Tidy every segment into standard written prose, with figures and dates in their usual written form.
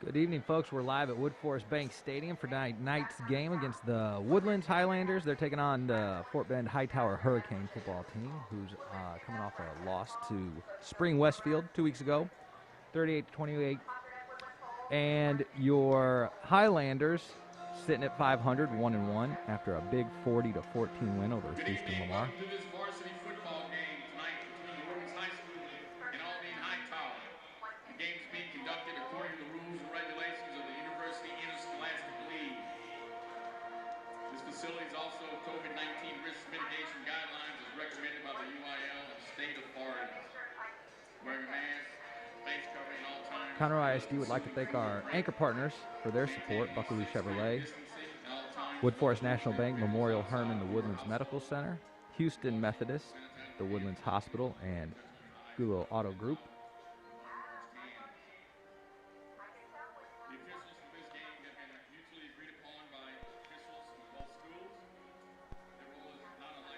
Good evening, folks. We're live at Woodforest Bank Stadium for tonight's game against the Woodlands Highlanders. They're taking on the Fort Bend Hightower Hurricane football team, who's coming off a loss to Spring Westfield 2 weeks ago, 38-28. And your Highlanders sitting at 500, 1-1, after a big 40-14 win over Houston Lamar. Facilities also COVID-19 risk mitigation guidelines as recommended by the UIL and state authorities. Wearing a mask, face covering all time. Conroe ISD would like to thank our anchor partners for their support: Buckaloo Chevrolet, Woodforest National Bank, Memorial Hermann, the Woodlands Medical Center, Houston Methodist, the Woodlands Hospital, and Gulo Auto Group.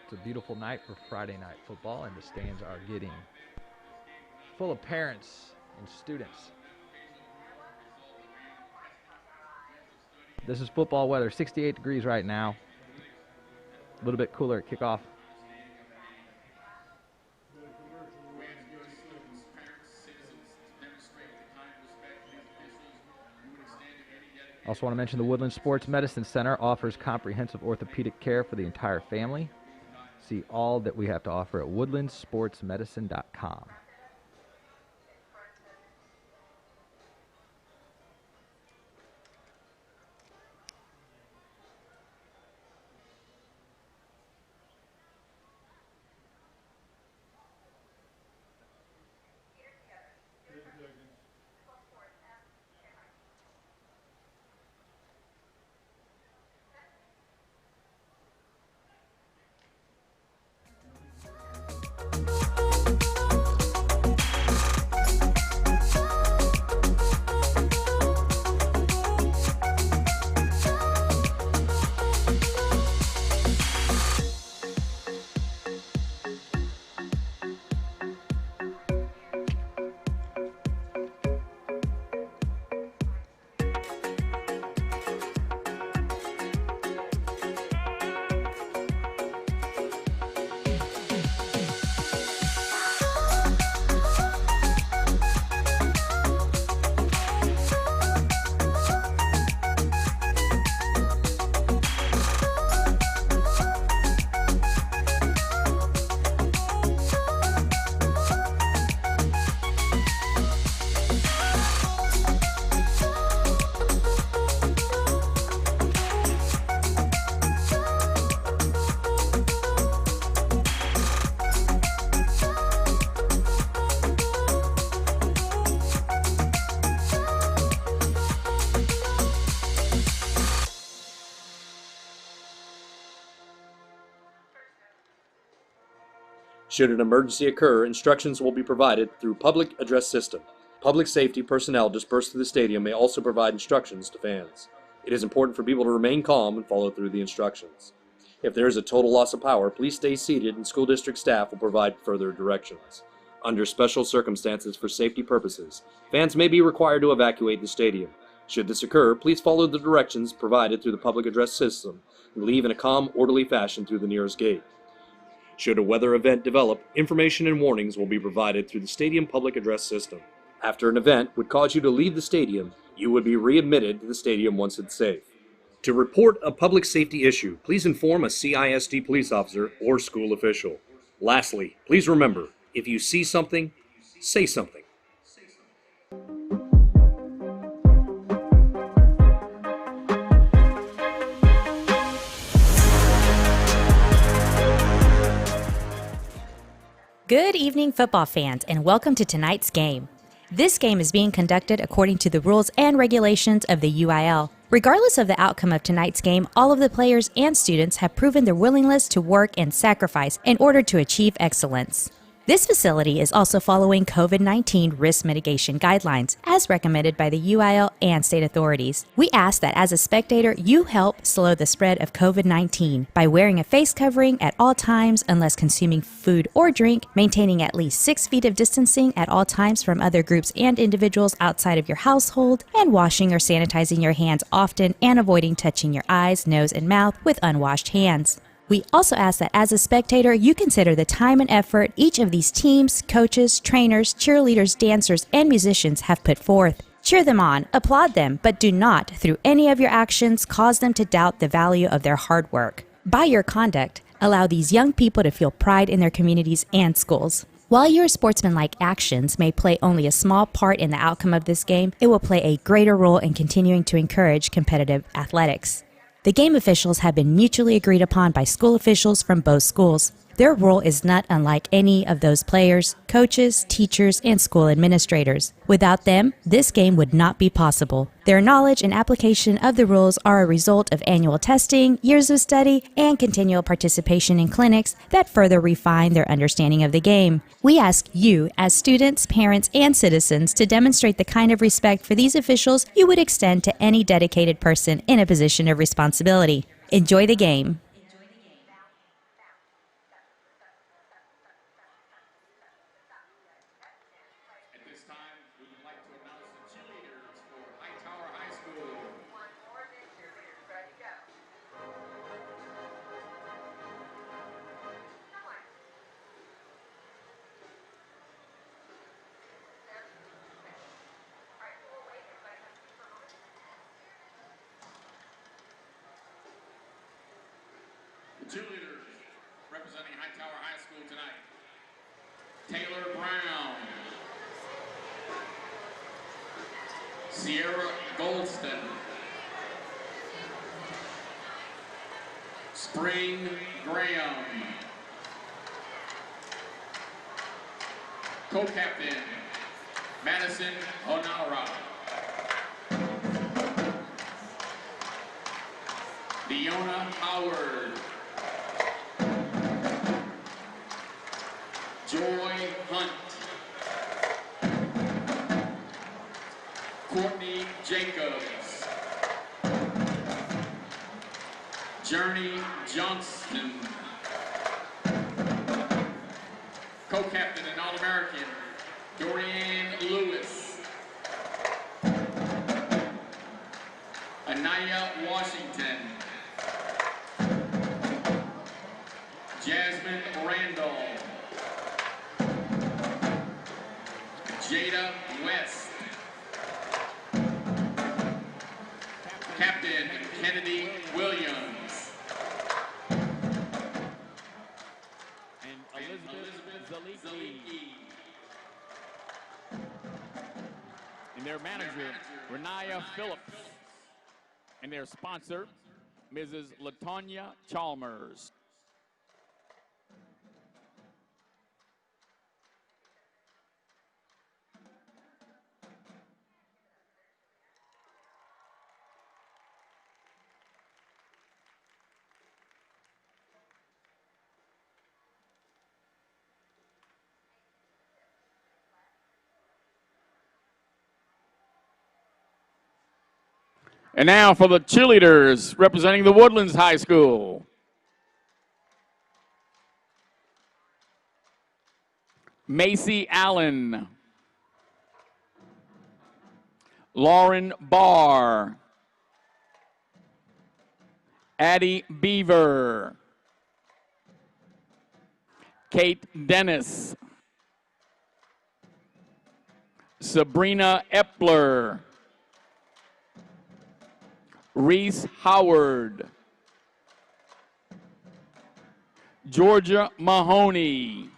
It's a beautiful night for Friday night football, and the stands are getting full of parents and students. This is football weather, 68 degrees right now. A little bit cooler at kickoff. Also want to mention the Woodlands Sports Medicine Center offers comprehensive orthopedic care for the entire family. See all that we have to offer at woodlandsportsmedicine.com. Should an emergency occur, instructions will be provided through public address system. Public safety personnel dispersed through the stadium may also provide instructions to fans. It is important for people to remain calm and follow through the instructions. If there is a total loss of power, please stay seated and school district staff will provide further directions. Under special circumstances for safety purposes, fans may be required to evacuate the stadium. Should this occur, please follow the directions provided through the public address system and leave in a calm, orderly fashion through the nearest gate. Should a weather event develop, information and warnings will be provided through the stadium public address system. After an event would cause you to leave the stadium, you would be readmitted to the stadium once it's safe. To report a public safety issue, please inform a CISD police officer or school official. Lastly, please remember, if you see something, say something. Good evening, football fans, and welcome to tonight's game. This game is being conducted according to the rules and regulations of the UIL. Regardless of the outcome of tonight's game, all of the players and students have proven their willingness to work and sacrifice in order to achieve excellence. This facility is also following COVID-19 risk mitigation guidelines as recommended by the UIL and state authorities. We ask that as a spectator, you help slow the spread of COVID-19 by wearing a face covering at all times unless consuming food or drink, maintaining at least 6 feet of distancing at all times from other groups and individuals outside of your household, and washing or sanitizing your hands often and avoiding touching your eyes, nose, and mouth with unwashed hands. We also ask that as a spectator, you consider the time and effort each of these teams, coaches, trainers, cheerleaders, dancers, and musicians have put forth. Cheer them on, applaud them, but do not, through any of your actions, cause them to doubt the value of their hard work. By your conduct, allow these young people to feel pride in their communities and schools. While your sportsmanlike actions may play only a small part in the outcome of this game, it will play a greater role in continuing to encourage competitive athletics. The game officials have been mutually agreed upon by school officials from both schools. Their role is not unlike any of those players, coaches, teachers, and school administrators. Without them, this game would not be possible. Their knowledge and application of the rules are a result of annual testing, years of study, and continual participation in clinics that further refine their understanding of the game. We ask you, as students, parents, and citizens, to demonstrate the kind of respect for these officials you would extend to any dedicated person in a position of responsibility. Enjoy the game. At this time, we would like to announce the cheerleaders for Hightower High School. The cheerleaders representing Hightower High School tonight: Taylor Brown, Sierra Goldston, Spring Graham, co-captain Madison Honara, Deona Howard, Joy Hunt, Courtney Jacobs, Journey Johnston, co-captain and All-American Dorian Lewis, Anaya Washington, Jasmine Randall, Jada West, Captain Kennedy Williams, and Elizabeth Zaliki. And their manager, Renaya Phillips. And their sponsor, Mrs. Latonya Chalmers. And now for the cheerleaders representing the Woodlands High School. Macy Allen, Lauren Barr, Addie Beaver, Kate Dennis, Sabrina Epler, Reese Howard, Georgia Mahoney,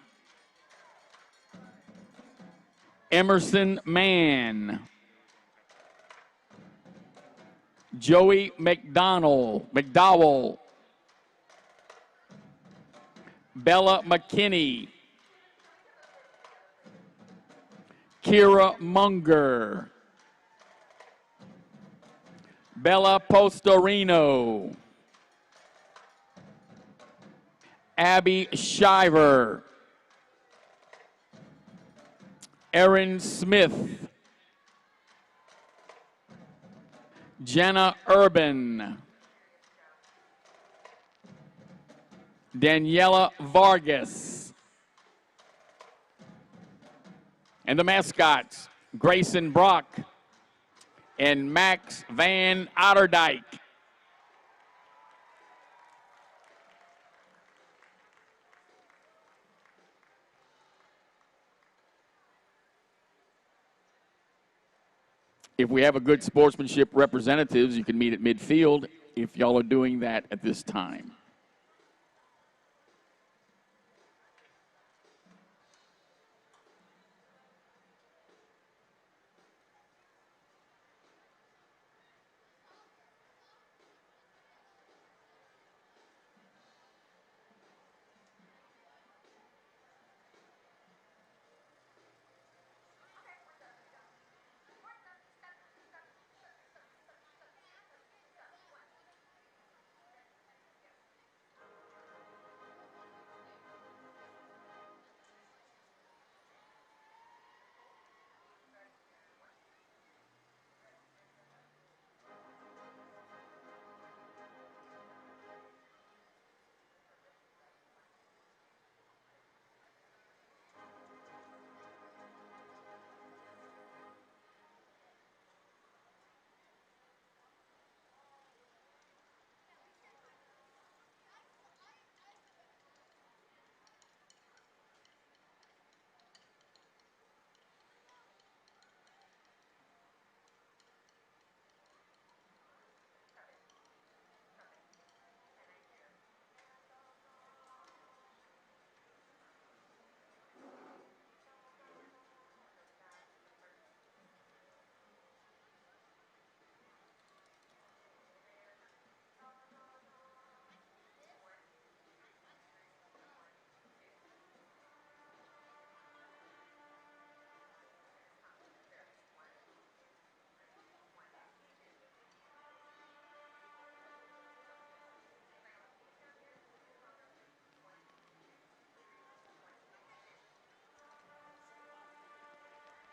Emerson Mann, Joey McDowell, Bella McKinney, Kira Munger, Bella Postorino, Abby Shiver, Erin Smith. Jenna Urban. Daniela Vargas. And the mascots, Grayson Brock and Max Van Otterdijk. If we have a good sportsmanship representatives, you can meet at midfield if y'all are doing that at this time.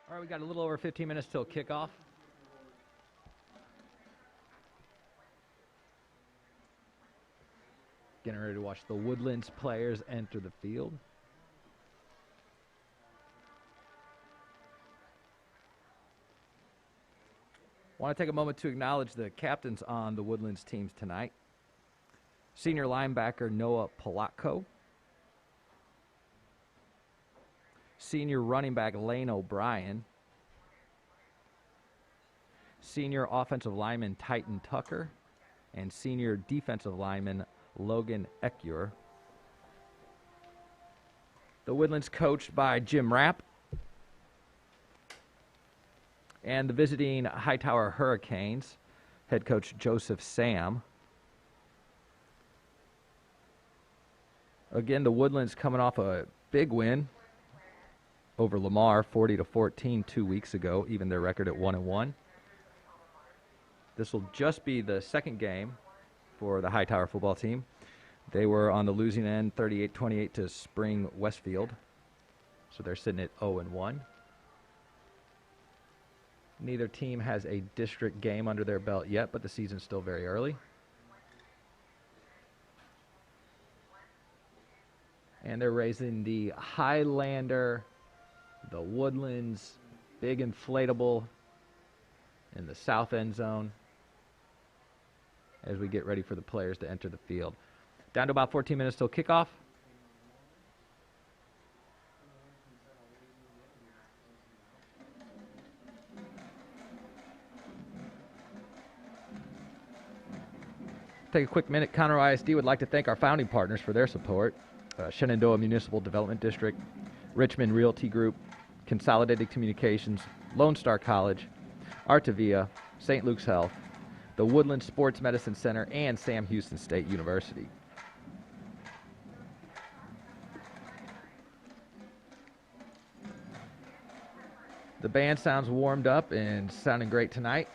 All right, we got a little over 15 minutes till kickoff. Getting ready to watch the Woodlands players enter the field. Want to take a moment to acknowledge the captains on the Woodlands teams tonight. Senior linebacker Noah Polacco. Senior running back Lane O'Brien. Senior offensive lineman Titan Tucker. And senior defensive lineman Logan Ecure. The Woodlands coached by Jim Rapp. And the visiting Hightower Hurricanes, head coach Joseph Sam. Again, the Woodlands coming off a big win over Lamar, 40-14 2 weeks ago, even their record at 1-1. This will just be the second game for the Hightower football team. They were on the losing end, 38-28 to Spring Westfield. So they're sitting at 0-1. Neither team has a district game under their belt yet, but the season's still very early. And they're raising the Highlander, the Woodlands, big inflatable in the south end zone as we get ready for the players to enter the field. Down to about 14 minutes till kickoff. Take a quick minute. Conroe ISD would like to thank our founding partners for their support. Shenandoah Municipal Development District, Richmond Realty Group, Consolidated Communications, Lone Star College, Artavia, St. Luke's Health, the Woodlands Sports Medicine Center, and Sam Houston State University. The band sounds warmed up and sounding great tonight.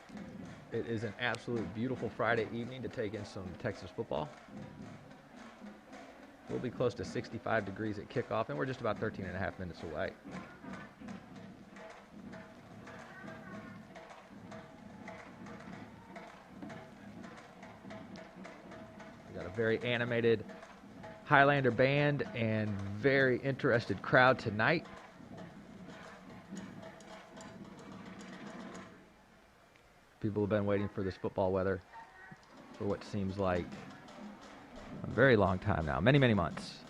It is an absolute beautiful Friday evening to take in some Texas football. We'll be close to 65 degrees at kickoff, and we're just about 13 and a half minutes away. very animated Highlander band and very interested crowd tonight. People have been waiting for this football weather for what seems like a very long time now, many, many months.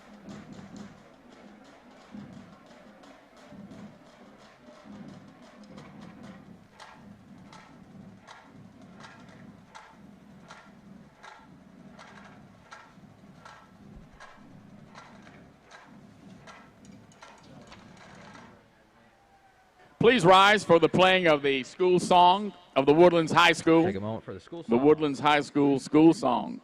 Please rise for the playing of the school song of the Woodlands High School. Take a moment for the school The song. Woodlands High School school song.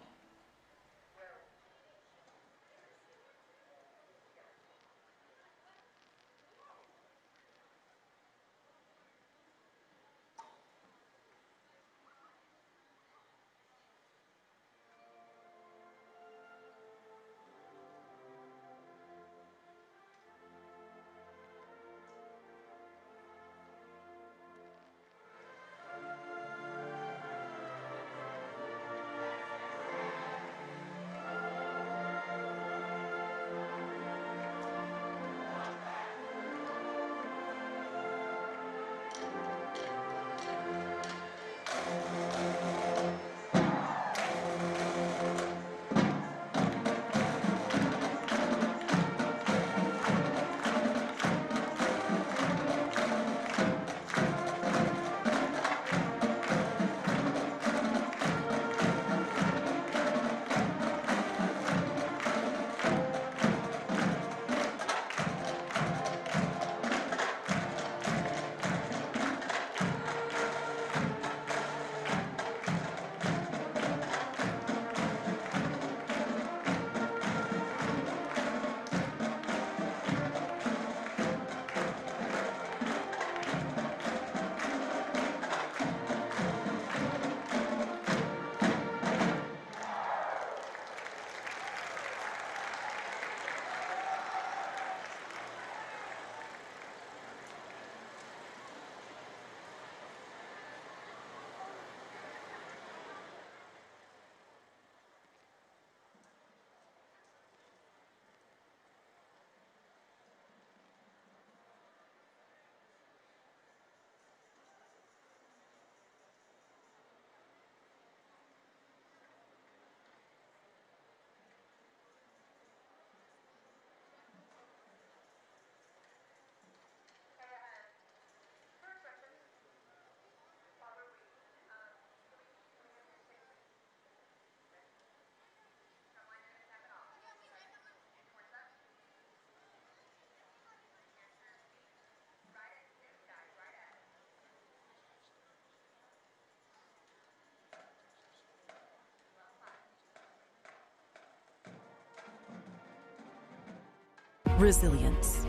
Resilience,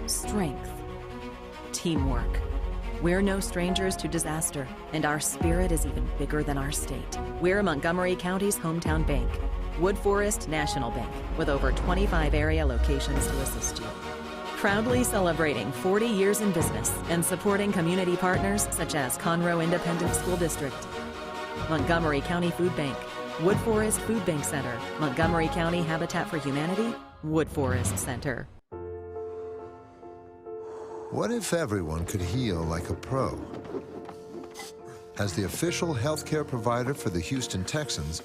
strength, teamwork. We're no strangers to disaster, and our spirit is even bigger than our state. We're Montgomery County's hometown bank, Wood Forest National Bank, with over 25 area locations to assist you. Proudly celebrating 40 years in business and supporting community partners such as Conroe Independent School District, Montgomery County Food Bank, Wood Forest Food Bank Center, Montgomery County Habitat for Humanity, Wood Forest Center. What if everyone could heal like a pro? As the official healthcare provider for the Houston Texans,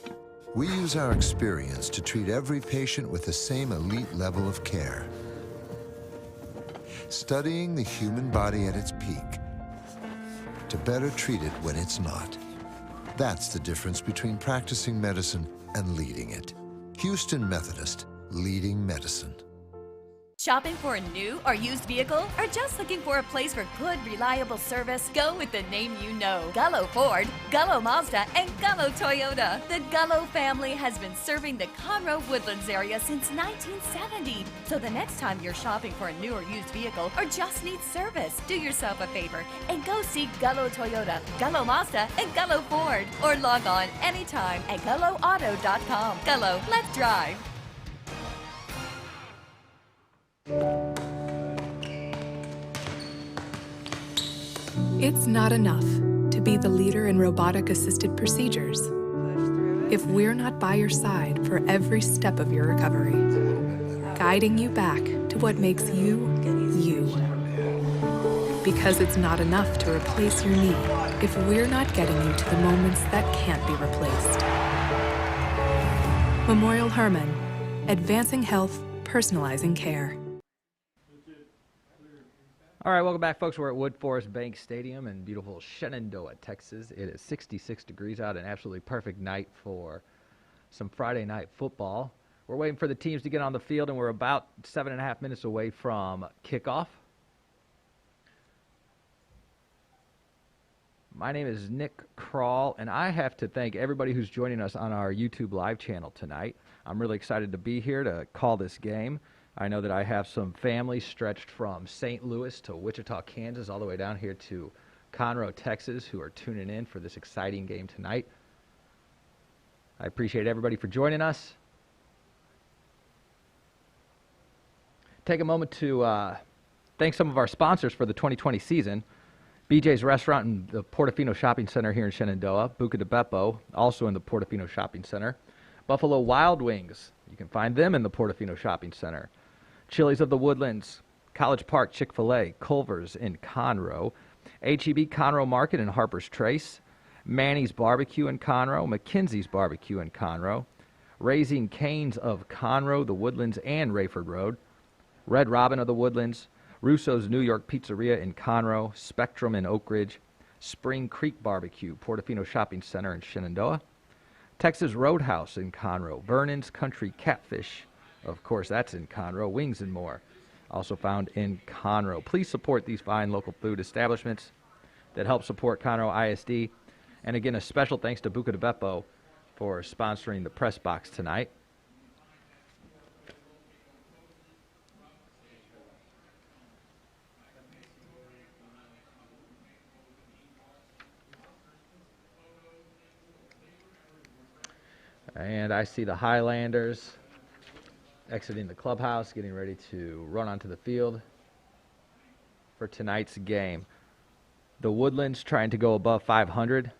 we use our experience to treat every patient with the same elite level of care. Studying the human body at its peak to better treat it when it's not. That's the difference between practicing medicine and leading it. Houston Methodist, leading medicine. Shopping for a new or used vehicle? Or just looking for a place for good, reliable service? Go with the name you know. Gullo Ford, Gullo Mazda, and Gullo Toyota. The Gullo family has been serving the Conroe Woodlands area since 1970. So the next time you're shopping for a new or used vehicle or just need service, do yourself a favor and go see Gullo Toyota, Gullo Mazda, and Gullo Ford. Or log on anytime at GulloAuto.com. Gullo, let's drive. It's not enough to be the leader in robotic-assisted procedures. if we're not by your side for every step of your recovery, guiding you back to what makes you, you. Because it's not enough to replace your knee if we're not getting you to the moments that can't be replaced. Memorial Hermann, advancing health, personalizing care. All right, welcome back, folks. We're at Woodforest Bank Stadium in beautiful Shenandoah, Texas. It is 66 degrees out, an absolutely perfect night for some Friday night football. We're waiting for the teams to get on the field, and we're about 7.5 minutes away from kickoff. My name is Nick Kroll, and I have to thank everybody who's joining us on our YouTube live channel tonight. I'm really excited to be here to call this game. I know that I have some family stretched from St. Louis to Wichita, Kansas, all the way down here to Conroe, Texas, who are tuning in for this exciting game tonight. I appreciate everybody for joining us. Take a moment to thank some of our sponsors for the 2020 season. BJ's Restaurant in the Portofino Shopping Center here in Shenandoah. Buca di Beppo, also in the Portofino Shopping Center. Buffalo Wild Wings, you can find them in the Portofino Shopping Center. Chili's of the Woodlands, College Park Chick-fil-A, Culver's in Conroe, H-E-B Conroe Market in Harper's Trace, Manny's Barbecue in Conroe, McKenzie's Barbecue in Conroe, Raising Cane's of Conroe, the Woodlands, and Rayford Road, Red Robin of the Woodlands, Russo's New York Pizzeria in Conroe, Spectrum in Oak Ridge, Spring Creek Barbecue, Portofino Shopping Center in Shenandoah, Texas Roadhouse in Conroe, Vernon's Country Catfish, of course that's in Conroe, Wings and More, also found in Conroe. Please support these fine local food establishments that help support Conroe ISD. And again, a special thanks to Buca di Beppo for sponsoring the press box tonight. And I see the Highlanders exiting the clubhouse, getting ready to run onto the field for tonight's game. The Woodlands trying to go above 500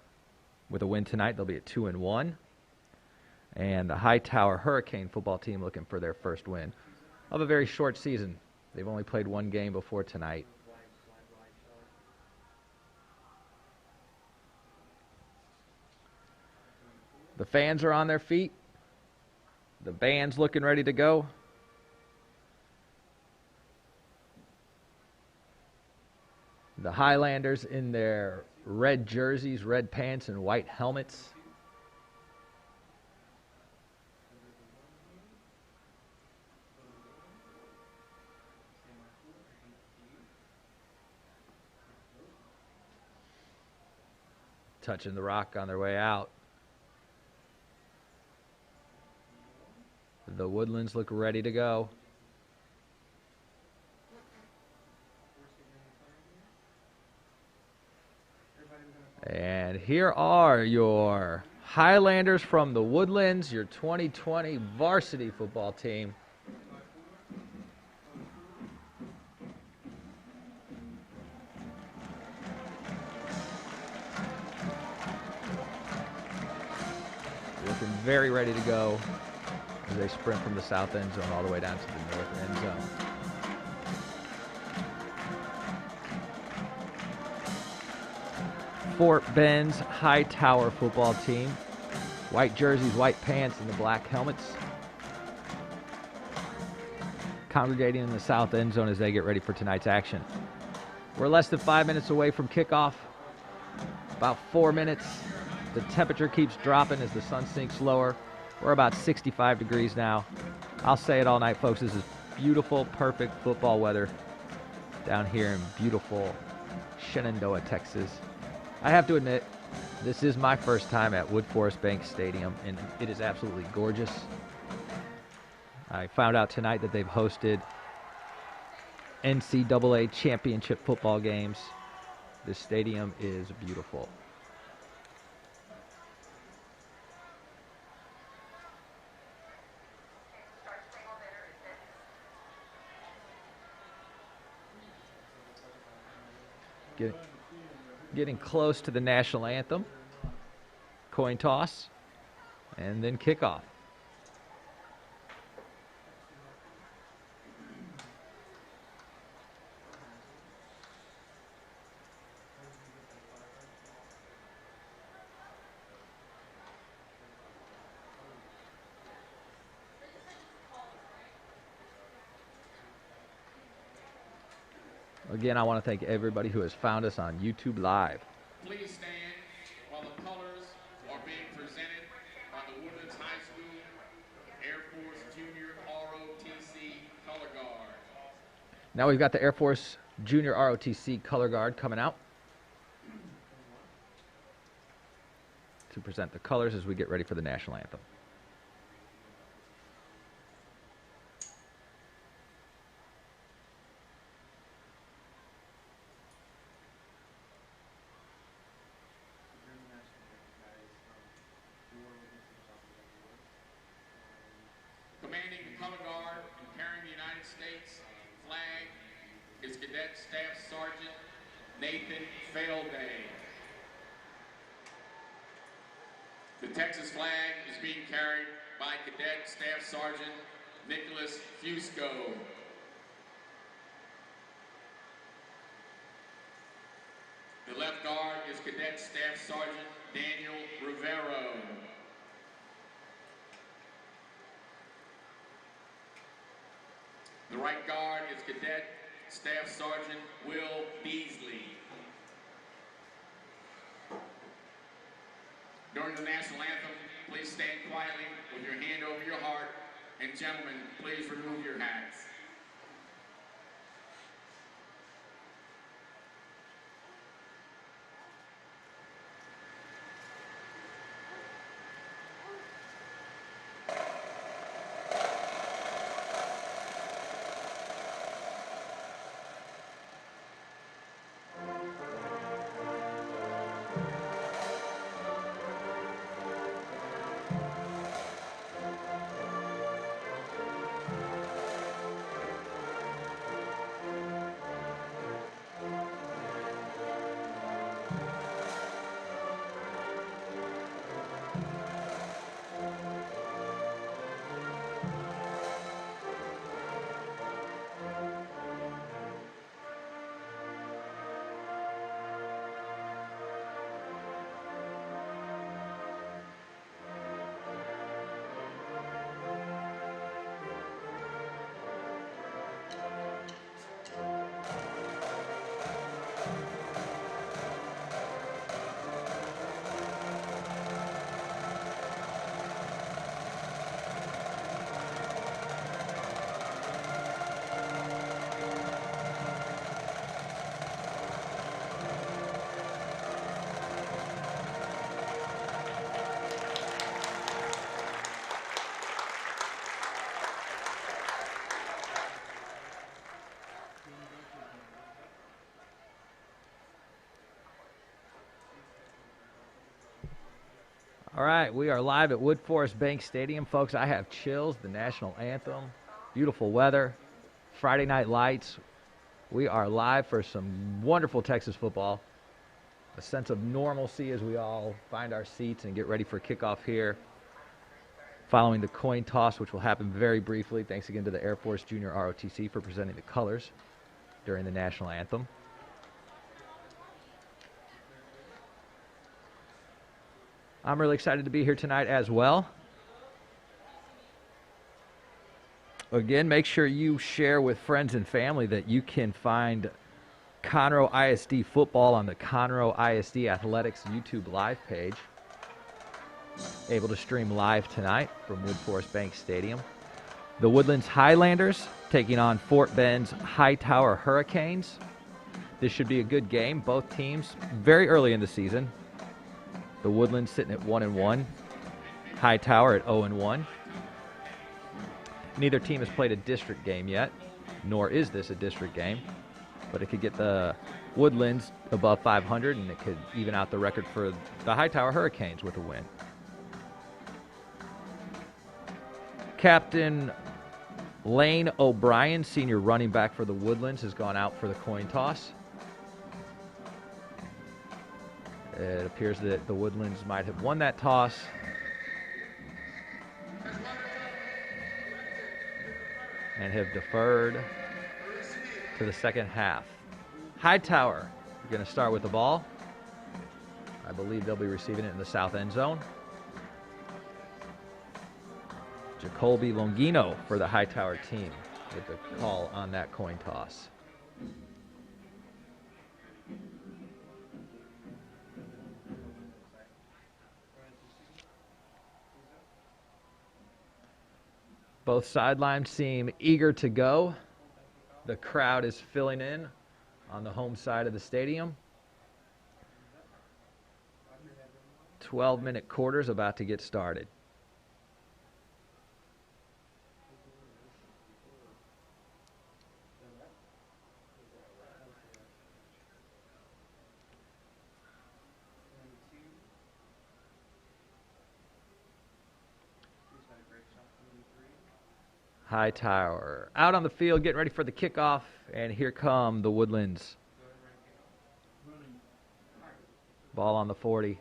with a win tonight. They'll be at 2-1. And the Hightower Hurricane football team looking for their first win of a very short season. They've only played one game before tonight. The fans are on their feet. The band's looking ready to go. The Highlanders in their red jerseys, red pants, and white helmets. Touching the rock on their way out. The Woodlands look ready to go. And here are your Highlanders from the Woodlands, your 2020 varsity football team. Looking very ready to go as they sprint from the south end zone all the way down to the north end zone. Fort Bend's Hightower football team. White jerseys, white pants, and the black helmets. Congregating in the south end zone as they get ready for tonight's action. We're less than 5 minutes away from kickoff. About 4 minutes. The temperature keeps dropping as the sun sinks lower. We're about 65 degrees now. I'll say it all night, folks. This is beautiful, perfect football weather down here in beautiful Shenandoah, Texas. I have to admit, this is my first time at Woodforest Bank Stadium, and it is absolutely gorgeous. I found out tonight that they've hosted NCAA championship football games. This stadium is beautiful. Getting close to the national anthem. Coin toss And then kickoff. Again, I want to thank everybody who has found us on YouTube Live. Please stand while the colors are being presented by the Woodlands High School Air Force Junior ROTC Color Guard. Now we've got the Air Force Junior ROTC Color Guard coming out to present the colors as we get ready for the national anthem. Commanding the color guard and carrying the United States flag is Cadet Staff Sergeant Nathan Failday. The Texas flag is being carried by Cadet Staff Sergeant Nicholas Fusco. The left guard is Cadet Staff Sergeant Daniel Rivero. The right guard is Cadet Staff Sergeant Will Beasley. During the national anthem, please stand quietly with your hand over your heart, and gentlemen, please remove your hats. All right, we are live at Woodforest Bank Stadium. Folks, I have chills, the national anthem, beautiful weather, Friday night lights. We are live for some wonderful Texas football. A sense of normalcy as we all find our seats and get ready for kickoff here. Following the coin toss, which will happen very briefly. Thanks again to the Air Force Junior ROTC for presenting the colors during the national anthem. I'm really excited to be here tonight as well. Again, make sure you share with friends and family that you can find Conroe ISD football on the Conroe ISD Athletics YouTube live page. Able to stream live tonight from Woodforest Bank Stadium. The Woodlands Highlanders taking on Fort Bend's Hightower Hurricanes. This should be a good game. Both teams very early in the season. The Woodlands sitting at 1-1. Hightower at 0-1. Neither team has played a district game yet, nor is this a district game. But it could get the Woodlands above 500, and it could even out the record for the Hightower Hurricanes with a win. Captain Lane O'Brien, senior running back for the Woodlands, has gone out for the coin toss. It appears that the Woodlands might have won that toss. and have deferred to the second half. Hightower going to start with the ball. I believe they'll be receiving it in the south end zone. Jacoby Longino for the Hightower team with the call on that coin toss. Both sidelines seem eager to go. The crowd is filling in on the home side of the stadium. 12-minute quarters about to get started. Hightower out on the field, getting ready for the kickoff, and here come the Woodlands. Ball on the 40.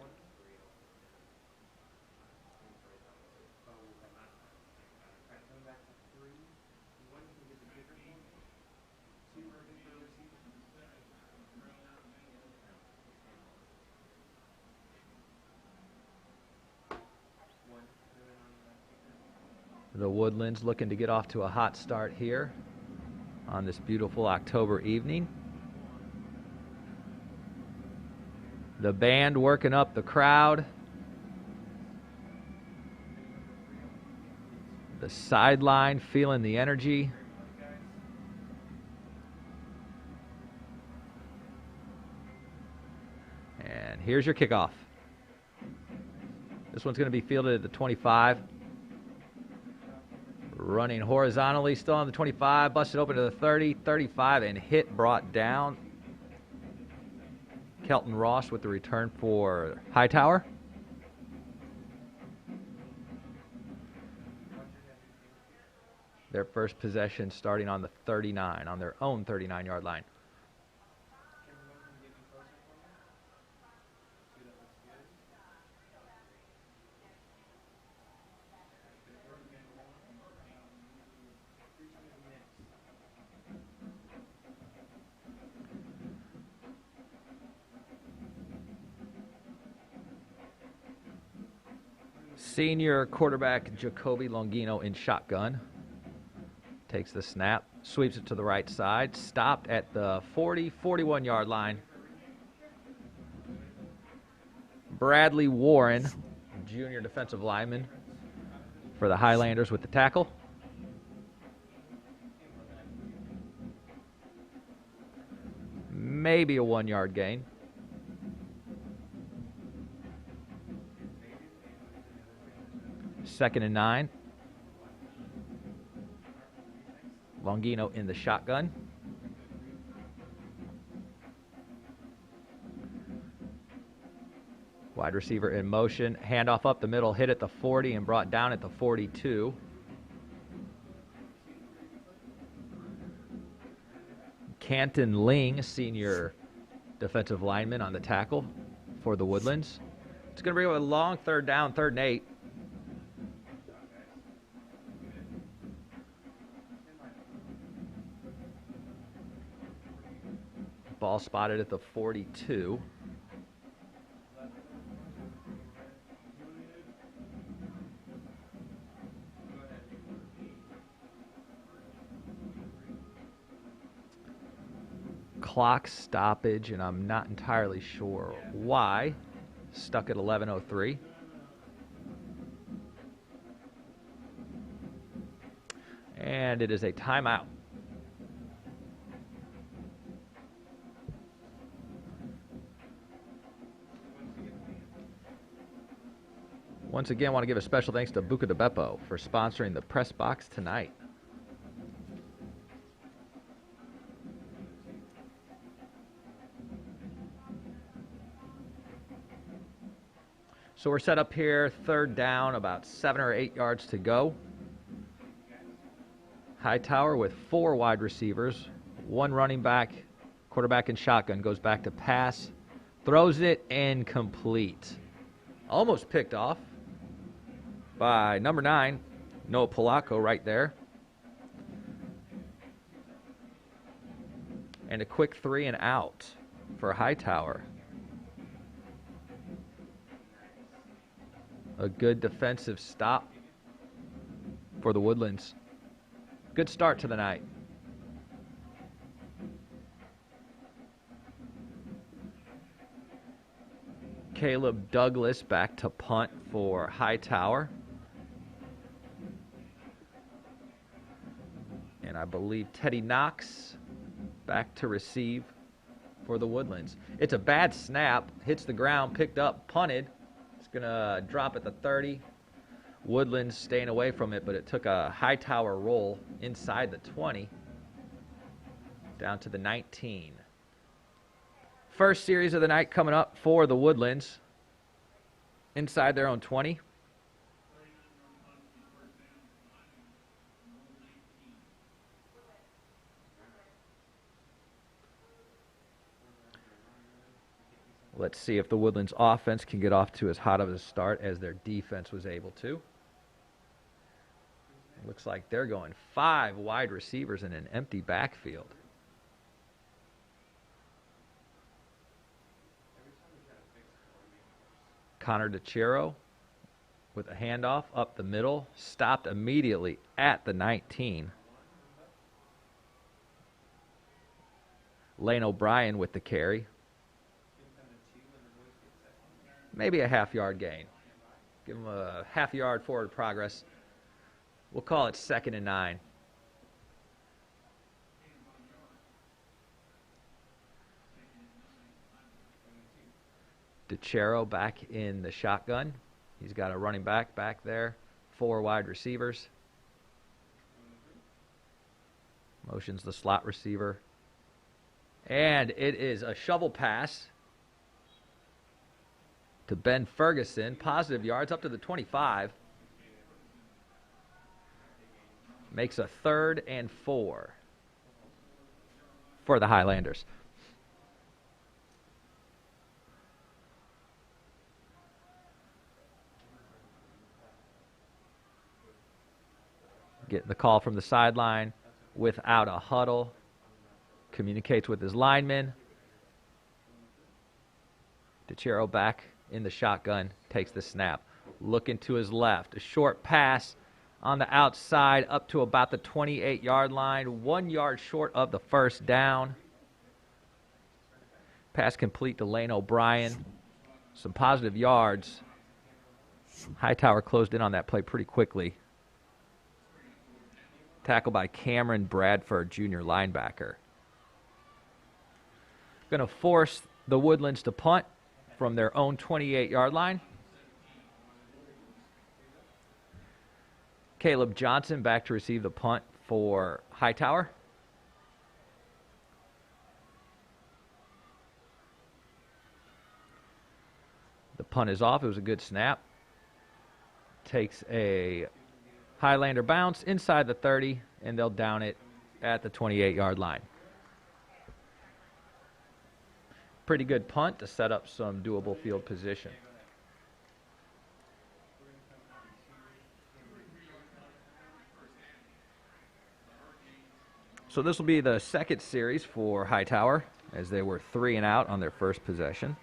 The Woodlands looking to get off to a hot start here on this beautiful October evening. The band working up the crowd. The sideline feeling the energy. And here's your kickoff. This one's going to be fielded at the 25. Running horizontally, still on the 25, busted open to the 30, 35, and hit brought down. Kelton Ross with the return for Hightower. Their first possession starting on the 39, on their own 39-yard line. Senior quarterback Jacoby Longino in shotgun. Takes the snap, sweeps it to the right side, stopped at the 40, 41-yard line. Bradley Warren, junior defensive lineman for the Highlanders with the tackle. Maybe a 1-yard gain. Second and 9. Longino in the shotgun. Wide receiver in motion. Handoff up the middle, hit at the 40 and brought down at the 42. Canton Ling, senior defensive lineman on the tackle for the Woodlands. It's going to bring up a long third down, 3rd and 8. Ball spotted at the 42. Clock stoppage, and I'm not entirely sure why. Stuck at 11:03. And it is a timeout. Once again, I want to give a special thanks to Buca de Beppo for sponsoring the press box tonight. So we're set up here, 3rd down, about 7 or 8 yards to go. Hightower with 4 wide receivers, 1 running back, quarterback in shotgun, goes back to pass, throws it incomplete. Almost picked off by number 9, Noah Polacco right there. And a quick 3 and out for Hightower. A good defensive stop for the Woodlands. Good start to the night. Caleb Douglas back to punt for Hightower. And I believe Teddy Knox back to receive for the Woodlands. It's a bad snap, hits the ground, picked up, punted. It's going to drop at the 30. Woodlands staying away from it, but it took a Hightower roll inside the 20 down to the 19. First series of the night coming up for the Woodlands inside their own 20. Let's see if the Woodlands offense can get off to as hot of a start as their defense was able to. Looks like they're going 5 wide receivers in an empty backfield. Connor DeCiro with a handoff up the middle, stopped immediately at the 19. Lane O'Brien with the carry. Maybe a half-yard gain. Give him a half-yard forward progress. We'll call it 2nd and 9. DeCero back in the shotgun. He's got a running back there. 4 wide receivers. Motions the slot receiver. And it is a shovel pass to Ben Ferguson. Positive yards up to the 25. Makes a 3rd and 4 for the Highlanders. Getting the call from the sideline without a huddle. Communicates with his lineman. DeCiro back in the shotgun. Takes the snap. Looking to his left. A short pass on the outside up to about the 28-yard line. 1 yard short of the first down. Pass complete to Lane O'Brien. Some positive yards. Hightower closed in on that play pretty quickly. Tackle by Cameron Bradford, junior linebacker. Going to force the Woodlands to punt from their own 28-yard line. Caleb Johnson back to receive the punt for Hightower. The punt is off. It was a good snap. Takes a Highlander bounce inside the 30, and they'll down it at the 28-yard line. Pretty good punt to set up some doable field position. So this will be the second series for Hightower, as they were 3 and out on their first possession.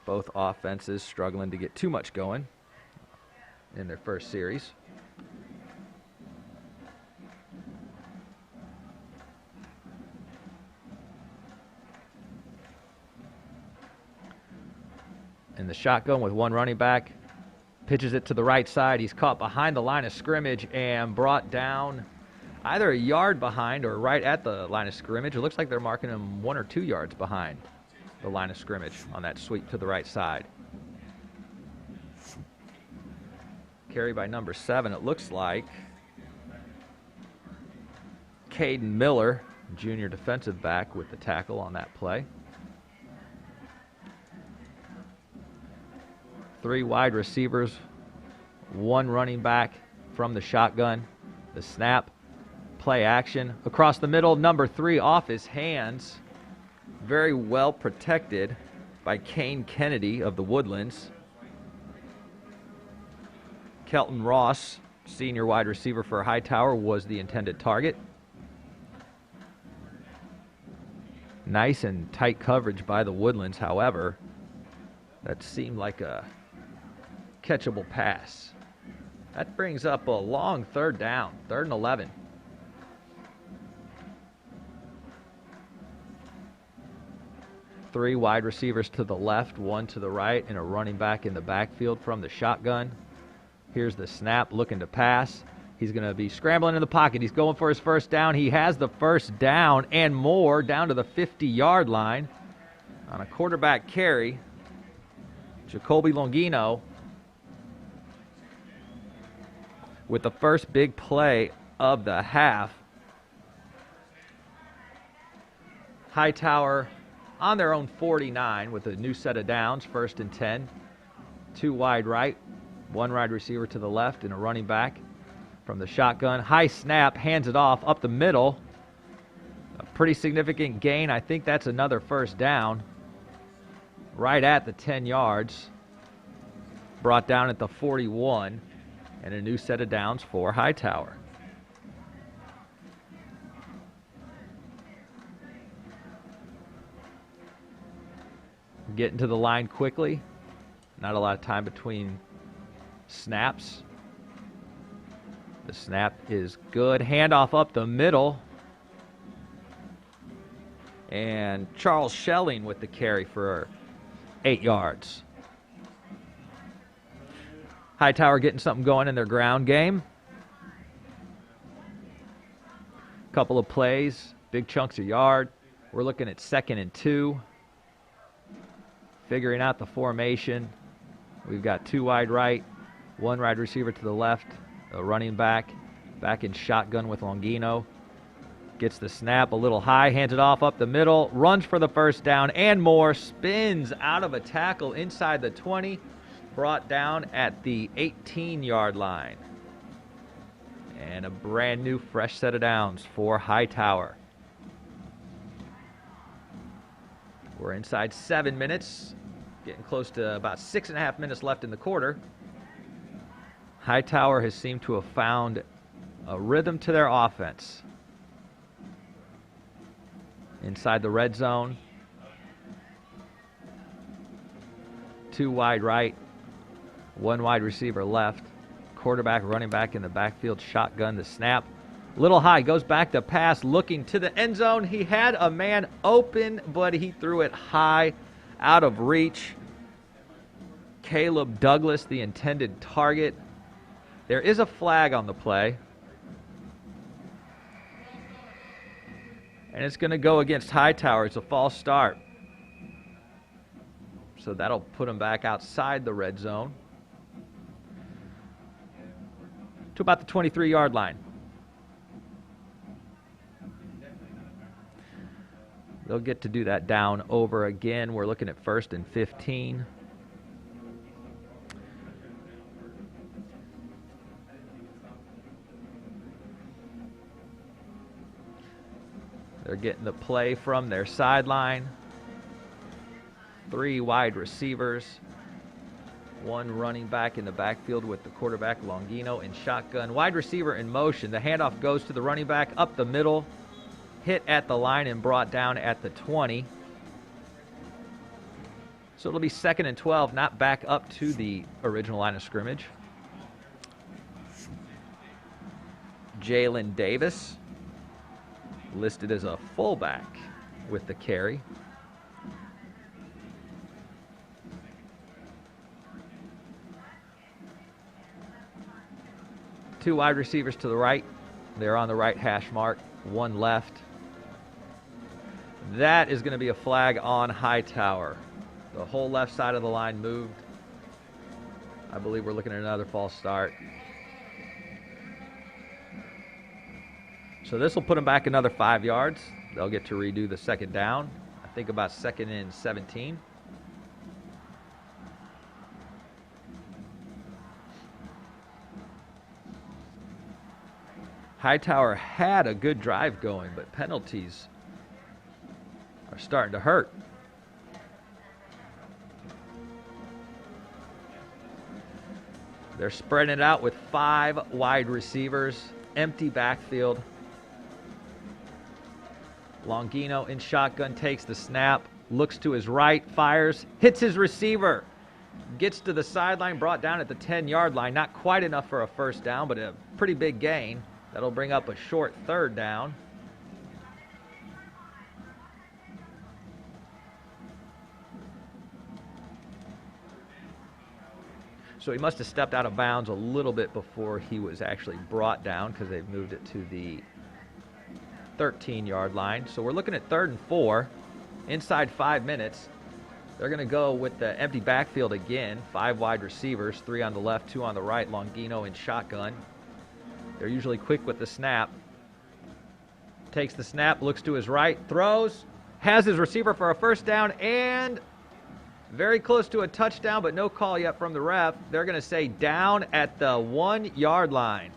Both offenses struggling to get too much going in their first series. In the shotgun with 1 running back. Pitches it to the right side. He's caught behind the line of scrimmage and brought down either a yard behind or right at the line of scrimmage. It looks like they're marking him 1 or 2 yards behind the line of scrimmage on that sweep to the right side. Carry by number 7, it looks like. Caden Miller, junior defensive back, with the tackle on that play. 3 wide receivers, 1 running back from the shotgun. The snap, play action. Across the middle, number 3 off his hands. Very well protected by Kane Kennedy of the Woodlands. Kelton Ross, senior wide receiver for Hightower, was the intended target. Nice and tight coverage by the Woodlands, however. That seemed like a catchable pass. That brings up a long third down, 3rd and 11. Three wide receivers to the left, one to the right, and a running back in the backfield from the shotgun. Here's the snap, looking to pass. He's going to be scrambling in the pocket. He's going for his first down. He has the first down and more, down to the 50-yard line on a quarterback carry. Jacoby Longino with the first big play of the half. Hightower on their own 49 with a new set of downs, 1st and 10. 2 wide right, 1 wide receiver to the left, and a running back from the shotgun. High snap, hands it off up the middle. A pretty significant gain. I think that's another first down. Right at the 10 yards. Brought down at the 41. And a new set of downs for Hightower. Getting to the line quickly. Not a lot of time between snaps. The snap is good. Handoff up the middle. And Charles Schelling with the carry for 8 yards. Hightower getting something going in their ground game. Couple of plays, big chunks of yard. We're looking at 2nd and 2. Figuring out the formation. We've got 2 wide right, 1 wide receiver to the left, a running back in shotgun with Longino. Gets the snap a little high, hands it off up the middle, runs for the first down and more, spins out of a tackle inside the 20, brought down at the 18-yard line. And a brand new fresh set of downs for Hightower. We're inside 7 minutes, getting close to about 6.5 minutes left in the quarter. Hightower has seemed to have found a rhythm to their offense. Inside the red zone. 2 wide right, 1 wide receiver left. Quarterback, running back in the backfield, shotgun, the snap. Little high, goes back to pass, looking to the end zone. He had a man open, but he threw it high, out of reach. Caleb Douglas, the intended target. There is a flag on the play. And it's going to go against Hightower. It's a false start. So that'll put him back outside the red zone to about the 23-yard line. They'll get to do that down over again. We're looking at 1st and 15. They're getting the play from their sideline. 3 wide receivers. 1 running back in the backfield with the quarterback Longino in shotgun. Wide receiver in motion. The handoff goes to the running back up the middle. Hit at the line and brought down at the 20. So it'll be 2nd and 12, not back up to the original line of scrimmage. Jalen Davis, listed as a fullback with the carry. Two wide receivers to the right. They're on the right hash mark. 1 left. That is going to be a flag on Hightower. The whole left side of the line moved. I believe we're looking at another false start. So this will put them back another 5 yards. They'll get to redo the 2nd down. I think about 2nd and 17. Hightower had a good drive going, but penalties are starting to hurt. They're spreading it out with 5 wide receivers, empty backfield. Longino in shotgun takes the snap, looks to his right, fires, hits his receiver, gets to the sideline, brought down at the 10-yard line. Not quite enough for a first down, but a pretty big gain. That'll bring up a short third down. So he must have stepped out of bounds a little bit before he was actually brought down, because they've moved it to the 13-yard line. So we're looking at 3rd and 4, inside 5 minutes. They're going to go with the empty backfield again. 5 wide receivers, 3 on the left, 2 on the right. Longino in shotgun. They're usually quick with the snap. Takes the snap, looks to his right, throws, has his receiver for a first down, and very close to a touchdown, but no call yet from the ref. They're going to say down at the 1-yard line.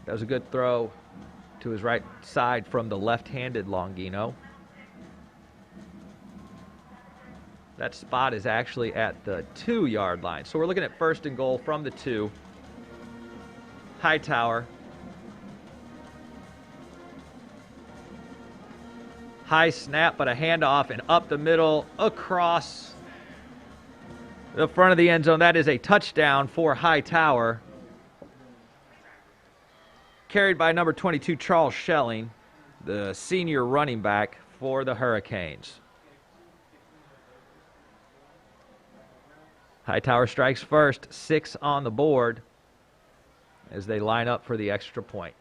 That was a good throw to his right side from the left-handed Longino. That spot is actually at the 2-yard line. So we're looking at 1st and goal from the 2. Hightower. High snap, but a handoff, and up the middle, across the front of the end zone. That is a touchdown for Hightower. Carried by number 22, Charles Schelling, the senior running back for the Hurricanes. Hightower strikes first, 6 on the board as they line up for the extra point.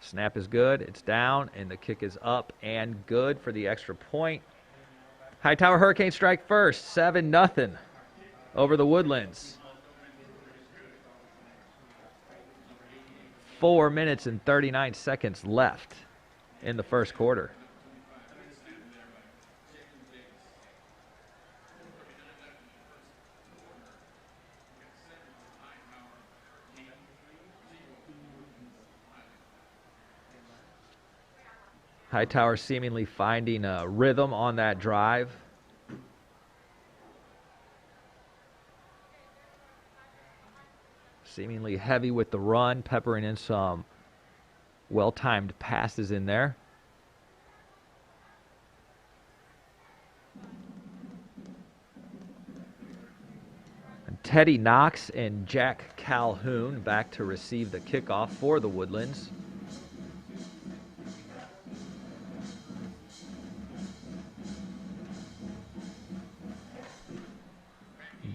Snap is good, it's down, and the kick is up and good for the extra point. Hightower Hurricanes strike first, 7-0 over the Woodlands. 4 minutes and 39 seconds left in the first quarter. Hightower seemingly finding a rhythm on that drive. Seemingly heavy with the run, peppering in some well-timed passes in there. And Teddy Knox and Jack Calhoun back to receive the kickoff for the Woodlands.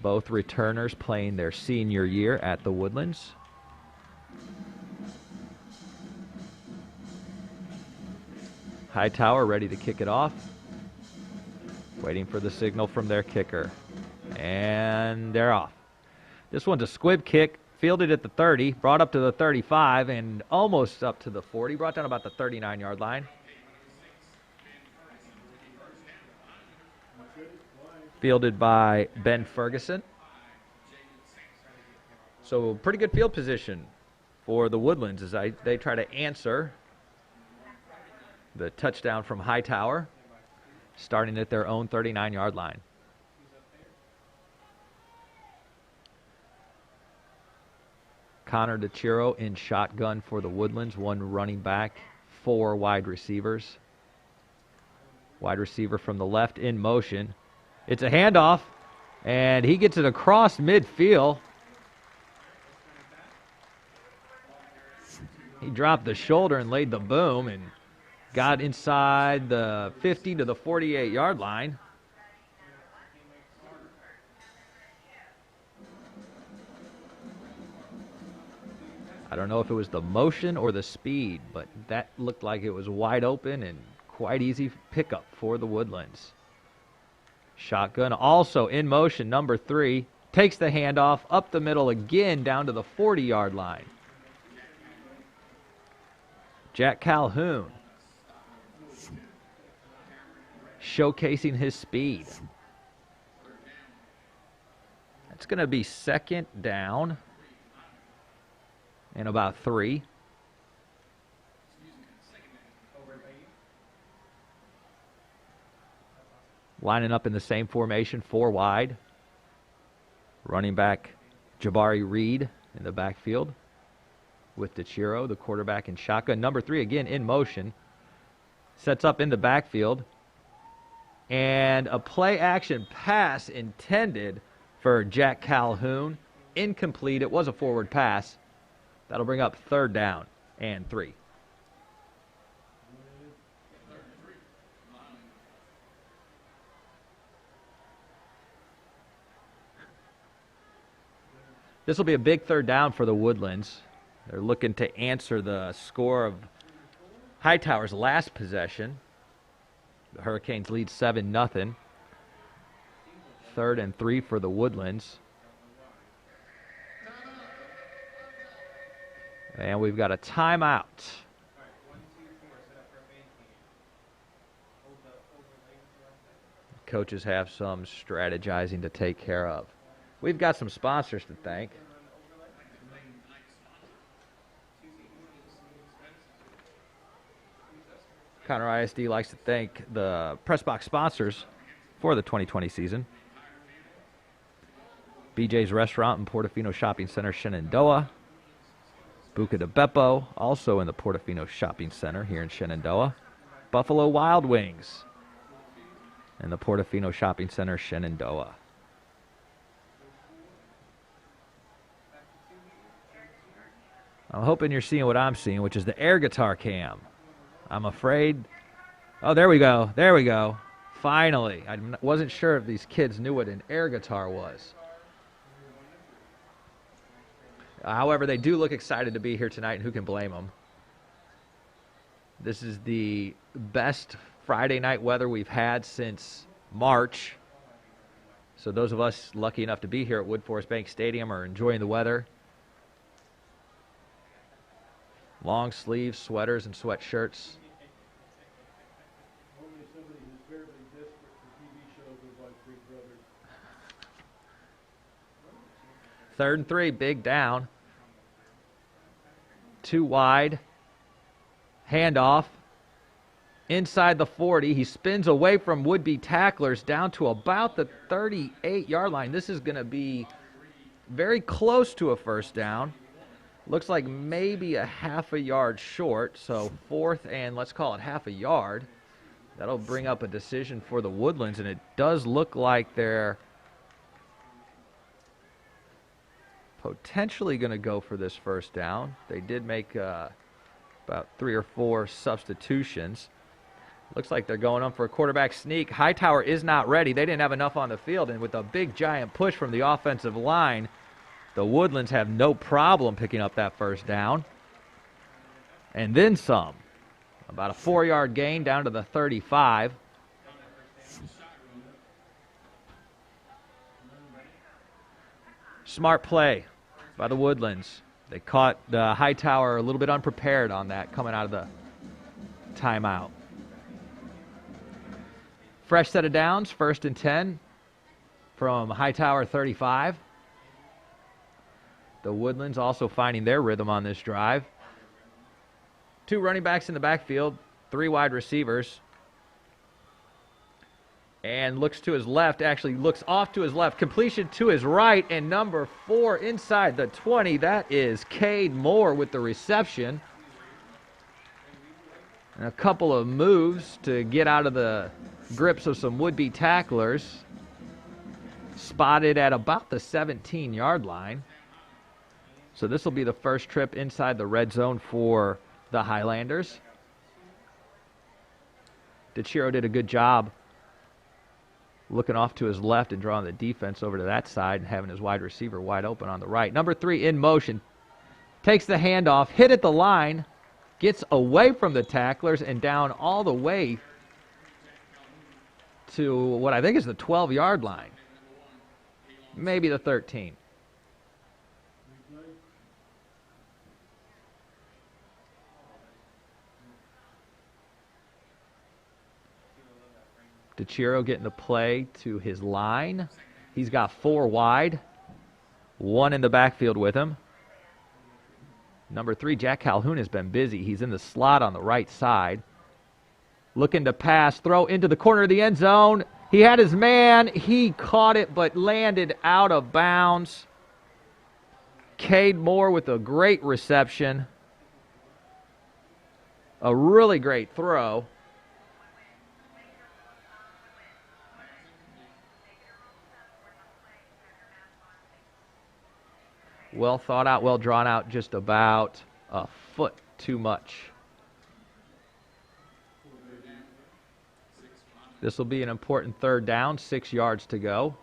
Both returners playing their senior year at the Woodlands. Hightower ready to kick it off. Waiting for the signal from their kicker. And they're off. This one's a squib kick. Fielded at the 30. Brought up to the 35 and almost up to the 40. Brought down about the 39-yard line. Fielded by Ben Ferguson. So pretty good field position for the Woodlands as they try to answer the touchdown from Hightower, starting at their own 39-yard line. Connor DeChiro in shotgun for the Woodlands, 1 running back, 4 wide receivers. Wide receiver from the left in motion. It's a handoff, and he gets it across midfield. He dropped the shoulder and laid the boom and got inside the 50 to the 48-yard line. I don't know if it was the motion or the speed, but that looked like it was wide open and quite easy pickup for the Woodlands. Shotgun also in motion, number 3. Takes the handoff up the middle again down to the 40-yard line. Jack Calhoun showcasing his speed. That's going to be 2nd down and about 3. Lining up in the same formation, 4 wide. Running back Jabari Reed in the backfield with DeChiro, the quarterback in shotgun. Number 3 again in motion. Sets up in the backfield. And a play action pass intended for Jack Calhoun. Incomplete. It was a forward pass. That'll bring up 3rd down and 3. This will be a big 3rd down for the Woodlands. They're looking to answer the score of Hightower's last possession. The Hurricanes lead 7-0. 3rd and 3 for the Woodlands. And we've got a timeout. Coaches have some strategizing to take care of. We've got some sponsors to thank. Conroe ISD likes to thank the press box sponsors for the 2020 season. BJ's Restaurant in Portofino Shopping Center, Shenandoah. Buca de Beppo, also in the Portofino Shopping Center here in Shenandoah. Buffalo Wild Wings in the Portofino Shopping Center, Shenandoah. I'm hoping you're seeing what I'm seeing, which is the air guitar cam. I'm afraid. Oh, there we go. There we go. Finally. I wasn't sure if these kids knew what an air guitar was. However, they do look excited to be here tonight, and who can blame them? This is the best Friday night weather we've had since March. So those of us lucky enough to be here at Woodforest Bank Stadium are enjoying the weather. Long sleeves, sweaters, and sweatshirts. Only somebody who's fairly desperate for TV shows is like Big Brother. 3rd and 3, big down. 2 wide. Handoff. Inside the 40. He spins away from would-be tacklers down to about the 38-yard line. This is going to be very close to a 1st down. Looks like maybe a half a yard short, so 4th and let's call it half a yard. That'll bring up a decision for the Woodlands, and it does look like they're potentially going to go for this 1st down. They did make about 3 or 4 substitutions. Looks like they're going on for a quarterback sneak. Hightower is not ready. They didn't have enough on the field, and with a big giant push from the offensive line, the Woodlands have no problem picking up that 1st down. And then some. About a 4-yard gain down to the 35. Smart play by the Woodlands. They caught Hightower a little bit unprepared on that coming out of the timeout. Fresh set of downs, 1st and 10 from Hightower 35. The Woodlands also finding their rhythm on this drive. 2 running backs in the backfield, 3 wide receivers. And looks to his left, actually looks off to his left. Completion to his right, and number 4 inside the 20. That is Cade Moore with the reception. And a couple of moves to get out of the grips of some would-be tacklers. Spotted at about the 17-yard line. So this will be the first trip inside the red zone for the Highlanders. DeChiro did a good job looking off to his left and drawing the defense over to that side and having his wide receiver wide open on the right. Number 3 in motion. Takes the handoff, hit at the line, gets away from the tacklers and down all the way to what I think is the 12-yard line. Maybe the 13. DeChiro getting the play to his line. He's got 4 wide, 1 in the backfield with him. Number 3, Jack Calhoun, has been busy. He's in the slot on the right side. Looking to pass, throw into the corner of the end zone. He had his man. He caught it but landed out of bounds. Cade Moore with a great reception. A really great throw. Well thought out, well drawn out, just about a foot too much. This will be an important third down, 6 yards to go.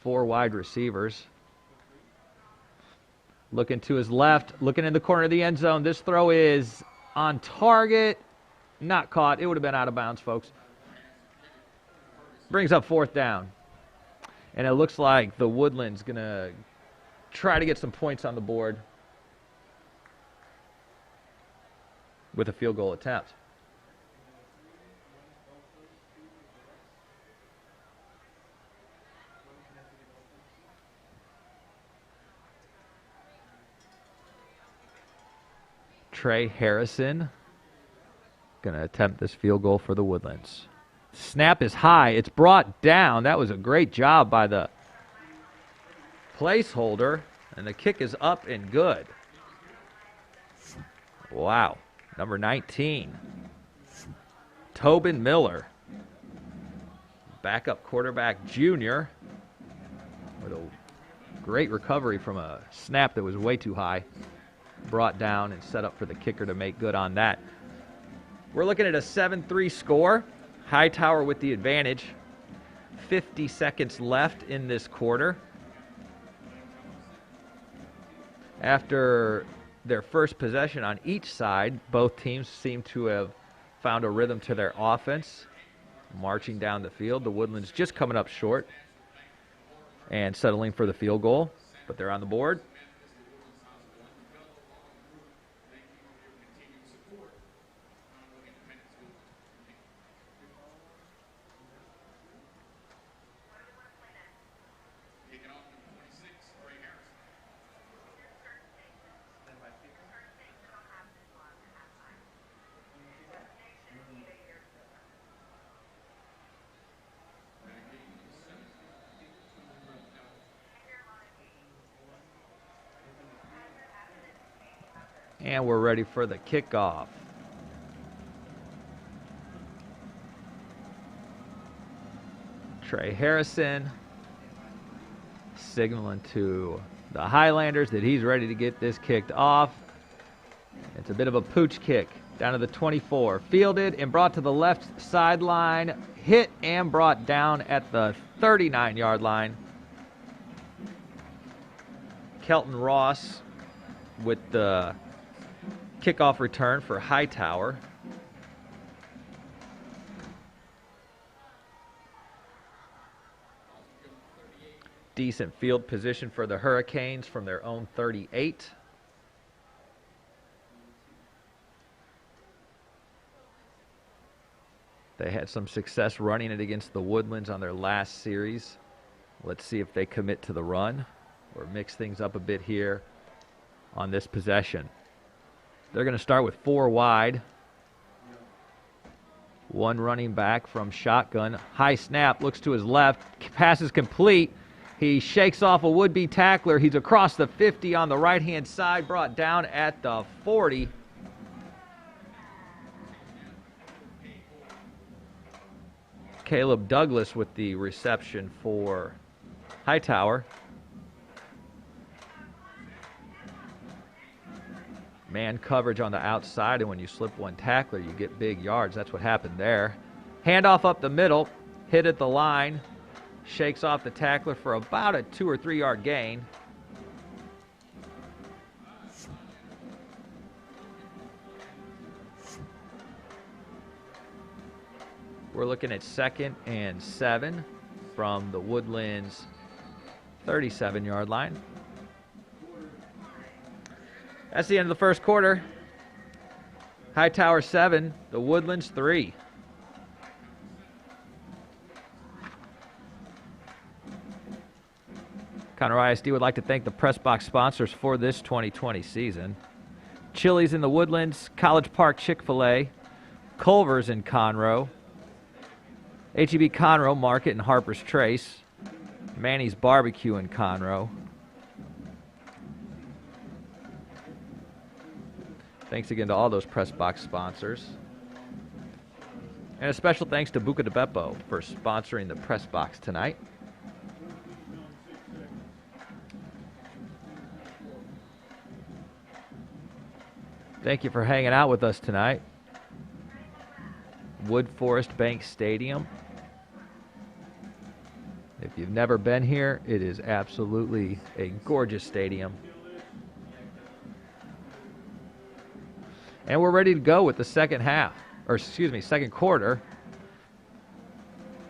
4 wide receivers. Looking to his left, looking in the corner of the end zone. This throw is on target, not caught. It would have been out of bounds, folks. Brings up 4th down. And it looks like the Woodlands going to try to get some points on the board with a field goal attempt. Trey Harrison going to attempt this field goal for the Woodlands. Snap is high. It's brought down. That was a great job by the placeholder, and the kick is up and good. Wow. Number 19, Tobin Miller, backup quarterback junior, with a great recovery from a snap that was way too high. Brought down and set up for the kicker to make good on that. We're looking at a 7-3 score. Hightower with the advantage. 50 seconds left in this quarter. After their first possession on each side, both teams seem to have found a rhythm to their offense. Marching down the field. The Woodlands just coming up short and settling for the field goal, but they're on the board. And we're ready for the kickoff. Trey Harrison signaling to the Highlanders that he's ready to get this kicked off. It's a bit of a pooch kick down to the 24. Fielded and brought to the left sideline. Hit and brought down at the 39-yard line. Kelton Ross with the kickoff return for Hightower. Decent field position for the Hurricanes from their own 38. They had some success running it against the Woodlands on their last series. Let's see if they commit to the run or mix things up a bit here on this possession. They're going to start with 4 wide. 1 running back from shotgun. High snap, looks to his left. Pass is complete. He shakes off a would-be tackler. He's across the 50 on the right-hand side, brought down at the 40. Caleb Douglas with the reception for Hightower. Man coverage on the outside, and when you slip one tackler, you get big yards. That's what happened there. Handoff up the middle, hit at the line, shakes off the tackler for about a 2 or 3 yard gain. We're looking at 2nd and 7 from the Woodlands 37-yard line. That's the end of the first quarter. Hightower 7, the Woodlands 3. Conroe ISD would like to thank the press box sponsors for this 2020 season. Chili's in the Woodlands, College Park Chick-fil-A, Culver's in Conroe, H-E-B Conroe Market and Harper's Trace. Manny's Barbecue in Conroe. Thanks again to all those press box sponsors. And a special thanks to Buca de Beppo for sponsoring the press box tonight. Thank you for hanging out with us tonight. Wood Forest Bank Stadium. If you've never been here, it is absolutely a gorgeous stadium. And we're ready to go with the second quarter.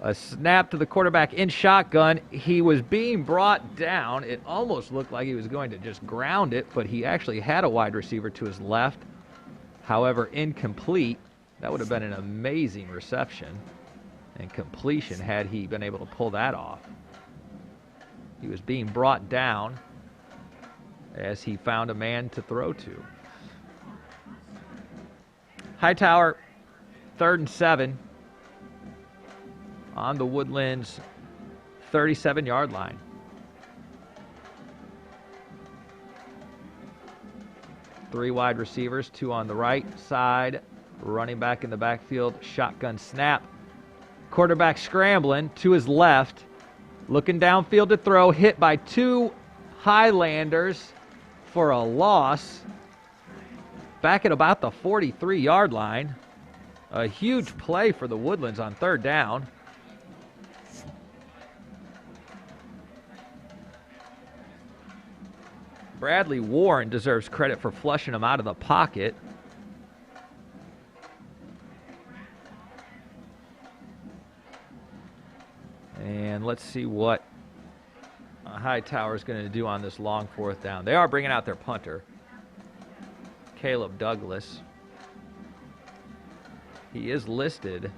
A snap to the quarterback in shotgun. He was being brought down. It almost looked like he was going to just ground it, but he actually had a wide receiver to his left. However, incomplete. That would have been an amazing reception and completion had he been able to pull that off. He was being brought down as he found a man to throw to. Hightower, 3rd and 7 on the Woodlands 37-yard line. Three wide receivers, two on the right side, running back in the backfield, shotgun snap. Quarterback scrambling to his left, looking downfield to throw, hit by two Highlanders for a loss. Back at about the 43-yard line. A huge play for the Woodlands on 3rd down. Bradley Warren deserves credit for flushing him out of the pocket. And let's see what Hightower is going to do on this long 4th down. They are bringing out their punter, Caleb Douglas. He is listed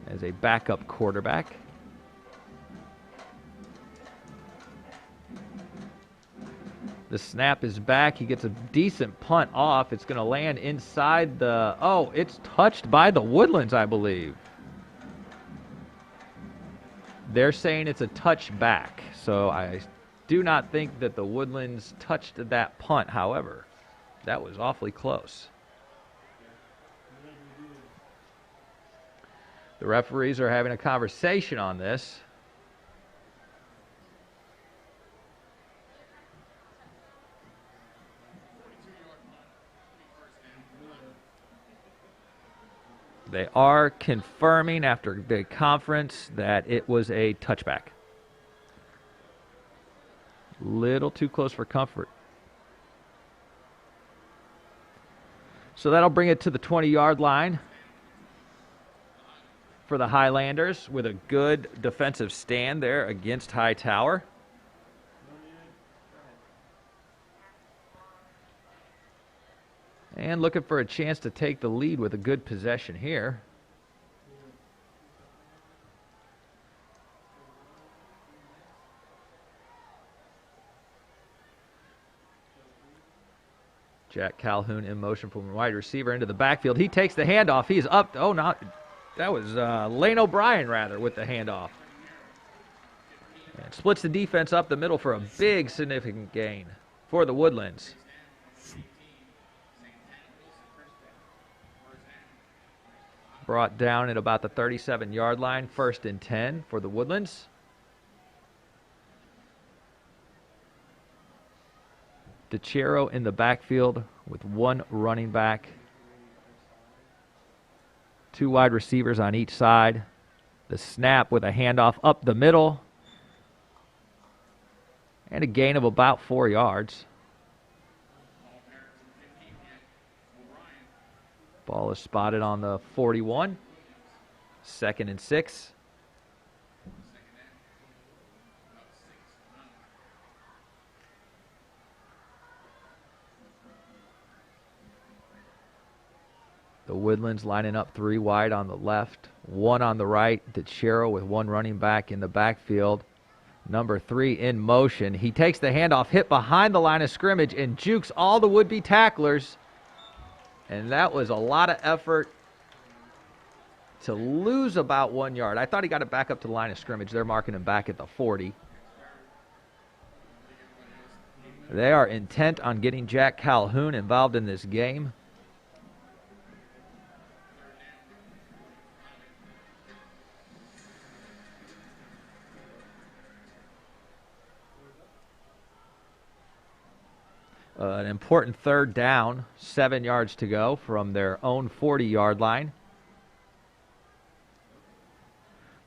as a backup quarterback. The snap is back. He gets a decent punt off. It's going to land inside the... Oh, it's touched by the Woodlands, I believe. They're saying it's a touchback. So I do not think that the Woodlands touched that punt. However, that was awfully close. The referees are having a conversation on this. They are confirming after the conference that it was a touchback. Little too close for comfort. So that'll bring it to the 20-yard line for the Highlanders with a good defensive stand there against Hightower. And looking for a chance to take the lead with a good possession here. Jack Calhoun in motion from wide receiver into the backfield. He takes the handoff. He's up. Oh, not. That was Lane O'Brien, rather, with the handoff. And splits the defense up the middle for a big, significant gain for the Woodlands. Brought down at about the 37-yard line, 1st and 10 for the Woodlands. DeChiero in the backfield with one running back. Two wide receivers on each side. The snap with a handoff up the middle. And a gain of about 4 yards. Ball is spotted on the 41. 2nd and 6. The Woodlands lining up 3 wide on the left, 1 on the right. DeChiero with 1 running back in the backfield. Number 3 in motion. He takes the handoff, hit behind the line of scrimmage, and jukes all the would-be tacklers. And that was a lot of effort to lose about 1 yard. I thought he got it back up to the line of scrimmage. They're marking him back at the 40. They are intent on getting Jack Calhoun involved in this game. An important third down, 7 yards to go from their own 40-yard line.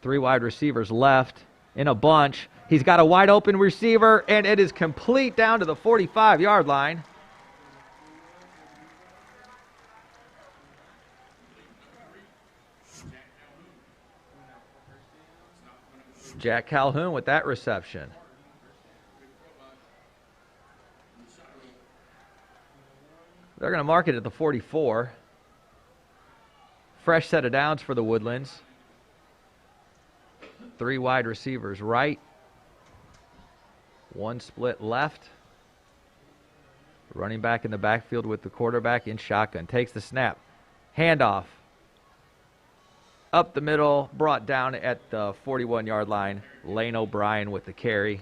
3 wide receivers left in a bunch. He's got a wide open receiver, and it is complete down to the 45-yard line. Jack Calhoun with that reception. They're going to mark it at the 44. Fresh set of downs for the Woodlands. 3 wide receivers right. 1 split left. Running back in the backfield with the quarterback in shotgun. Takes the snap. Handoff. Up the middle. Brought down at the 41-yard line. Lane O'Brien with the carry.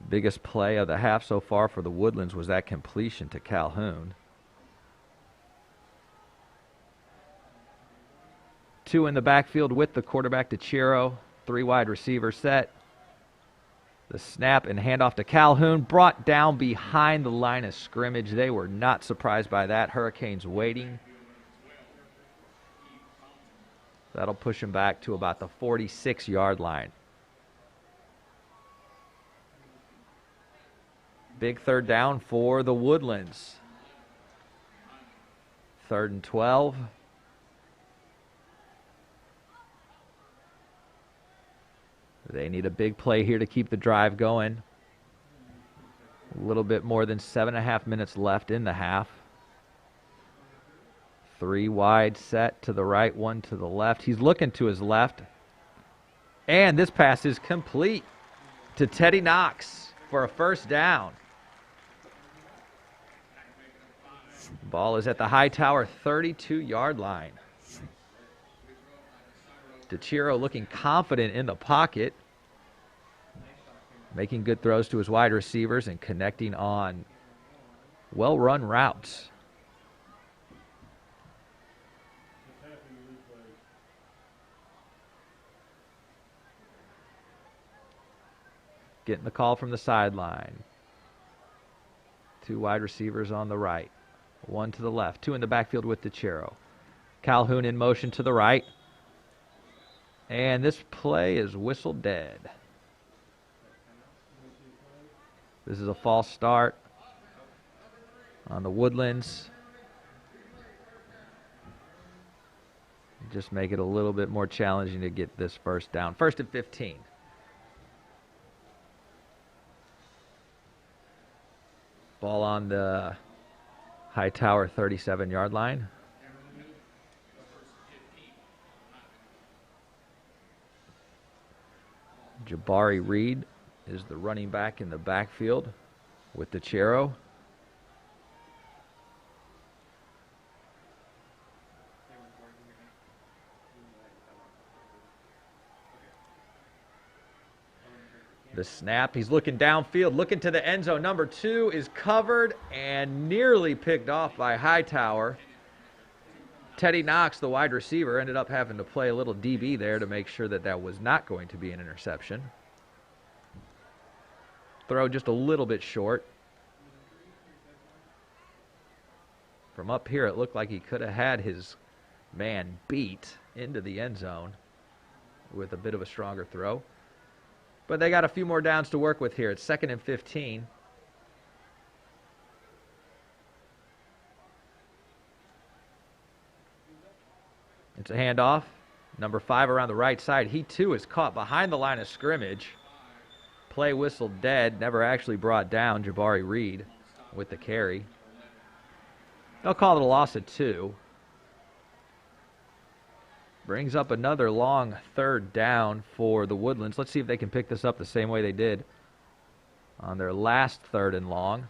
Biggest play of the half so far for the Woodlands was that completion to Calhoun. 2 in the backfield with the quarterback to Chiro. 3 wide receiver set. The snap and handoff to Calhoun, brought down behind the line of scrimmage. They were not surprised by that. Hurricanes waiting. That'll push him back to about the 46-yard line. Big third down for the Woodlands. 3rd and 12. They need a big play here to keep the drive going. A little bit more than 7.5 minutes left in the half. 3 wide set to the right, 1 to the left. He's looking to his left. And this pass is complete to Teddy Knox for a first down. Ball is at the Hightower 32-yard line. DeChiro looking confident in the pocket, making good throws to his wide receivers and connecting on well-run routes. Getting the call from the sideline. 2 wide receivers on the right. 1 to the left. 2 in the backfield with DeChiro. Calhoun in motion to the right. And this play is whistled dead. This is a false start on the Woodlands. Just make it a little bit more challenging to get this first down. 1st and 15. Ball on the Hightower 37-yard line. Jabari Reed is the running back in the backfield with DeChiro. The snap, he's looking downfield, looking to the end zone. Number 2 is covered and nearly picked off by Hightower. Teddy Knox, the wide receiver, ended up having to play a little DB there to make sure that that was not going to be an interception. Throw just a little bit short. From up here, it looked like he could have had his man beat into the end zone with a bit of a stronger throw. But they got a few more downs to work with here. It's 2nd and 15. It's a handoff. Number 5 around the right side. He too is caught behind the line of scrimmage. Play whistled dead. Never actually brought down. Jabari Reed with the carry. They'll call it a loss of 2. Brings up another long third down for the Woodlands. Let's see if they can pick this up the same way they did on their last 3rd and long.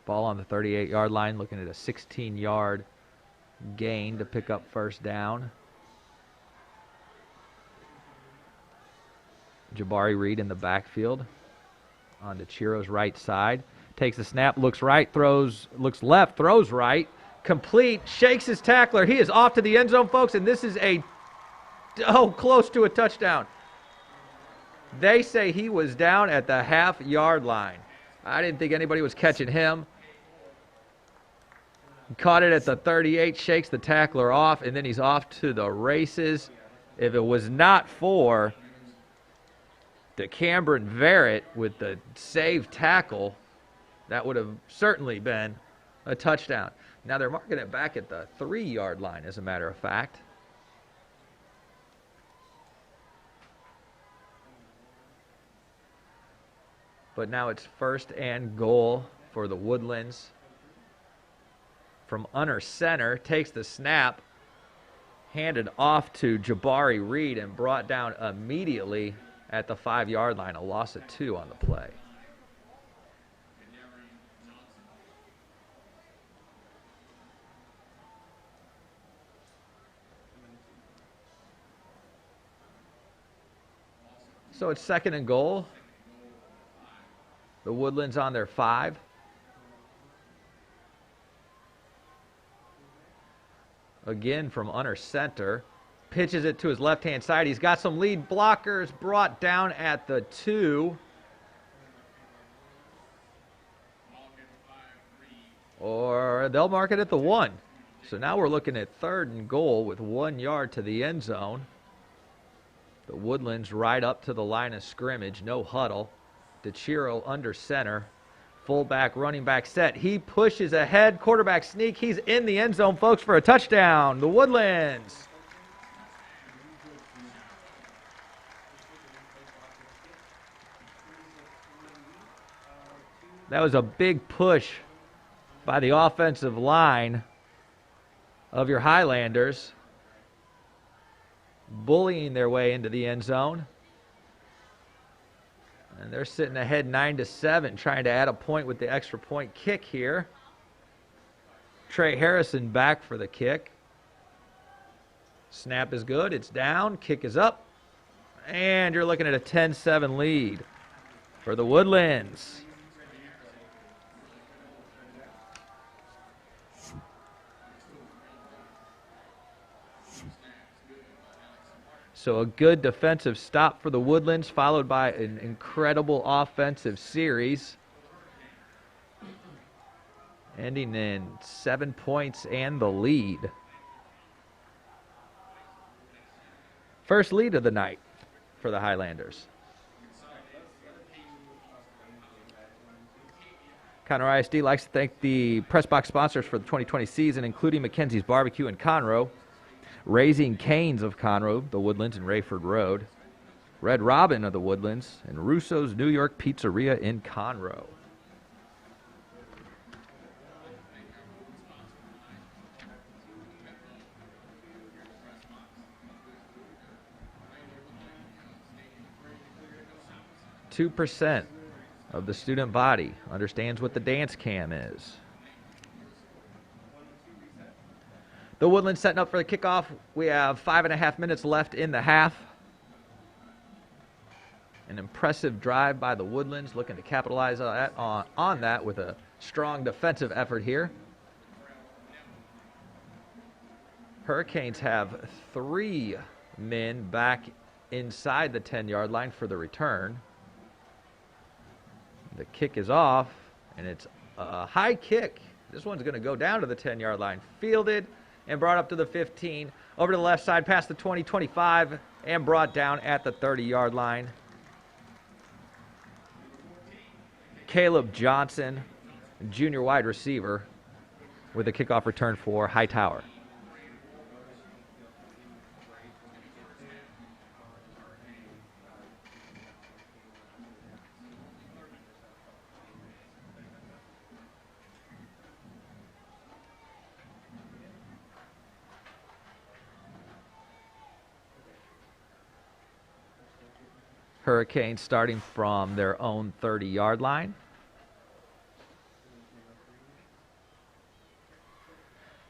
Ball on the 38-yard line, looking at a 16-yard gain to pick up first down. Jabari Reed in the backfield on to Chiro's right side. Takes the snap, looks right, throws, looks left, throws right. Complete, shakes his tackler. He is off to the end zone, folks, and this is close to a touchdown. They say he was down at the half-yard line. I didn't think anybody was catching him. Caught it at the 38, shakes the tackler off, and then he's off to the races. If it was not for DeCamberon Verrett with the save tackle, that would have certainly been a touchdown. Now they're marking it back at the 3-yard line, as a matter of fact. But now it's 1st and goal for the Woodlands. From under center, takes the snap, handed off to Jabari Reed and brought down immediately at the 5-yard line. A loss of 2 on the play. So it's 2nd and goal. The Woodlands on their 5. Again from under center. Pitches it to his left-hand side. He's got some lead blockers, brought down at the 2. Or they'll mark it at the 1. So now we're looking at 3rd and goal with 1 yard to the end zone. The Woodlands right up to the line of scrimmage. No huddle. DeChiro under center. Fullback, running back set. He pushes ahead. Quarterback sneak. He's in the end zone, folks, for a touchdown. The Woodlands. That was a big push by the offensive line of your Highlanders, bullying their way into the end zone. And they're sitting ahead 9-7, trying to add a point with the extra point kick here. Trey Harrison back for the kick. Snap is good. It's down. Kick is up. And you're looking at a 10-7 lead for the Woodlands. So a good defensive stop for the Woodlands, followed by an incredible offensive series, ending in 7 points and the lead. First lead of the night for the Highlanders. Conroe ISD likes to thank the press box sponsors for the 2020 season, including Mackenzie's Barbecue in Conroe, Raising Canes of Conroe, the Woodlands and Rayford Road, Red Robin of the Woodlands, and Russo's New York Pizzeria in Conroe. % of the student body understands what the dance cam is. The Woodlands setting up for the kickoff. We have 5.5 minutes left in the half. An impressive drive by the Woodlands, looking to capitalize on that with a strong defensive effort here. Hurricanes have 3 men back inside the 10-yard line for the return. The kick is off, and it's a high kick. This one's going to go down to the 10-yard line. Fielded and brought up to the 15, over to the left side, past the 20, 25, and brought down at the 30-yard line. Caleb Johnson, junior wide receiver, with a kickoff return for Hightower. Hurricanes starting from their own 30-yard line.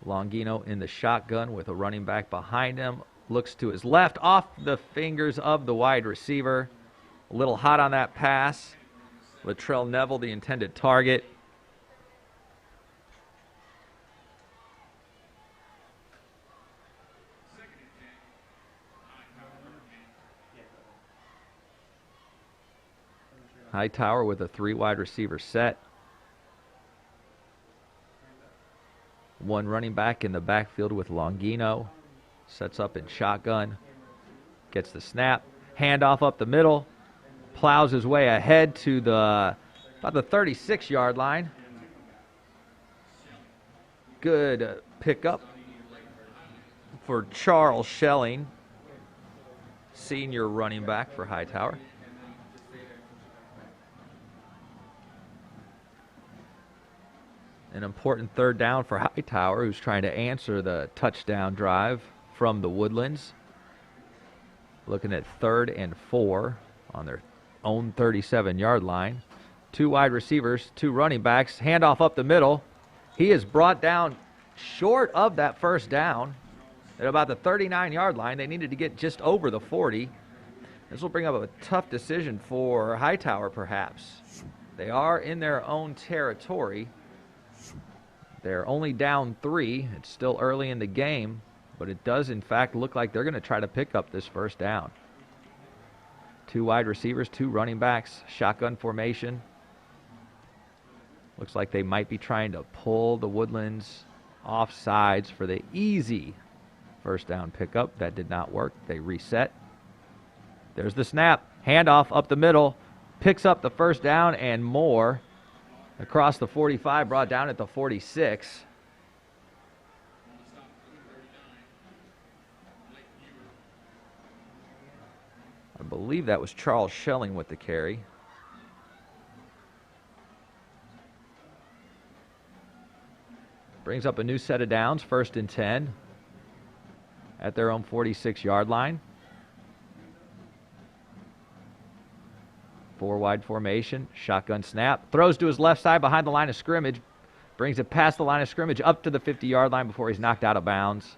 Longino in the shotgun with a running back behind him. Looks to his left, off the fingers of the wide receiver. A little hot on that pass. Latrell Neville, the intended target. Hightower with a 3 wide receiver set. 1 running back in the backfield with Longino. Sets up in shotgun. Gets the snap. Handoff up the middle. Plows his way ahead to about the 36-yard line. Good pickup for Charles Schelling, senior running back for Hightower. An important 3rd down for Hightower, who's trying to answer the touchdown drive from the Woodlands. Looking at 3rd and 4 on their own 37-yard line. 2 wide receivers, 2 running backs. Handoff up the middle. He is brought down short of that 1st down at about the 39-yard line. They needed to get just over the 40. This will bring up a tough decision for Hightower, perhaps. They are in their own territory. They're only down 3. It's still early in the game, but it does, in fact, look like they're going to try to pick up this 1st down. 2 wide receivers, 2 running backs, shotgun formation. Looks like they might be trying to pull the Woodlands off sides for the easy 1st down pickup. That did not work. They reset. There's the snap. Handoff up the middle. Picks up the 1st down and more. Across the 45, brought down at the 46. I believe that was Charles Schelling with the carry. Brings up a new set of downs, 1st and 10 at their own 46-yard line. 4 wide formation, shotgun snap. Throws to his left side behind the line of scrimmage. Brings it past the line of scrimmage up to the 50-yard line before he's knocked out of bounds.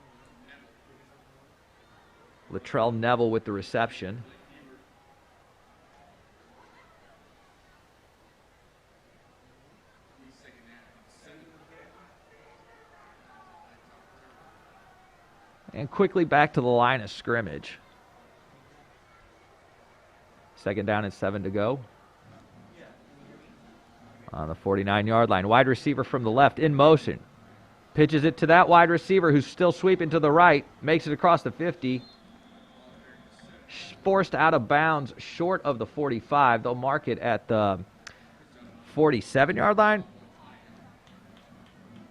Latrell Neville with the reception. And quickly back to the line of scrimmage. 2nd down and 7 to go. On the 49-yard line. Wide receiver from the left in motion. Pitches it to that wide receiver who's still sweeping to the right. Makes it across the 50. Forced out of bounds short of the 45. They'll mark it at the 47-yard line.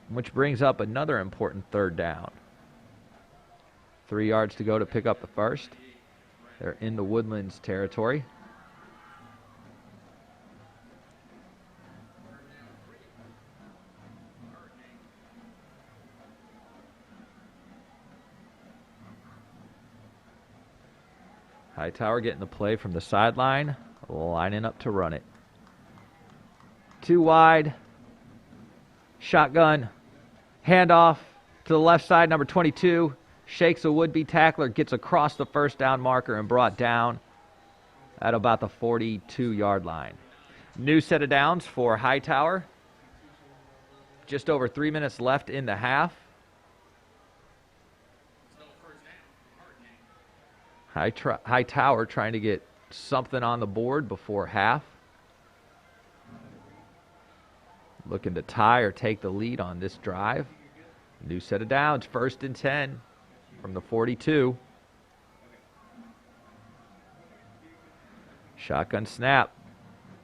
Which brings up another important 3rd down. 3 yards to go to pick up the 1st. They're in the Woodlands territory. Hightower getting the play from the sideline, lining up to run it. 2 wide, shotgun, handoff to the left side, number 22, shakes a would-be tackler, gets across the 1st down marker and brought down at about the 42-yard line. New set of downs for Hightower. Just over 3 minutes left in the half. Hightower trying to get something on the board before half. Looking to tie or take the lead on this drive. New set of downs, 1st and 10 from the 42. Shotgun snap.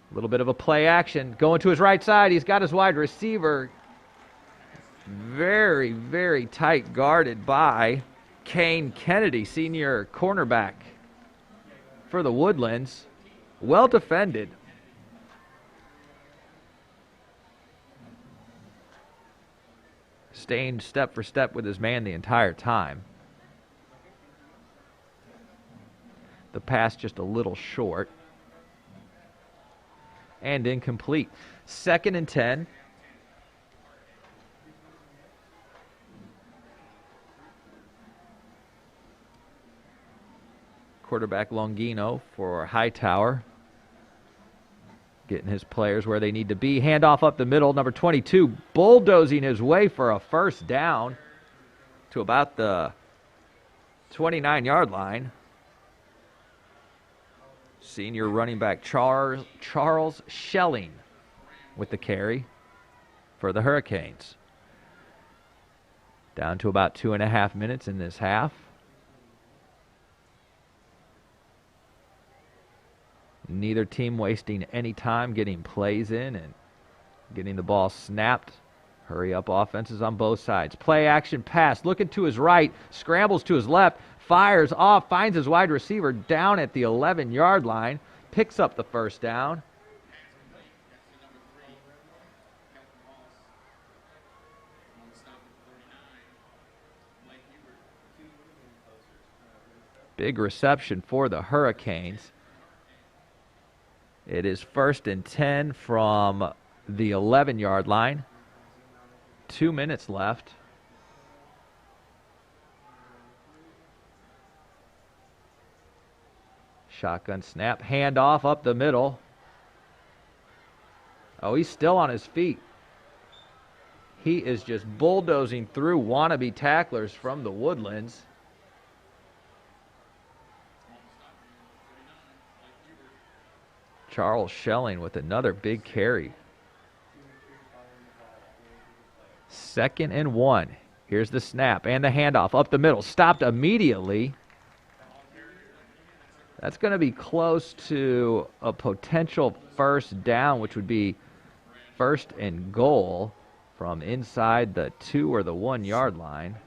A little bit of a play action. Going to his right side. He's got his wide receiver. Very, very tight guarded by Kane Kennedy, senior cornerback for the Woodlands. Well defended. Staying step for step with his man the entire time. The pass just a little short. and incomplete. 2nd and 10. Quarterback Longino for Hightower, getting his players where they need to be. Handoff up the middle. Number 22 bulldozing his way for a first down to about the 29-yard line. Senior running back Charles Schelling with the carry for the Hurricanes. Down to about 2.5 minutes in this half. Neither team wasting any time getting plays in and getting the ball snapped. Hurry up offenses on both sides. Play action pass. Looking to his right. Scrambles to his left. Fires off. Finds his wide receiver down at the 11-yard line. Picks up the first down. Big reception for the Hurricanes. It is 1st and 10 from the 11-yard line. 2 minutes left. Shotgun snap. Handoff up the middle. Oh, he's still on his feet. He is just bulldozing through wannabe tacklers from the Woodlands. Charles Schelling with another big carry. 2nd and 1. Here's the snap and the handoff up the middle. Stopped immediately. That's going to be close to a potential first down, which would be 1st and goal from inside the 2 or the 1 yard line.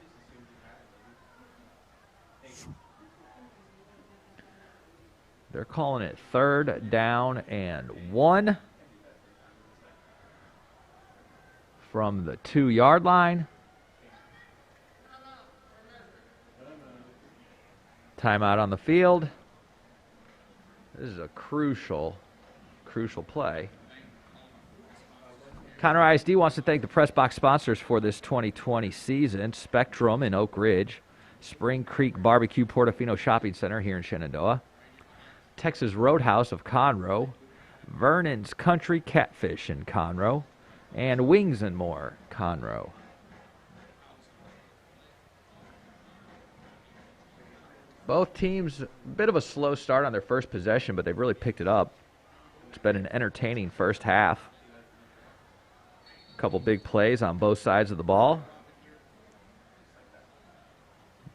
They're calling it 3rd down and 1 from the 2 yard line. Timeout on the field. This is a crucial play. Conroe ISD wants to thank the press box sponsors for this 2020 season: Spectrum in Oak Ridge, Spring Creek Barbecue Portofino Shopping Center here in Shenandoah, Texas Roadhouse of Conroe, Vernon's Country Catfish in Conroe, and Wings and More Conroe. Both teams, a bit of a slow start on their first possession, but they've really picked it up. It's been an entertaining first half. A couple big plays on both sides of the ball.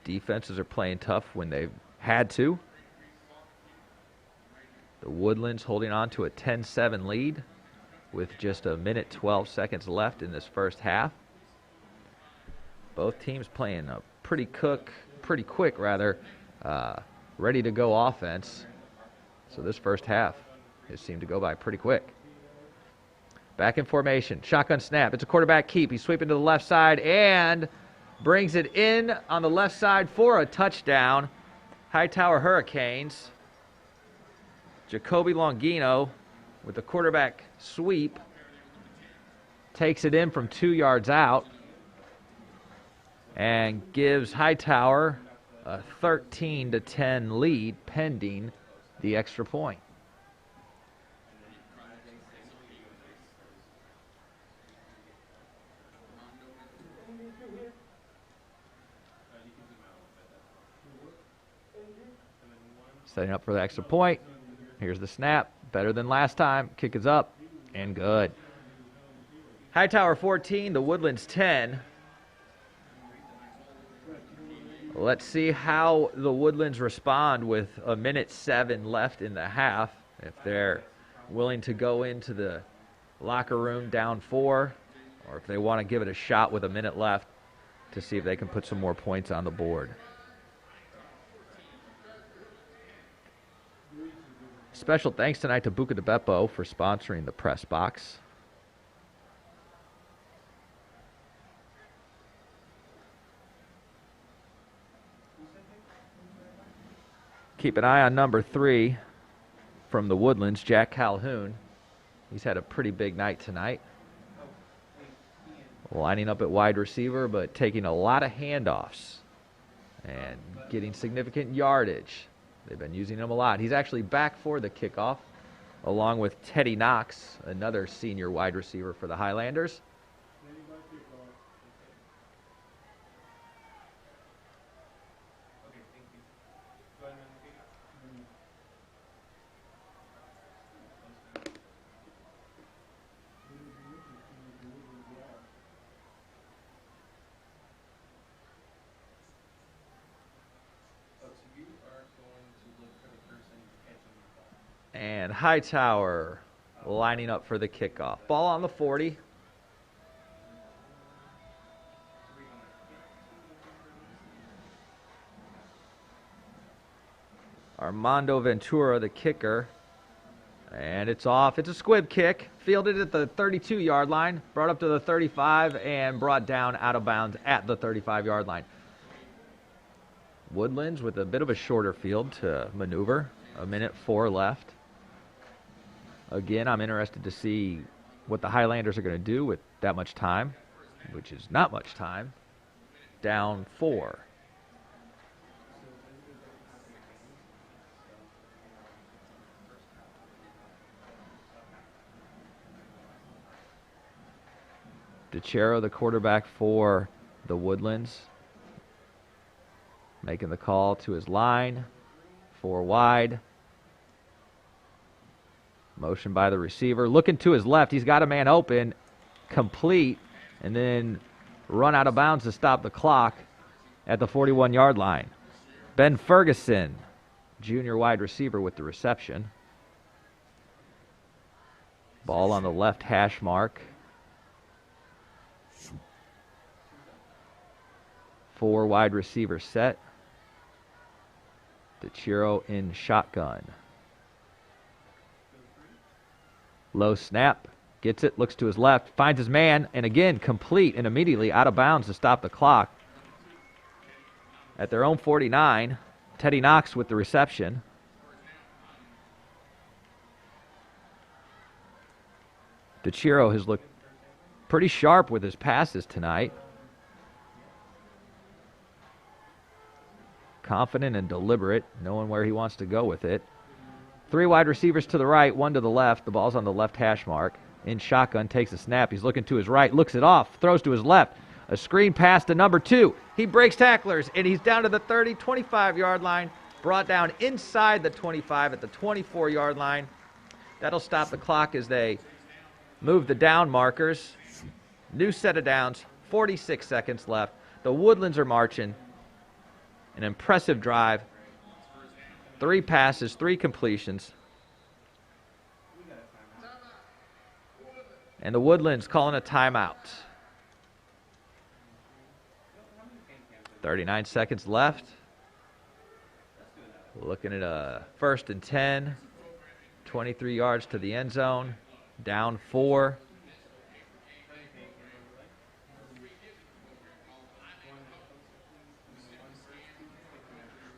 Defenses are playing tough when they've had to. The Woodlands holding on to a 10-7 lead with just 1:12 seconds left in this first half. Both teams playing a pretty quick, ready to go offense. So this first half has seemed to go by pretty quick. Back in formation, shotgun snap. It's a quarterback keep. He's sweeping to the left side and brings it in on the left side for a touchdown. Hightower Hurricanes. Jacoby Longino with the quarterback sweep takes it in from 2 yards out and gives Hightower a 13-10 lead pending the extra point. Setting up for the extra point. Here's the snap. Better than last time. Kick is up and good. Hightower 14, the Woodlands 10. Let's see how the Woodlands respond with 1:07 left in the half. If they're willing to go into the locker room down 4, or if they want to give it a shot with 1 minute left to see if they can put some more points on the board. Special thanks tonight to Buca de Beppo for sponsoring the press box. Keep an eye on number 3 from the Woodlands, Jack Calhoun. He's had a pretty big night tonight. Lining up at wide receiver, but taking a lot of handoffs and getting significant yardage. They've been using him a lot. He's actually back for the kickoff, along with Teddy Knox, another senior wide receiver for the Highlanders. And Hightower lining up for the kickoff. Ball on the 40. Armando Ventura, the kicker. And it's off. It's a squib kick. Fielded at the 32-yard line. Brought up to the 35 and brought down out of bounds at the 35-yard line. Woodlands with a bit of a shorter field to maneuver. 1:04 left. Again, I'm interested to see what the Highlanders are going to do with that much time, which is not much time. Down 4. DeCero, the quarterback for the Woodlands, making the call to his line. 4 wide. Motion by the receiver. Looking to his left. He's got a man open. Complete. And then run out of bounds to stop the clock at the 41-yard line. Ben Ferguson, junior wide receiver, with the reception. Ball on the left hash mark. 4 wide receiver set. DeCero in shotgun. Low snap, gets it, looks to his left, finds his man, and again, complete and immediately out of bounds to stop the clock. At their own 49, Teddy Knox with the reception. DeCero has looked pretty sharp with his passes tonight. Confident and deliberate, knowing where he wants to go with it. 3 wide receivers to the right, 1 to the left. The ball's on the left hash mark. In shotgun, takes a snap. He's looking to his right, looks it off, throws to his left. A screen pass to number 2. He breaks tacklers, and he's down to the 30, 25-yard line. Brought down inside the 25 at the 24-yard line. That'll stop the clock as they move the down markers. New set of downs, 46 seconds left. The Woodlands are marching. An impressive drive. 3 passes, 3 completions. And the Woodlands calling a timeout. 39 seconds left. Looking at a 1st and 10. 23 yards to the end zone. Down 4.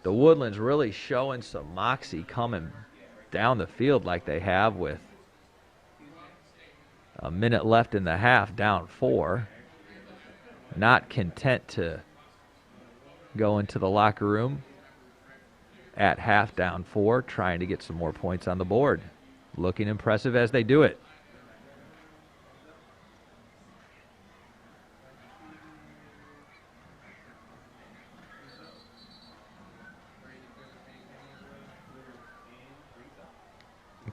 The Woodlands really showing some moxie coming down the field like they have, with a minute left in the half, down 4. Not content to go into the locker room at half, down 4, trying to get some more points on the board. Looking impressive as they do it.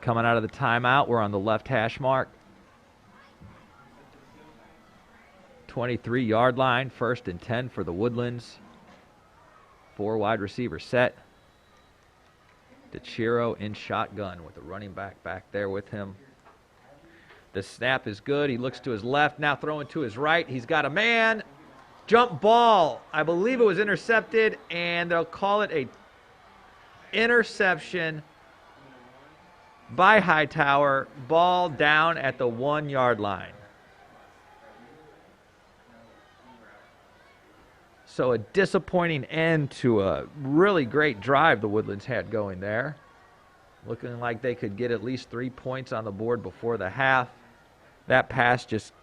Coming out of the timeout, we're on the left hash mark. 23-yard line, 1st and 10 for the Woodlands. 4 wide receiver set. DeCero in shotgun with the running back there with him. The snap is good. He looks to his left, now throwing to his right. He's got a man. Jump ball. I believe it was intercepted, and they'll call it a interception by Hightower. Ball down at the 1-yard line. So a disappointing end to a really great drive the Woodlands had going there. looking like they could get at least 3 points on the board before the half. That pass just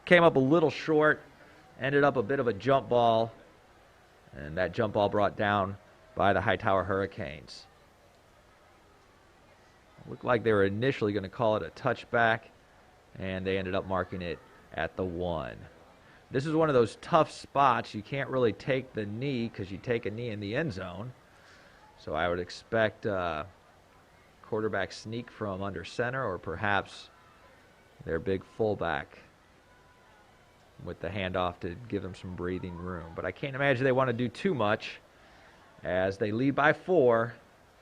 came up a little short, ended up a bit of a jump ball, and that jump ball brought down by the Hightower Hurricanes. Looked like they were initially going to call it a touchback, and they ended up marking it at the 1. This is one of those tough spots. You can't really take the knee because you take a knee in the end zone. So I would expect quarterback sneak from under center, or perhaps their big fullback with the handoff to give them some breathing room. But I can't imagine they want to do too much as they lead by 4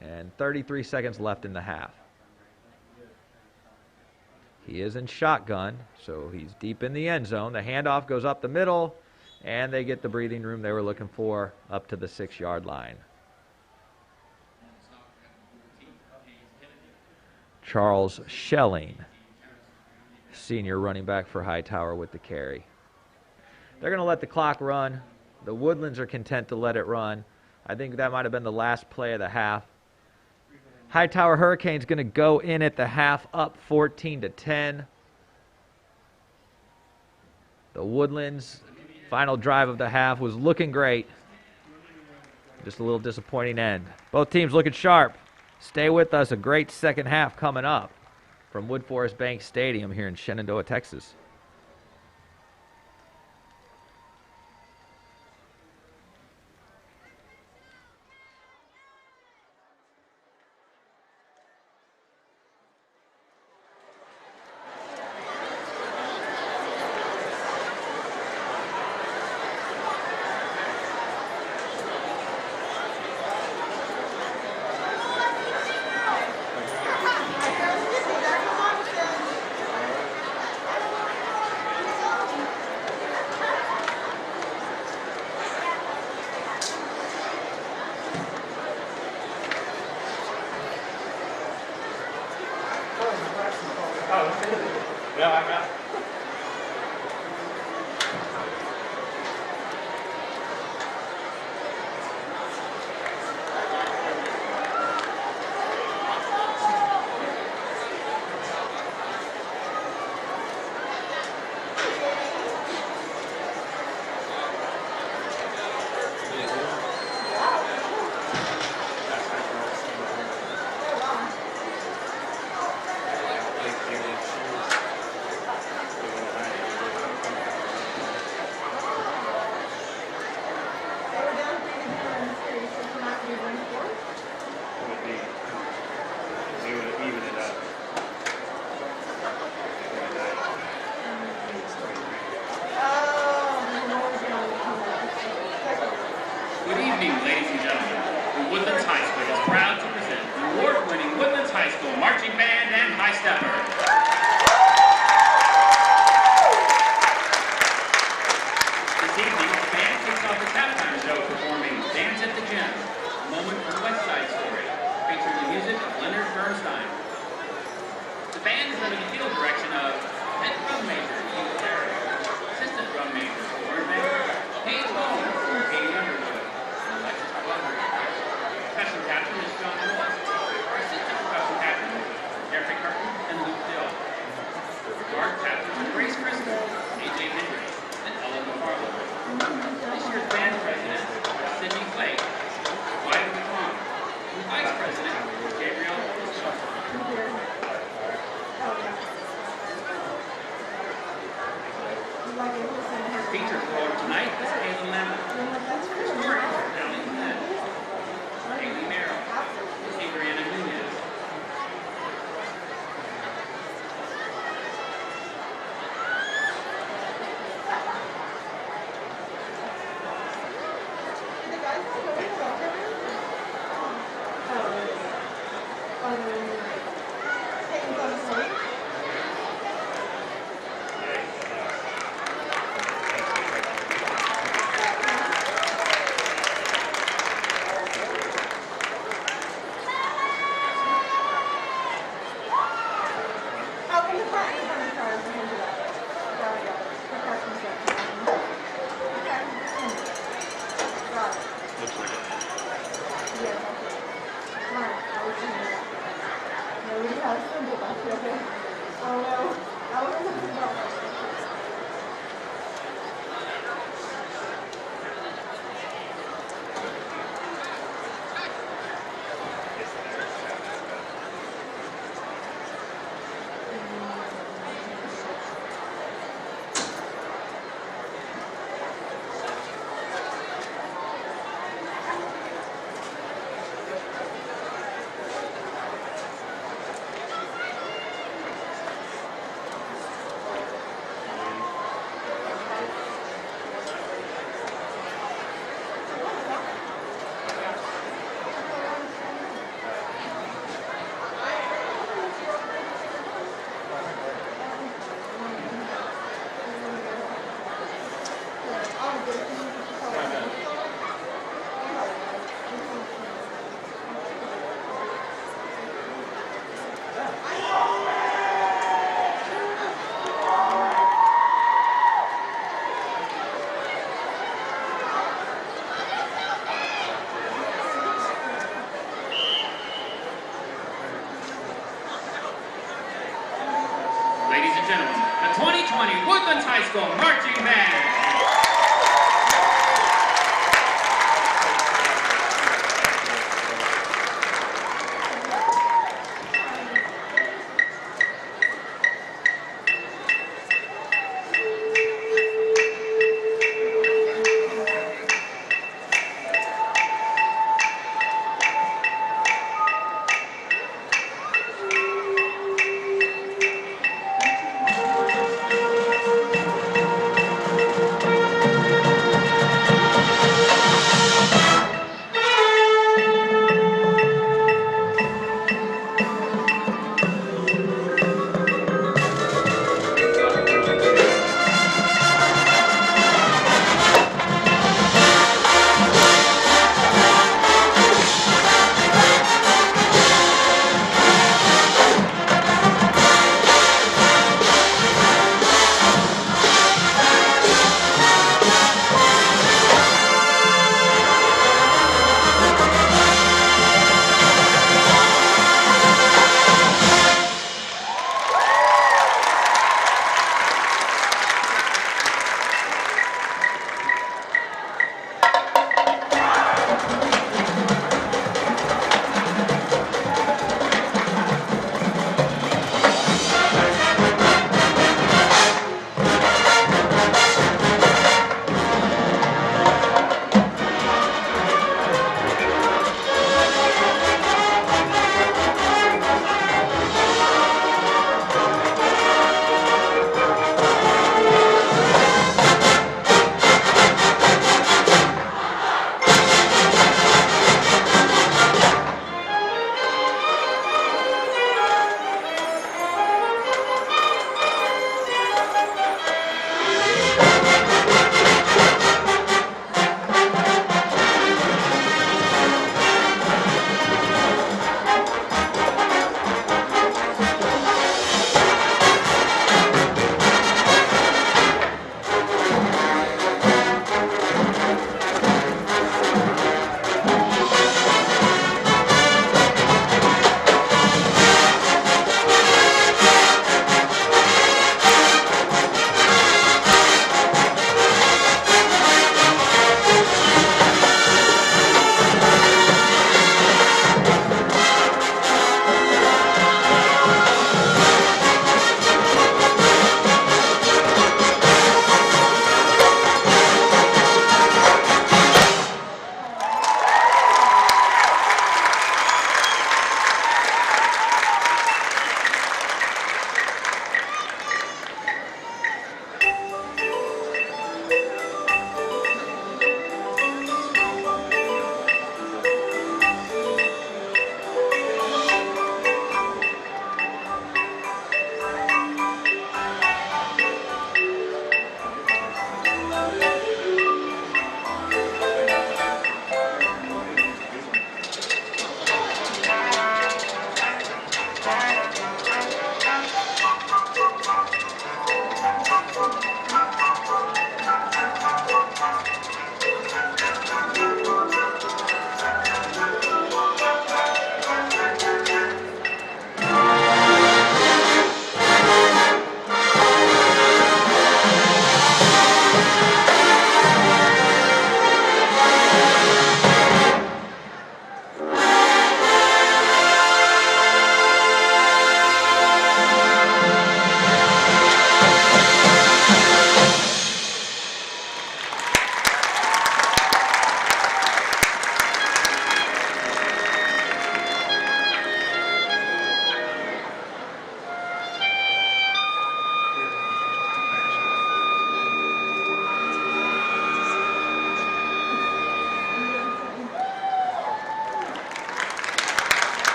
and 33 seconds left in the half. He is in shotgun, so he's deep in the end zone. The handoff goes up the middle, and they get the breathing room they were looking for up to the 6-yard line. Charles Schelling, senior running back for Hightower, with the carry. They're going to let the clock run. The Woodlands are content to let it run. I think that might have been the last play of the half. Hightower Hurricanes going to go in at the half up 14-10. The Woodlands final drive of the half was looking great. Just a little disappointing end. Both teams looking sharp. Stay with us. A great second half coming up from Woodforest Bank Stadium here in Shenandoah, Texas. Woodlands High School Marching Band.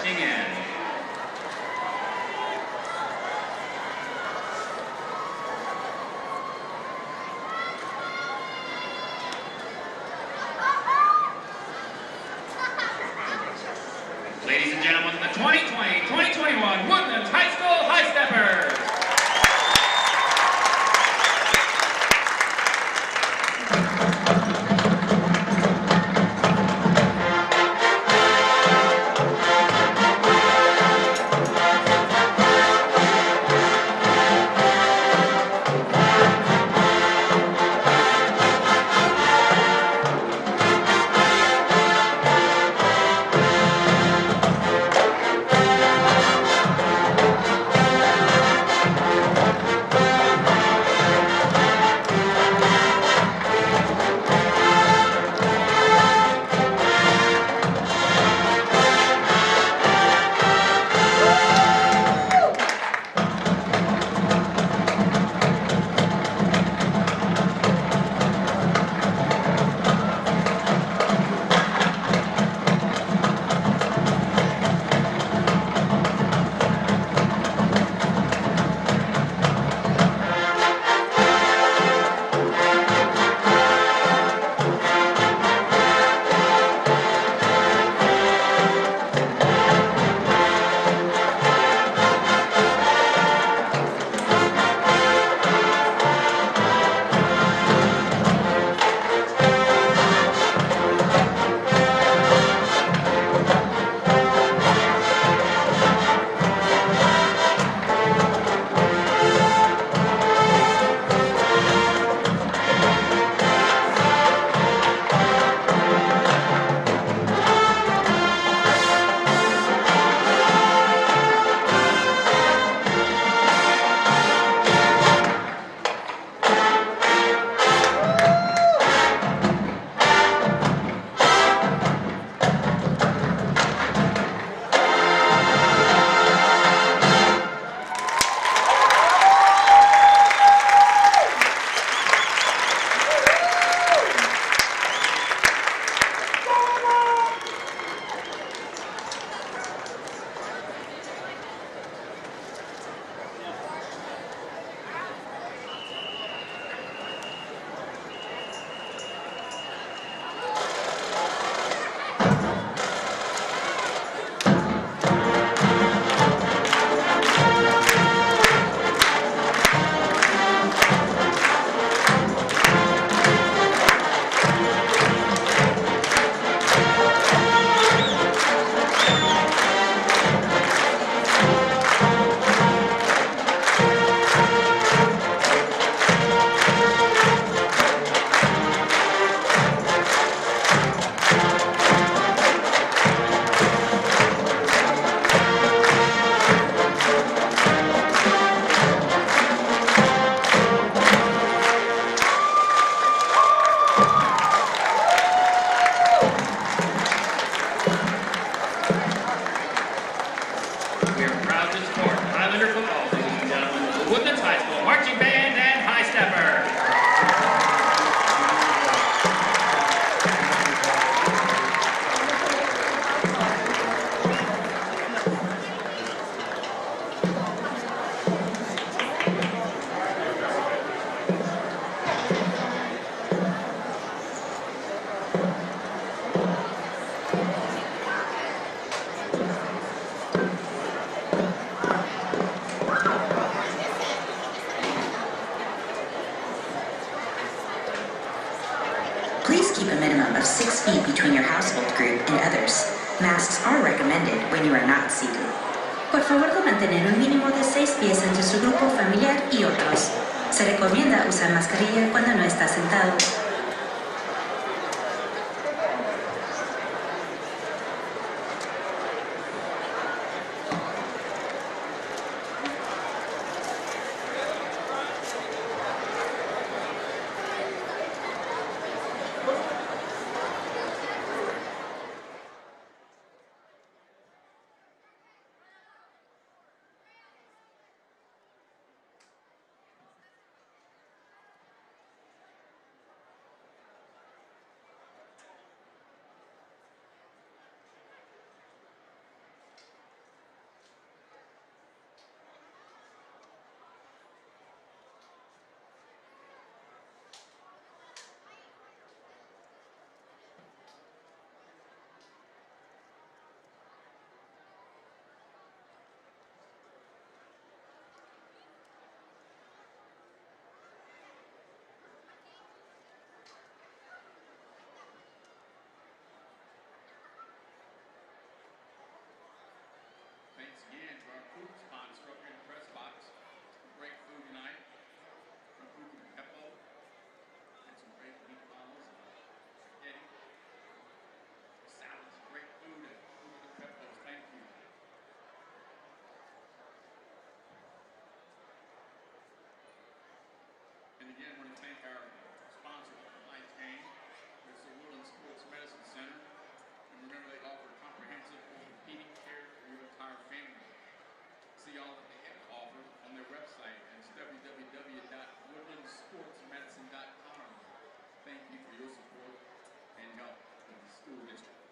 marching in. Ladies and gentlemen, the 2020-2021 Woodlands High School High Steppers. Woodlands High School Marching Band and High Stepper. Please keep a minimum of 6 feet between your household group and others. Masks are recommended when you are not seated. Por favor, de mantener un mínimo de 6 pies entre su grupo familiar y otros. Se recomienda usar mascarilla cuando no está sentado. see all that they have to offer on their website. It's www.woodlandsportsmedicine.com. Thank you for your support and help with the school district.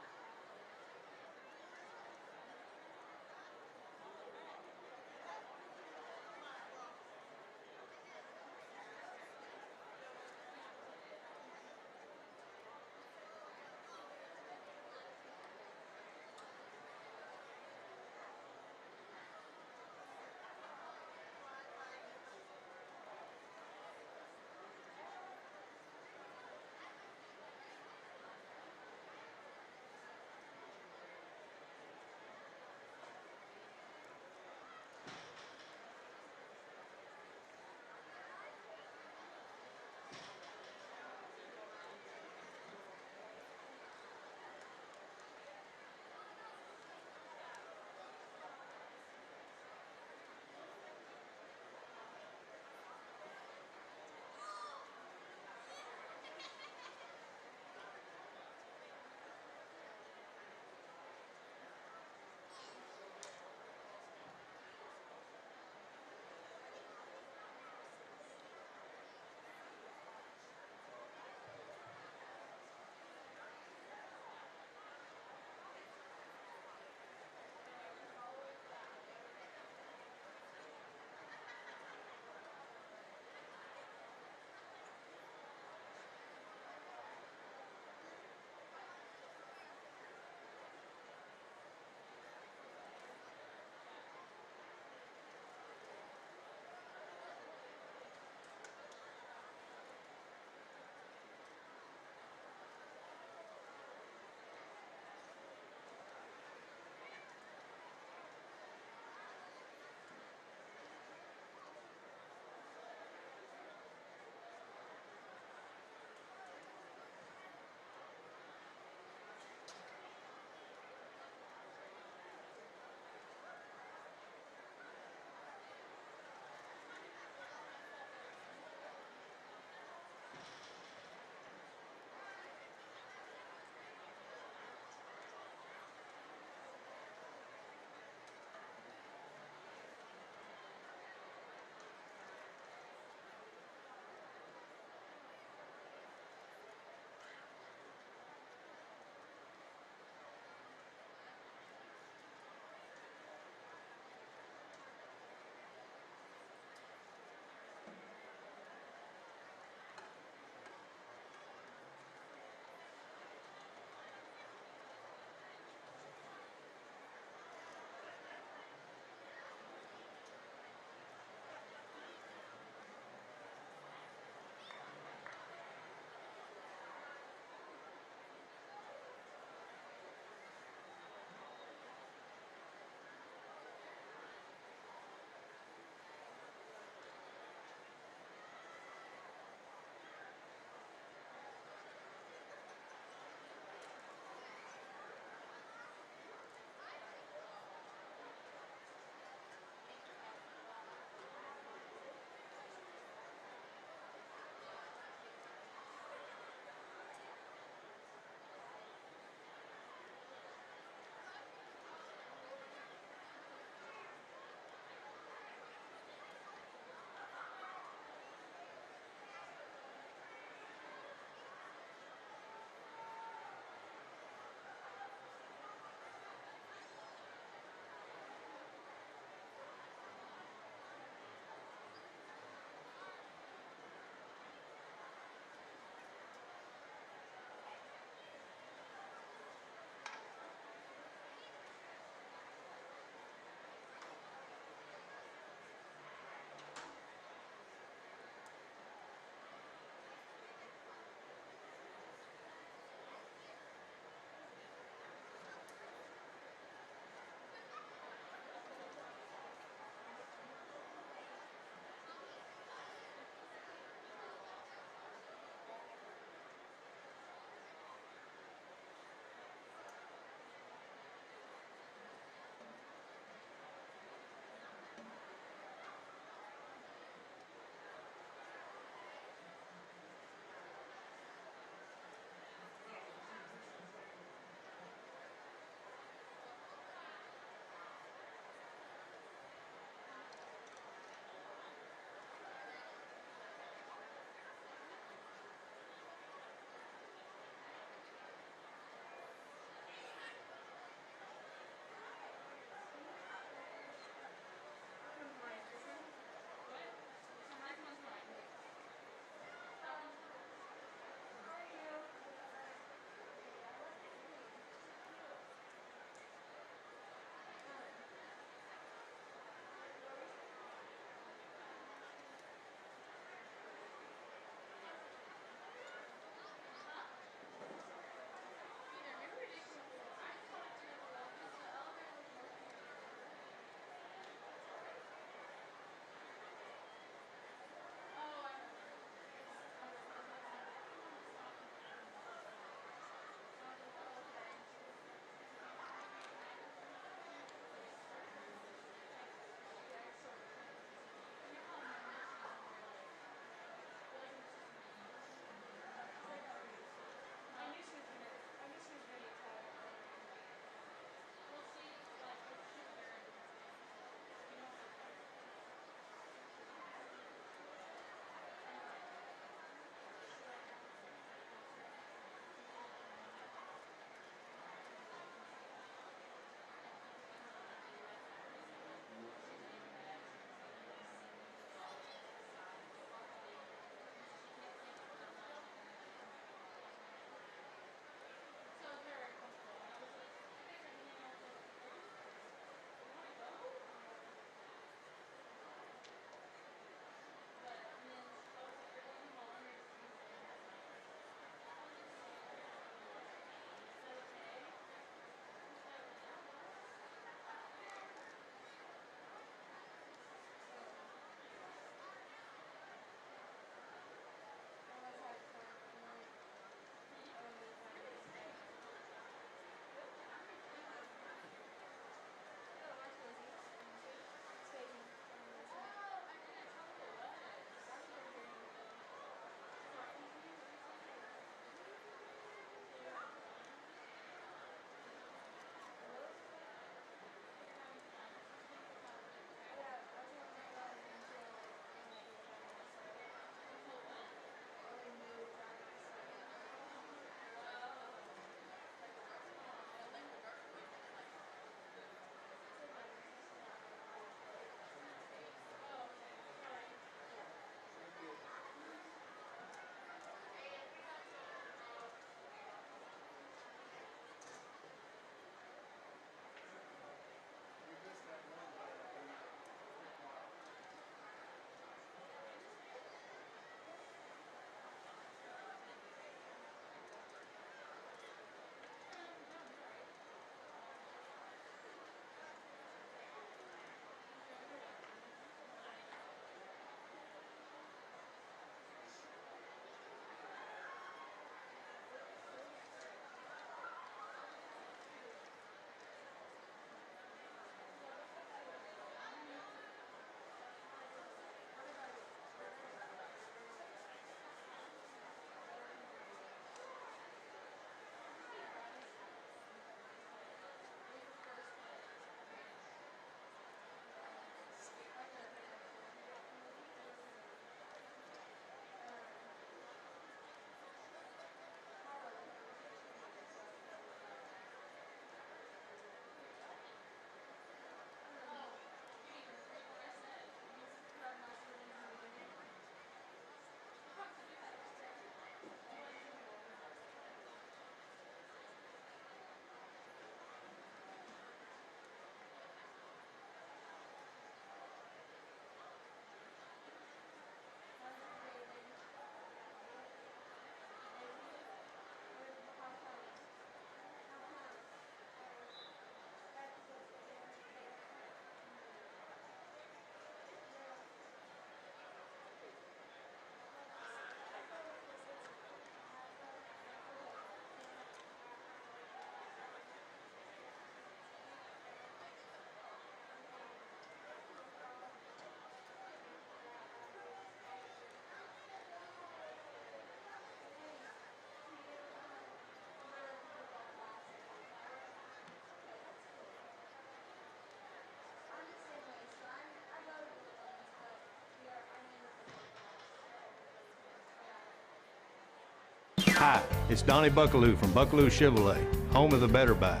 Hi, it's Donnie Buckaloo from Buckaloo Chevrolet, home of the Better Buy.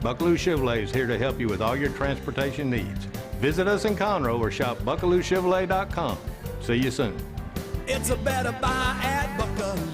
Buckaloo Chevrolet is here to help you with all your transportation needs. Visit us in Conroe or shop BuckalooChevrolet.com. See you soon. It's a better buy at Buckaloo.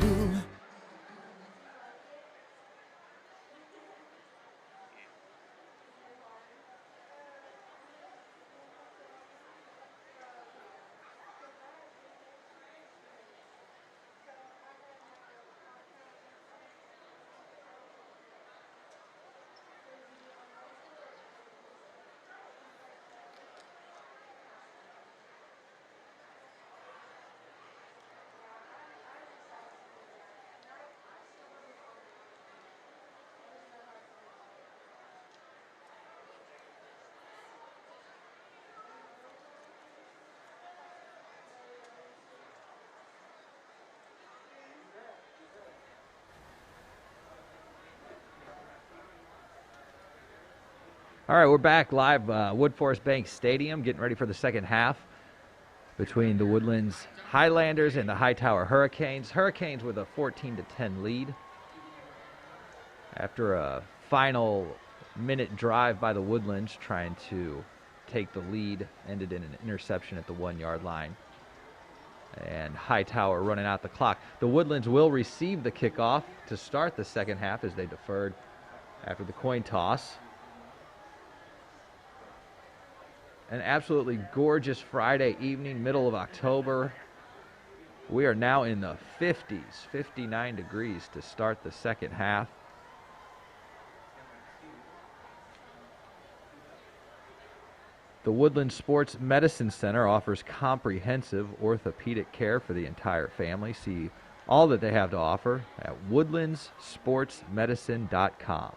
All right, we're back live, Wood Forest Bank Stadium, getting ready for the second half between the Woodlands Highlanders and the Hightower Hurricanes. Hurricanes with a 14-10 lead. After a final minute drive by the Woodlands trying to take the lead, ended in an interception at the 1-yard line. And Hightower running out the clock. The Woodlands will receive the kickoff to start the second half as they deferred after the coin toss. An absolutely gorgeous Friday evening, middle of October. We are now in the 50s, 59 degrees to start the second half. The Woodlands Sports Medicine Center offers comprehensive orthopedic care for the entire family. See all that they have to offer at woodlandsportsmedicine.com.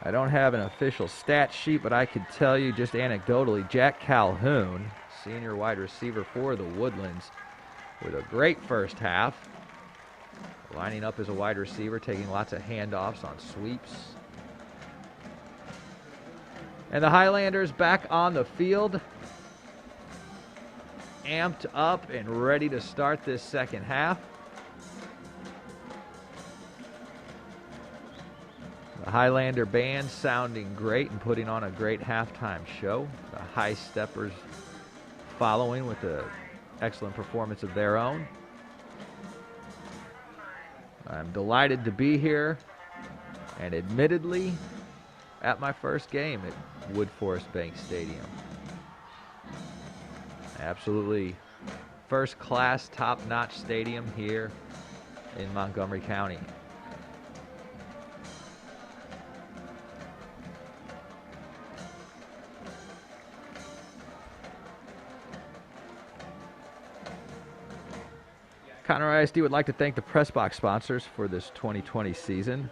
I don't have an official stat sheet, but I could tell you just anecdotally, Jack Calhoun, senior wide receiver for the Woodlands, with a great first half. Lining up as a wide receiver, taking lots of handoffs on sweeps. And the Highlanders back on the field, amped up and ready to start this second half. The Highlander band sounding great and putting on a great halftime show. The High Steppers following with an excellent performance of their own. I'm delighted to be here, and admittedly, at my first game at Wood Forest Bank Stadium. Absolutely first-class, top-notch stadium here in Montgomery County. Conroe ISD would like to thank the press box sponsors for this 2020 season,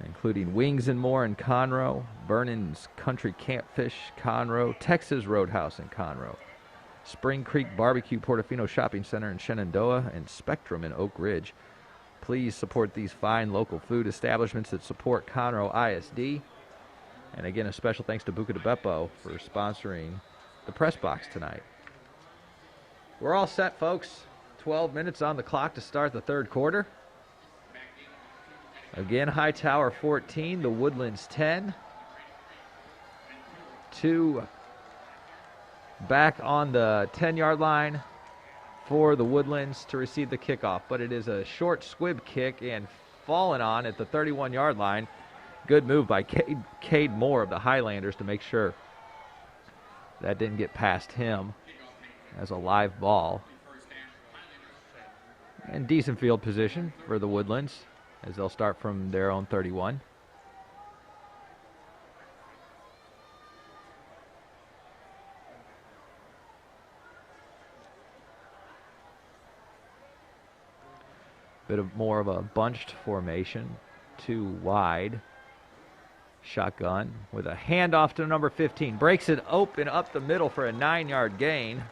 including Wings and More in Conroe, Vernon's Country Campfish Conroe, Texas Roadhouse in Conroe, Spring Creek Barbecue Portofino Shopping Center in Shenandoah, and Spectrum in Oak Ridge. Please support these fine local food establishments that support Conroe ISD. And again, a special thanks to Buca de Beppo for sponsoring the press box tonight. We're all set, folks. 12 minutes on the clock to start the third quarter. Again, Hightower 14, the Woodlands 10. 2 back on the 10-yard line for the Woodlands to receive the kickoff. But it is a short squib kick and fallen on at the 31-yard line. Good move by Cade Moore of the Highlanders to make sure that didn't get past him as a live ball. And decent field position for the Woodlands as they'll start from their own 31. Bit of more of a bunched formation, 2 wide. Shotgun with a handoff to number 15. Breaks it open up the middle for a 9-yard gain.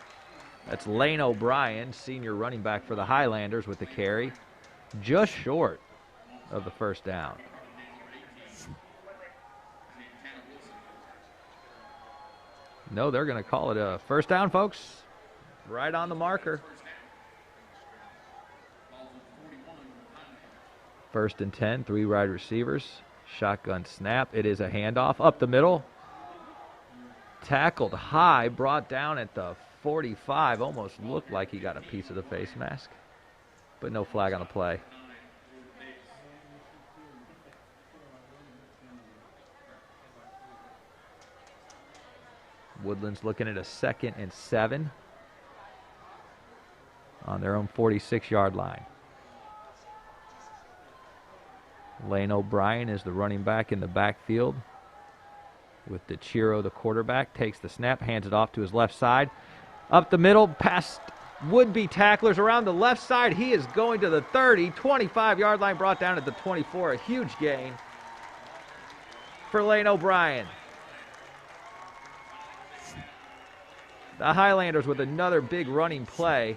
That's Lane O'Brien, senior running back for the Highlanders with the carry. Just short of the first down. No, they're going to call it a first down, folks. Right on the marker. First and 10, 3 wide receivers. Shotgun snap. It is a handoff up the middle. Tackled high, brought down at the 45. Almost looked like he got a piece of the face mask, but no flag on the play. Woodlands looking at a 2nd and 7 on their own 46-yard line. Lane O'Brien is the running back in the backfield with DeChiro, the quarterback. Takes the snap, hands it off to his left side. Up the middle, past would-be tacklers around the left side. He is going to the 30, 25-yard line, brought down at the 24. A huge gain for Lane O'Brien. The Highlanders with another big running play.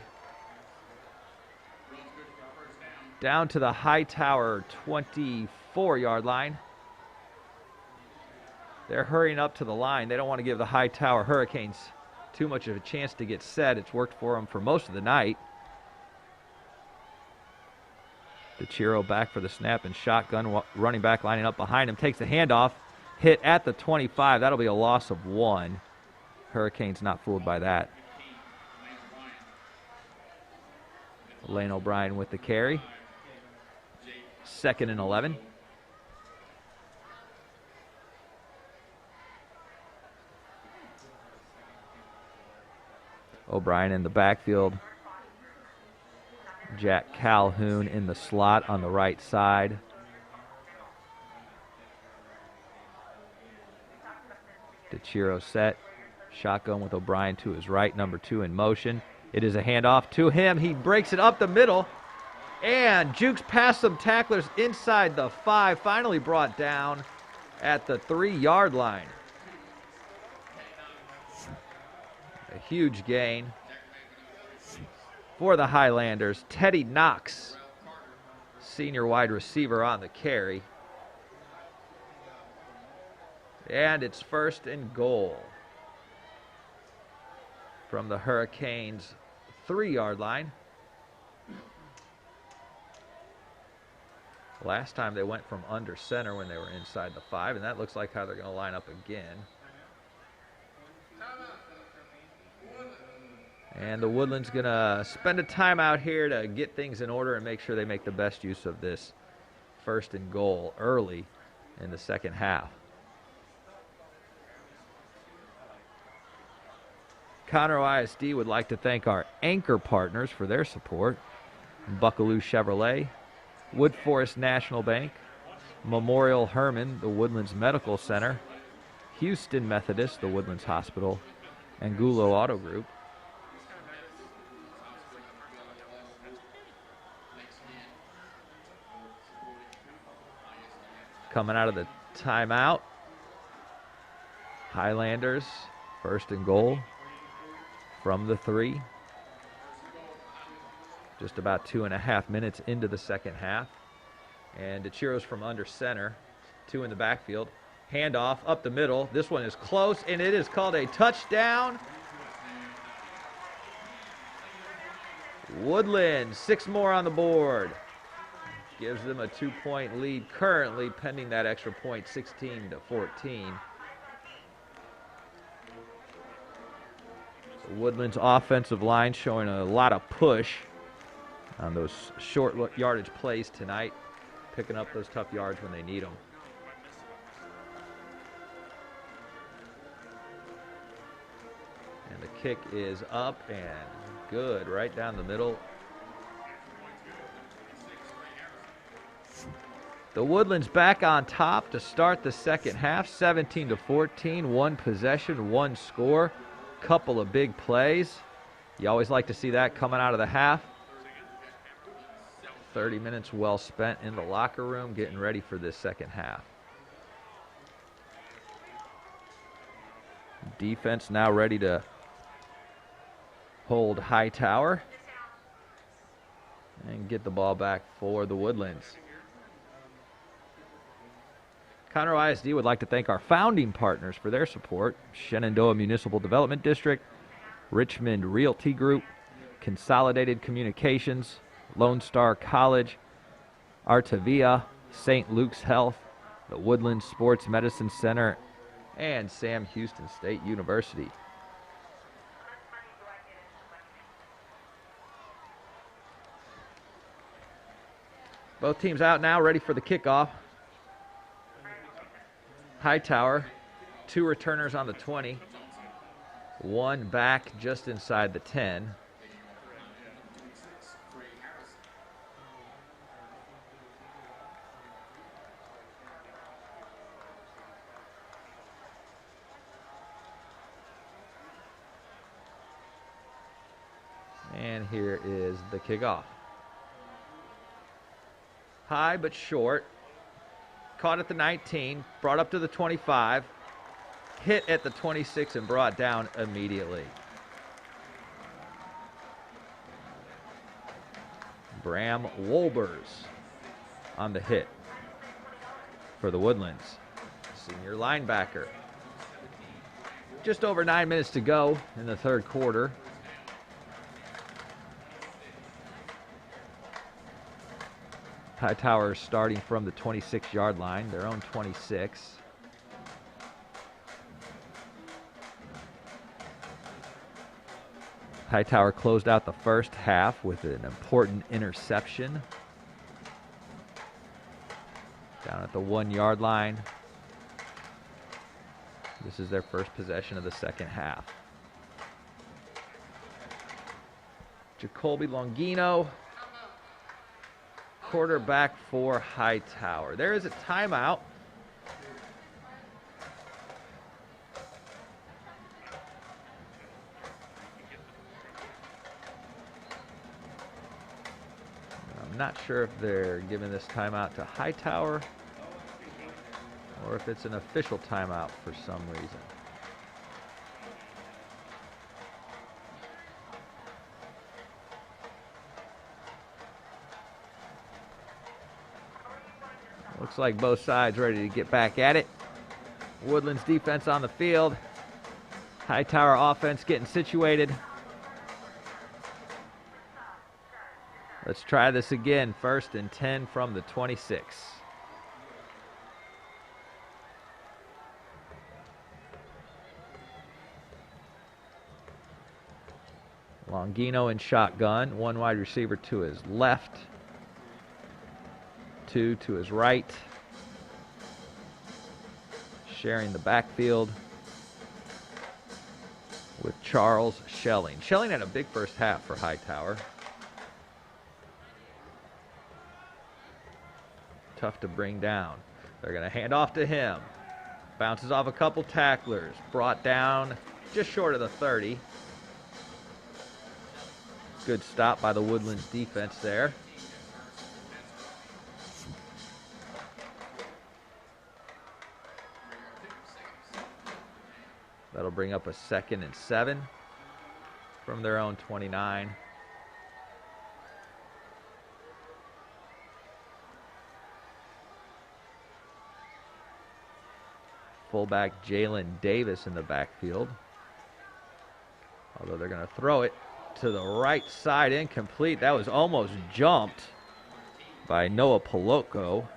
Down to the Hightower 24-yard line. They're hurrying up to the line. They don't want to give the Hightower Hurricanes too much of a chance to get set. It's worked for them for most of the night. DeChiro back for the snap and shotgun. Running back lining up behind him. Takes the handoff. Hit at the 25. That'll be a loss of 1. Hurricanes not fooled by that. Lane O'Brien with the carry. 2nd and 11. O'Brien in the backfield. Jack Calhoun in the slot on the right side. DeChiro set. Shotgun with O'Brien to his right, number 2 in motion. It is a handoff to him. He breaks it up the middle and jukes past some tacklers inside the 5. Finally brought down at the 3-yard line. A huge gain for the Highlanders. Teddy Knox, senior wide receiver, on the carry. And it's 1st and goal from the Hurricanes' 3-yard line. Last time they went from under center when they were inside the 5, and that looks like how they're going to line up again. And the Woodlands going to spend a timeout here to get things in order and make sure they make the best use of this 1st and goal early in the second half. Conroe ISD would like to thank our anchor partners for their support. Buckaloo Chevrolet, Wood Forest National Bank, Memorial Hermann, the Woodlands Medical Center, Houston Methodist, the Woodlands Hospital, and Gulo Auto Group. Coming out of the timeout, Highlanders, 1st and goal from the 3. Just about 2.5 minutes into the second half. And DeChiro's from under center, 2 in the backfield. Handoff up the middle. This one is close, and it is called a touchdown. Woodlands, 6 more on the board. Gives them a 2-point lead currently, pending that extra point, 16-14. The Woodlands offensive line showing a lot of push on those short yardage plays tonight, picking up those tough yards when they need them. And the kick is up and good, right down the middle. The Woodlands back on top to start the second half, 17-14, 1 possession, 1 score, couple of big plays. You always like to see that coming out of the half. 30 minutes well spent in the locker room getting ready for this second half. Defense now ready to hold Hightower and get the ball back for the Woodlands. Conroe ISD would like to thank our founding partners for their support: Shenandoah Municipal Development District, Richmond Realty Group, Consolidated Communications, Lone Star College, Artavia, St. Luke's Health, the Woodlands Sports Medicine Center, and Sam Houston State University. Both teams out now, ready for the kickoff. Hightower, 2 returners on the 20, 1 back just inside the 10. And here is the kickoff. High but short. Caught at the 19, brought up to the 25, hit at the 26 and brought down immediately. Bram Wolbers on the hit for the Woodlands, senior linebacker. Just over 9 minutes to go in the third quarter. Hightower starting from the 26-yard line, their own 26. Hightower closed out the first half with an important interception. Down at the 1-yard line. This is their first possession of the second half. Jacoby Longino, quarterback for Hightower. There is a timeout. I'm not sure if they're giving this timeout to Hightower or if it's an official timeout for some reason. Looks like both sides ready to get back at it. Woodlands defense on the field. Hightower offense getting situated. Let's try this again. 1st and 10 from the 26. Longino in shotgun. 1 wide receiver to his left. 2 to his right. Sharing the backfield with Charles Schelling. Schelling had a big first half for Hightower. Tough to bring down. They're going to hand off to him. Bounces off a couple tacklers. Brought down just short of the 30. Good stop by the Woodlands defense there. That'll bring up a 2nd and 7 from their own 29. Fullback Jalen Davis in the backfield. Although they're going to throw it to the right side, incomplete. That was almost jumped by Noah Poloco,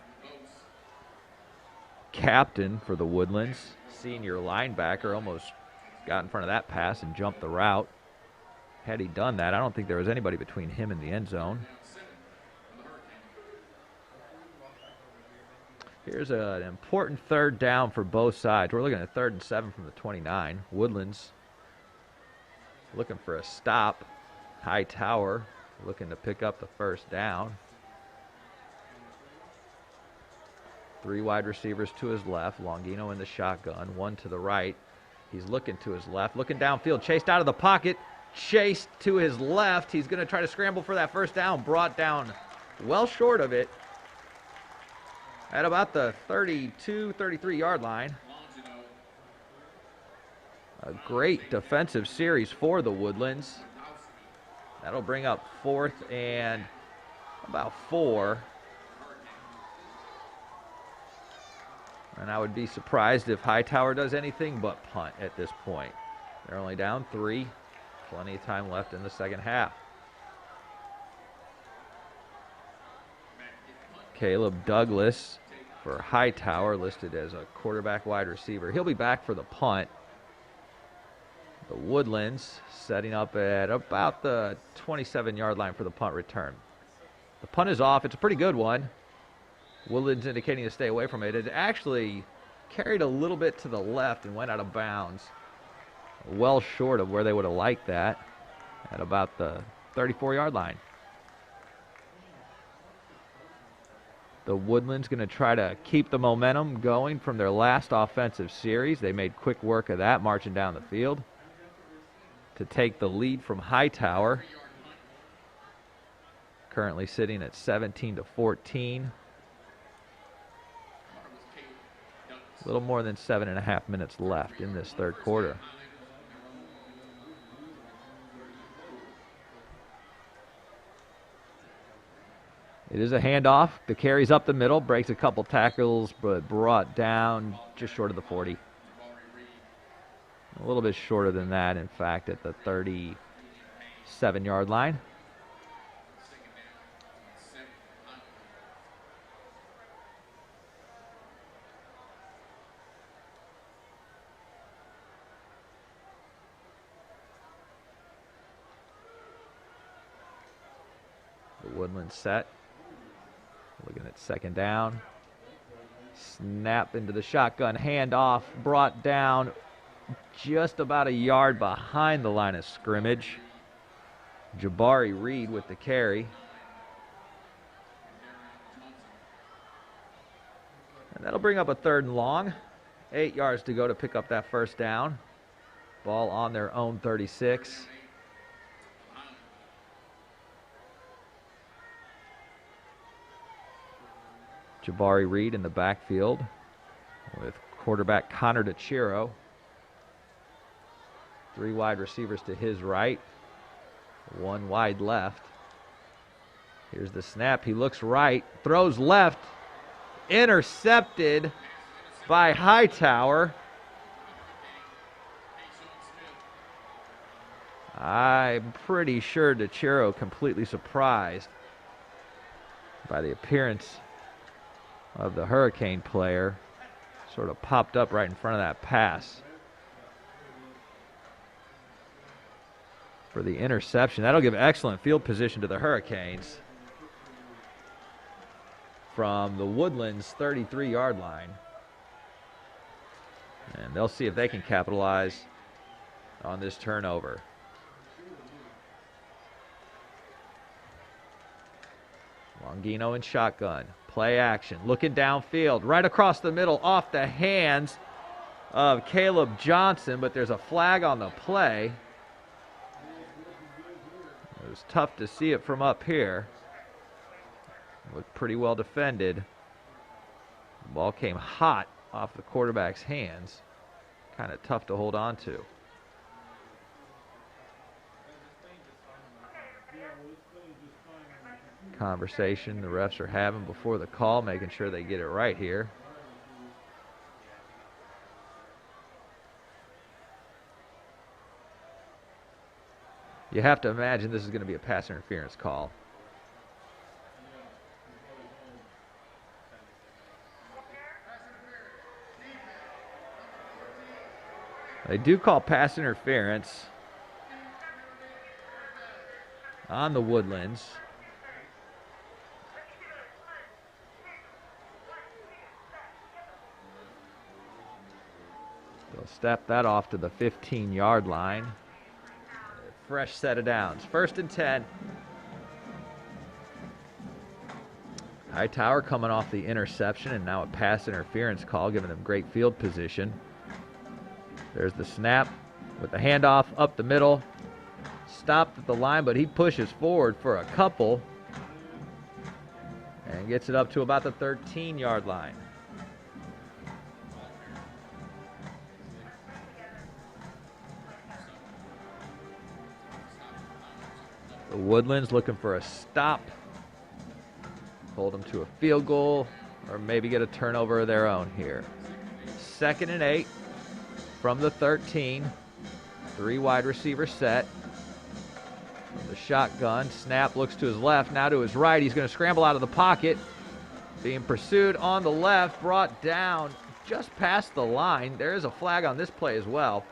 captain for the Woodlands. Senior linebacker almost got in front of that pass and jumped the route. Had he done that, I don't think there was anybody between him and the end zone. Here's an important 3rd down for both sides. We're looking at 3rd and 7 from the 29. Woodlands looking for a stop. Hightower looking to pick up the 1st down. 3 wide receivers to his left. Longino in the shotgun. 1 to the right. He's looking to his left. Looking downfield. Chased out of the pocket. Chased to his left. He's going to try to scramble for that 1st down. Brought down well short of it at about the 32, 33-yard line. A great defensive series for the Woodlands. That'll bring up 4th and about 4. And I would be surprised if Hightower does anything but punt at this point. They're only down 3. Plenty of time left in the second half. Caleb Douglas for Hightower, listed as a quarterback wide receiver. He'll be back for the punt. The Woodlands setting up at about the 27-yard line for the punt return. The punt is off. It's a pretty good one. Woodlands indicating to stay away from it. It actually carried a little bit to the left and went out of bounds. Well short of where they would have liked that, at about the 34-yard line. The Woodlands going to try to keep the momentum going from their last offensive series. They made quick work of that, marching down the field to take the lead from Hightower. Currently sitting at 17-14. A little more than 7.5 minutes left in this third quarter. It is a handoff. The carry's up the middle, breaks a couple tackles, but brought down just short of the 40. A little bit shorter than that, in fact, at the 37-yard line. The Woodlands set. Looking at second down. Snap into the shotgun. Handoff brought down just about a yard behind the line of scrimmage. Jabari Reed with the carry. And that'll bring up a 3rd and long. 8 yards to go to pick up that first down. Ball on their own 36. Jabari Reed in the backfield with quarterback Connor DeChiro. 3 wide receivers to his right, 1 wide left. Here's the snap. He looks right, throws left, intercepted by Hightower. I'm pretty sure DeChiro completely surprised by the appearance of the Hurricane player. Sort of popped up right in front of that pass for the interception. That'll give excellent field position to the Hurricanes from the Woodlands 33-yard line. And they'll see if they can capitalize on this turnover. Longino in shotgun. Play action. Looking downfield. Right across the middle. Off the hands of Caleb Johnson. But there's a flag on the play. It was tough to see it from up here. Looked pretty well defended. The ball came hot off the quarterback's hands. Kind of tough to hold on to. Conversation the refs are having before the call, making sure they get it right here. You have to imagine this is going to be a pass interference call. They do call pass interference on the Woodlands. They'll step that off to the 15-yard line. Fresh set of downs. 1st and 10. Hightower coming off the interception and now a pass interference call, giving them great field position. There's the snap with the handoff up the middle. Stopped at the line, but he pushes forward for a couple and gets it up to about the 13-yard line. The Woodlands looking for a stop. Hold them to a field goal or maybe get a turnover of their own here. 2nd and 8 from the 13. 3 wide receiver set. From the shotgun. Snap looks to his left, now to his right. He's going to scramble out of the pocket. Being pursued on the left, brought down just past the line. There is a flag on this play as well.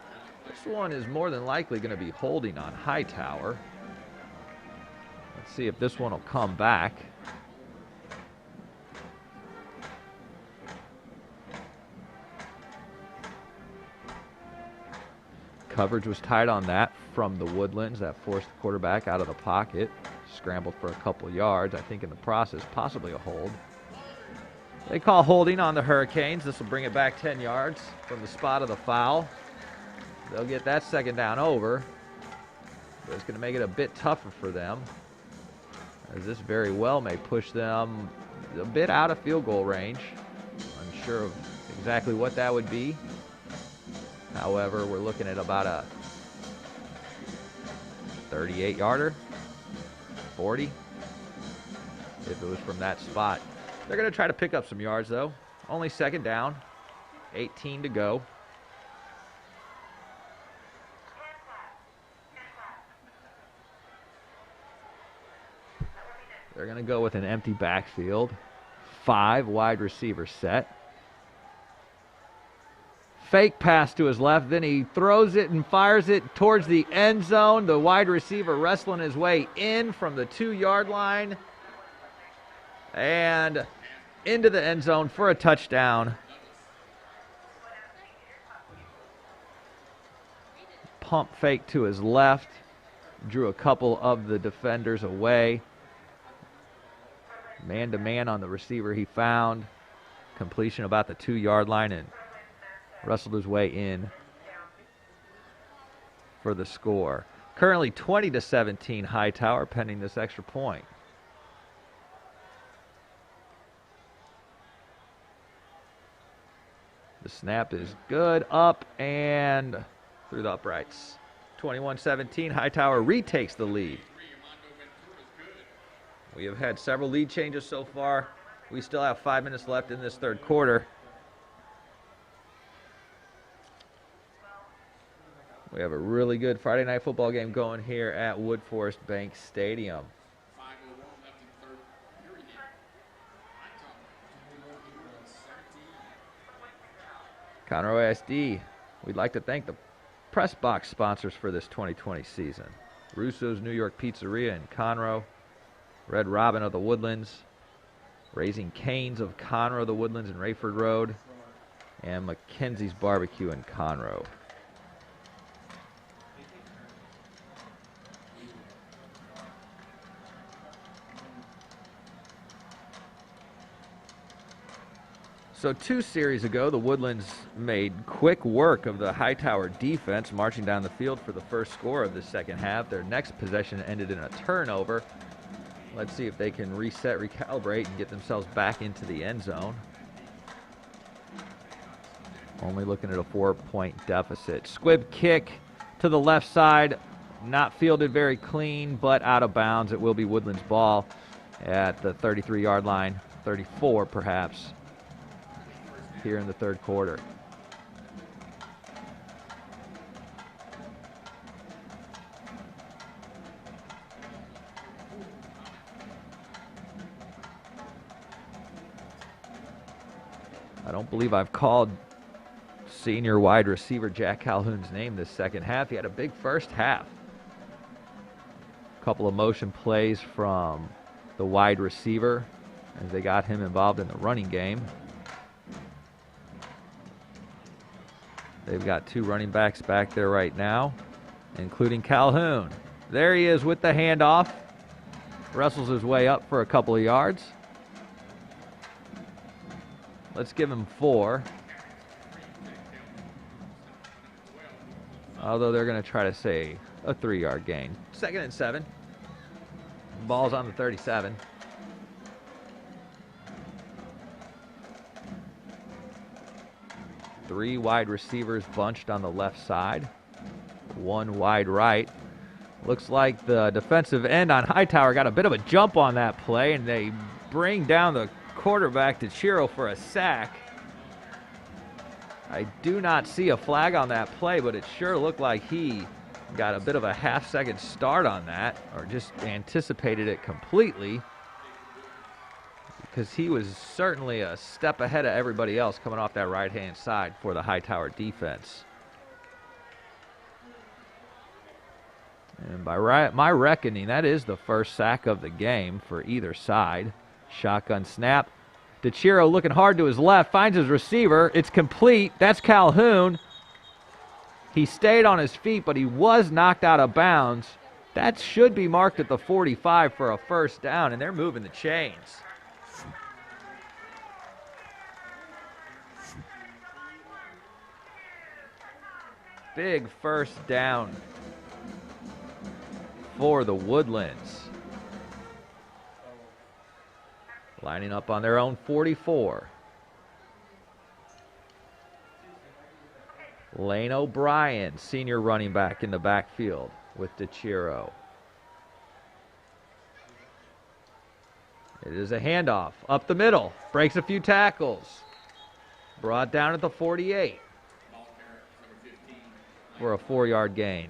This one is more than likely going to be holding on Hightower. Let's see if this one will come back. Coverage was tight on that from the Woodlands. That forced the quarterback out of the pocket. Scrambled for a couple yards. I think in the process, possibly a hold. They call holding on the Hurricanes. This will bring it back 10 yards from the spot of the foul. They'll get that second down over. But it's going to make it a bit tougher for them, as this very well may push them a bit out of field goal range. Unsure of exactly what that would be. However, we're looking at about a 38-yarder, 40, if it was from that spot. They're going to try to pick up some yards, though. Only second down, 18 to go. They're going to go with an empty backfield. 5 wide receiver set. Fake pass to his left, then he throws it and fires it towards the end zone. The wide receiver wrestling his way in from the 2-yard line and into the end zone for a touchdown. Pump fake to his left, drew a couple of the defenders away. Man-to-man on the receiver he found. Completion about the 2-yard line and wrestled his way in for the score. Currently 20-17 Hightower, pending this extra point. The snap is good, up and through the uprights. 21-17, Hightower retakes the lead. We have had several lead changes so far. We still have 5 minutes left in this third quarter. We have a really good Friday night football game going here at Woodforest Bank Stadium. 5:01 left in the third period. Conroe ISD, we'd like to thank the press box sponsors for this 2020 season. Russo's New York Pizzeria in Conroe, Red Robin of the Woodlands, Raising Cane's of Conroe, the Woodlands and Rayford Road, and Mackenzie's Barbecue in Conroe. So 2 series ago, the Woodlands made quick work of the Hightower defense, marching down the field for the first score of the second half. Their next possession ended in a turnover. Let's see if they can reset, recalibrate, and get themselves back into the end zone. Only looking at a 4-point deficit. Squib kick to the left side, not fielded very clean, but out of bounds. It will be Woodlands ball at the 33-yard line, 34 perhaps, here in the third quarter. I don't believe I've called senior wide receiver Jack Calhoun's name this second half. He had a big first half. A couple of motion plays from the wide receiver as they got him involved in the running game. They've got 2 running backs back there right now, including Calhoun. There he is with the handoff. Wrestles his way up for a couple of yards. Let's give him 4. Although they're going to try to say a 3-yard gain. 2nd and 7. Ball's on the 37. Three wide receivers bunched on the left side. 1 wide right. Looks like the defensive end on Hightower got a bit of a jump on that play, and they bring down the quarterback to Chiro for a sack. I do not see a flag on that play, but it sure looked like he got a bit of a half-second start on that, or just anticipated it completely, because he was certainly a step ahead of everybody else coming off that right-hand side for the Hightower defense. And by my reckoning, that is the first sack of the game for either side. Shotgun snap. DeChiro looking hard to his left, finds his receiver. It's complete. That's Calhoun. He stayed on his feet, but he was knocked out of bounds. That should be marked at the 45 for a first down, and they're moving the chains. Big first down for the Woodlands. Lining up on their own 44. Lane O'Brien, senior running back in the backfield with DeChiro. It is a handoff up the middle. Breaks a few tackles. Brought down at the 48 for a 4-yard gain.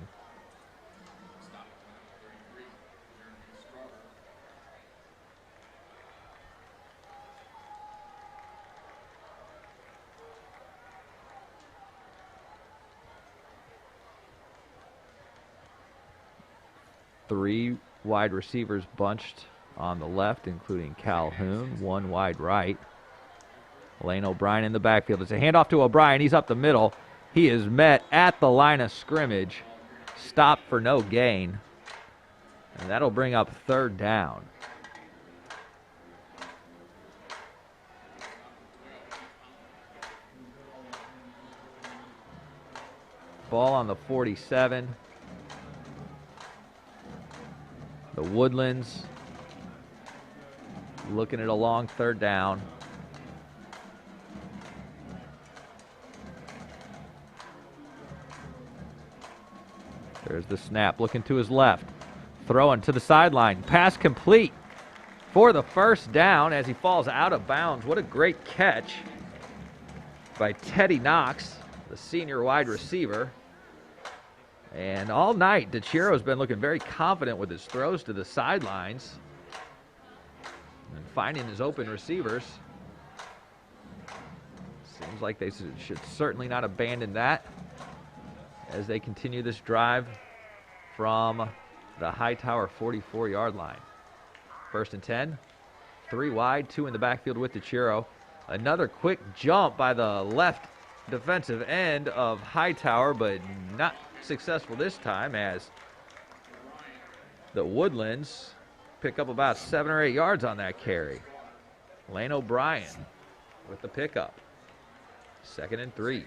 Three wide receivers bunched on the left, including Calhoun, one wide right. Lane O'Brien in the backfield. It's a handoff to O'Brien. He's up the middle. He is met at the line of scrimmage. Stopped for no gain. And that'll bring up third down. Ball on the 47. The Woodlands looking at a long third down. There's the snap, looking to his left. Throwing to the sideline. Pass complete for the first down as he falls out of bounds. What a great catch by Teddy Knox, the senior wide receiver. And all night, DeChiro's been looking very confident with his throws to the sidelines and finding his open receivers. Seems like they should certainly not abandon that as they continue this drive from the Hightower 44-yard line. First and 10, 3 wide, 2 in the backfield with DeChiro. Another quick jump by the left defensive end of Hightower, but not successful this time as the Woodlands pick up about 7 or 8 yards on that carry. Lane O'Brien with the pickup. 2nd and 3.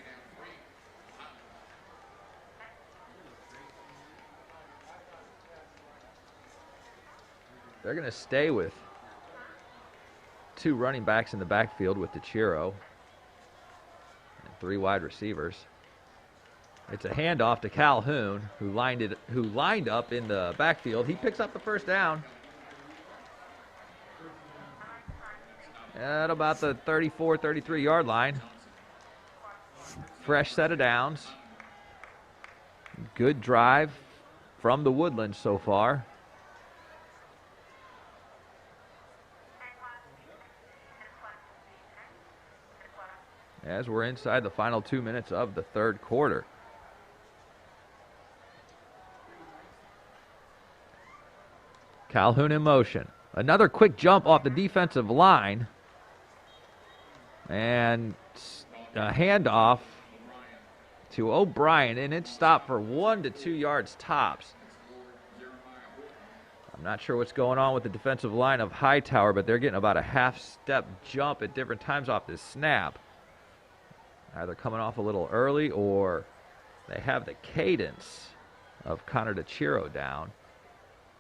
They're going to stay with 2 running backs in the backfield with DeChiro and 3 wide receivers. It's a handoff to Calhoun, who lined up in the backfield. He picks up the first down at about the 34, 33-yard line. Fresh set of downs. Good drive from the Woodlands so far. As we're inside the final 2 minutes of the third quarter. Calhoun in motion. Another quick jump off the defensive line. And a handoff to O'Brien, and it stopped for 1 to 2 yards tops. I'm not sure what's going on with the defensive line of Hightower, but they're getting about a half-step jump at different times off this snap. Either coming off a little early or they have the cadence of Connor DeChiro down,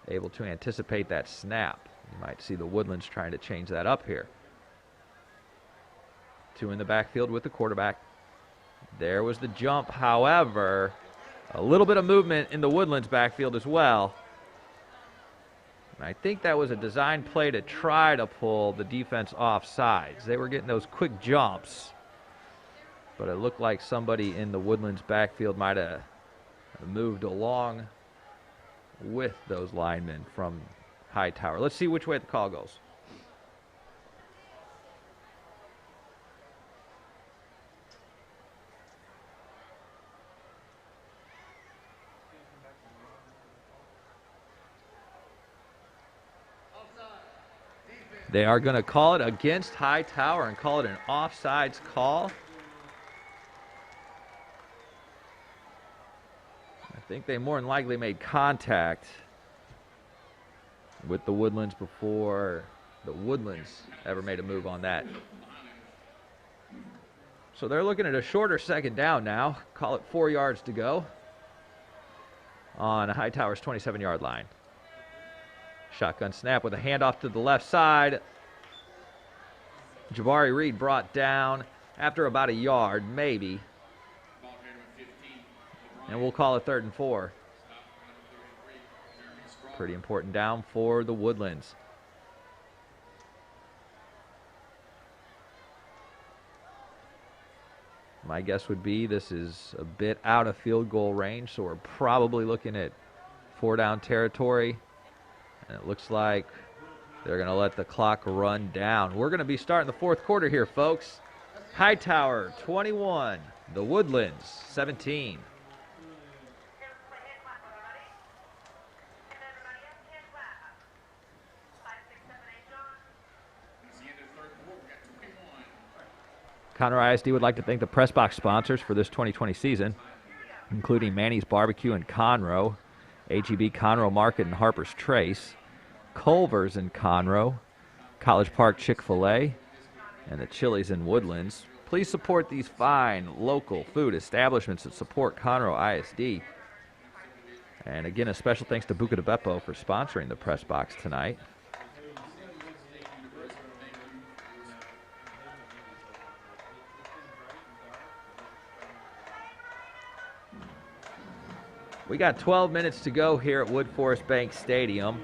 able to anticipate that snap. You might see the Woodlands trying to change that up here. 2 in the backfield with the quarterback. There was the jump. However, a little bit of movement in the Woodlands backfield as well. And I think that was a design play to try to pull the defense off sides. They were getting those quick jumps, but it looked like somebody in the Woodlands backfield might have moved along with those linemen from Hightower. Let's see which way the call goes. They are going to call it against Hightower and call it an offsides call. I think they more than likely made contact with the Woodlands before the Woodlands ever made a move on that. So they're looking at a shorter second down now. Call it 4 yards to go on Hightower's 27-yard line. Shotgun snap with a handoff to the left side. Jabari Reed brought down after about a yard, maybe. And we'll call it 3rd and 4. Pretty important down for the Woodlands. My guess would be this is a bit out of field goal range, so we're probably looking at 4-down territory. And it looks like they're going to let the clock run down. We're going to be starting the 4th quarter here, folks. Hightower 21, the Woodlands 17. Conroe ISD would like to thank the press box sponsors for this 2020 season, including Manny's Barbecue in Conroe, HEB Conroe Market and Harper's Trace, Culver's in Conroe, College Park Chick-fil-A, and the Chili's in Woodlands. Please support these fine local food establishments that support Conroe ISD. And again, a special thanks to Buca de Beppo for sponsoring the press box tonight. We got 12 minutes to go here at Wood Forest Bank Stadium.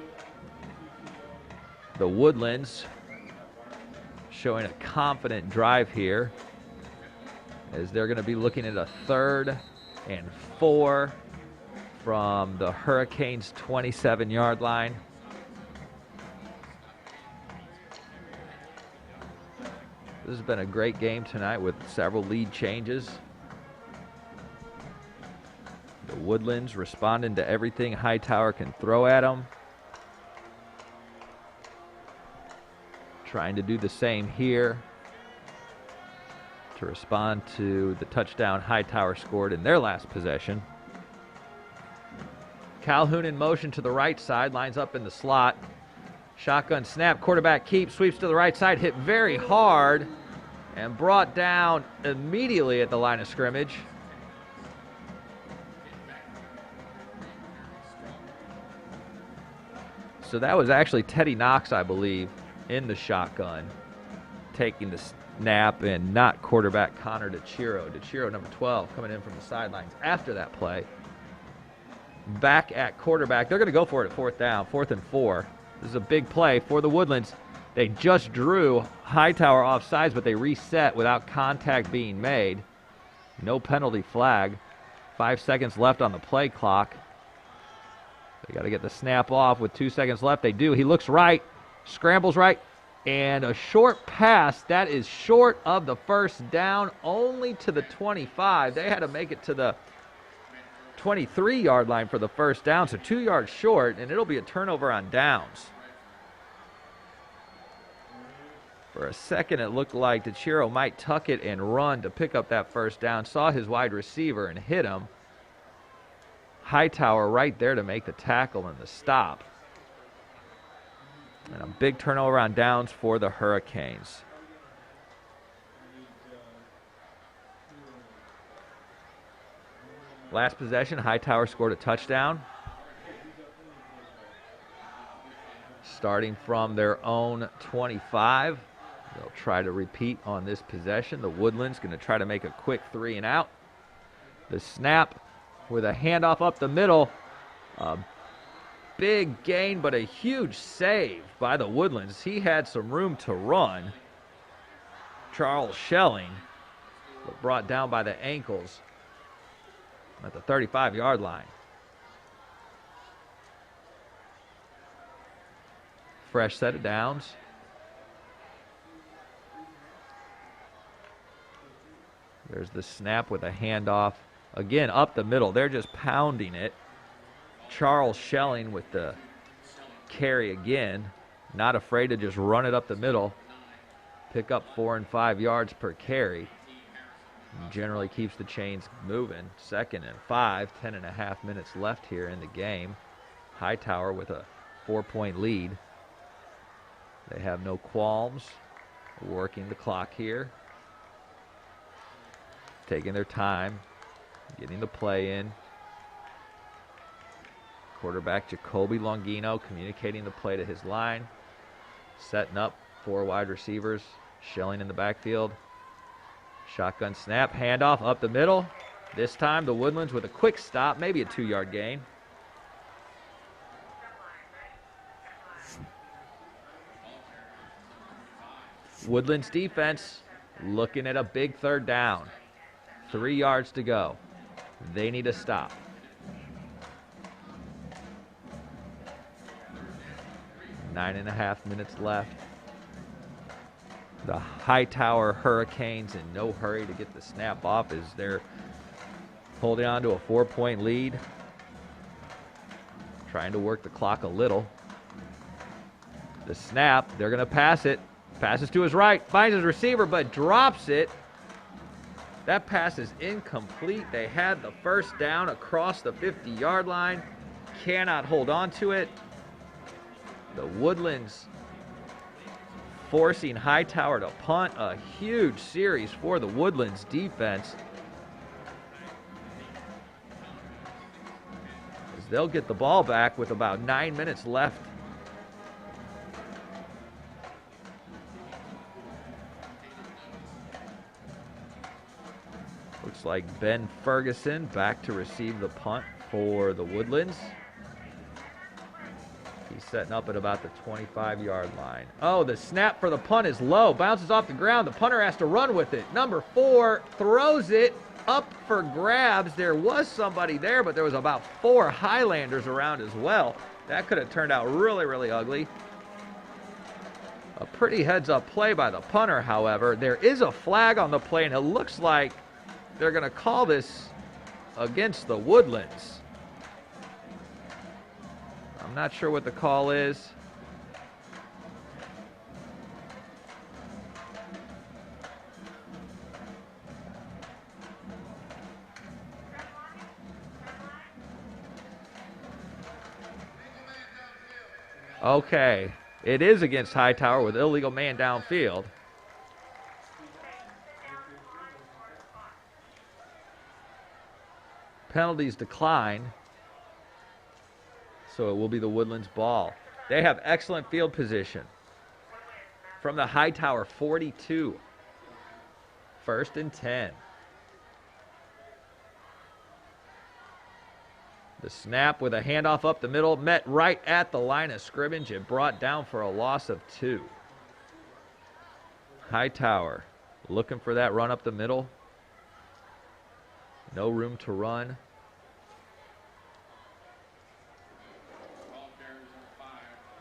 The Woodlands showing a confident drive here as they're going to be looking at a 3rd and 4 from the Hurricanes' 27-yard line. This has been a great game tonight with several lead changes. The Woodlands responding to everything Hightower can throw at them. Trying to do the same here to respond to the touchdown Hightower scored in their last possession. Calhoun in motion to the right side, lines up in the slot. Shotgun snap, quarterback keep, sweeps to the right side, hit very hard, and brought down immediately at the line of scrimmage. So that was actually Teddy Knox, I believe, in the shotgun, taking the snap, and not quarterback Connor DeChiro. DeChiro, number 12, coming in from the sidelines after that play. Back at quarterback. They're going to go for it at 4th down, 4th and 4. This is a big play for the Woodlands. They just drew Hightower off sides, but they reset without contact being made. No penalty flag. 5 seconds left on the play clock. They got to get the snap off with 2 seconds left. They do. He looks right, scrambles right, and a short pass. That is short of the 1st down, only to the 25. They had to make it to the 23-yard line for the 1st down, so 2 yards short, and it'll be a turnover on downs. For a second, it looked like DeChiro might tuck it and run to pick up that 1st down. Saw his wide receiver and hit him. Hightower right there to make the tackle and the stop. And a big turnover on downs for the Hurricanes. Last possession, Hightower scored a touchdown. Starting from their own 25. They'll try to repeat on this possession. The Woodlands going to try to make a quick 3 and out. The snap with a handoff up the middle. A big gain, but a huge save by the Woodlands. He had some room to run. Charles Schelling, but brought down by the ankles at the 35-yard line. Fresh set of downs. There's the snap with a handoff. Again, up the middle. They're just pounding it. Charles Schelling with the carry again. not afraid to just run it up the middle, pick up 4 and 5 yards per carry. Generally keeps the chains moving. 2nd and 5, 10.5 minutes left here in the game. Hightower with a 4-point lead. They have no qualms working the clock here. Taking their time, getting the play in. Quarterback Jacoby Longino communicating the play to his line. Setting up 4 wide receivers. Shelling in the backfield. Shotgun snap, handoff up the middle. This time the Woodlands with a quick stop, maybe a 2-yard gain. Woodlands defense looking at a big 3rd down. 3 yards to go. They need a stop. Nine and a half minutes left. The Hightower Hurricanes in no hurry to get the snap off as they're holding on to a 4-point lead. Trying to work the clock a little. The snap, they're going to pass it. Passes to his right, finds his receiver, but drops it. That pass is incomplete. They had the 1st down across the 50-yard line. Cannot hold on to it. The Woodlands forcing Hightower to punt. A huge series for the Woodlands defense. As they'll get the ball back with about 9 minutes left. Looks like Ben Ferguson back to receive the punt for the Woodlands. He's setting up at about the 25-yard line. Oh, the snap for the punt is low. Bounces off the ground. The punter has to run with it. Number 4 throws it up for grabs. There was somebody there, but there was about 4 Highlanders around as well. That could have turned out really, really ugly. A pretty heads-up play by the punter, however. There is a flag on the play, and it looks like they're going to call this against the Woodlands. I'm not sure what the call is. Okay, it is against Hightower with illegal man downfield. Penalties decline, so it will be the Woodlands ball. They have excellent field position from the Hightower 42. 1st and 10. The snap with a handoff up the middle, met right at the line of scrimmage and brought down for a loss of 2. Hightower looking for that run up the middle. No room to run.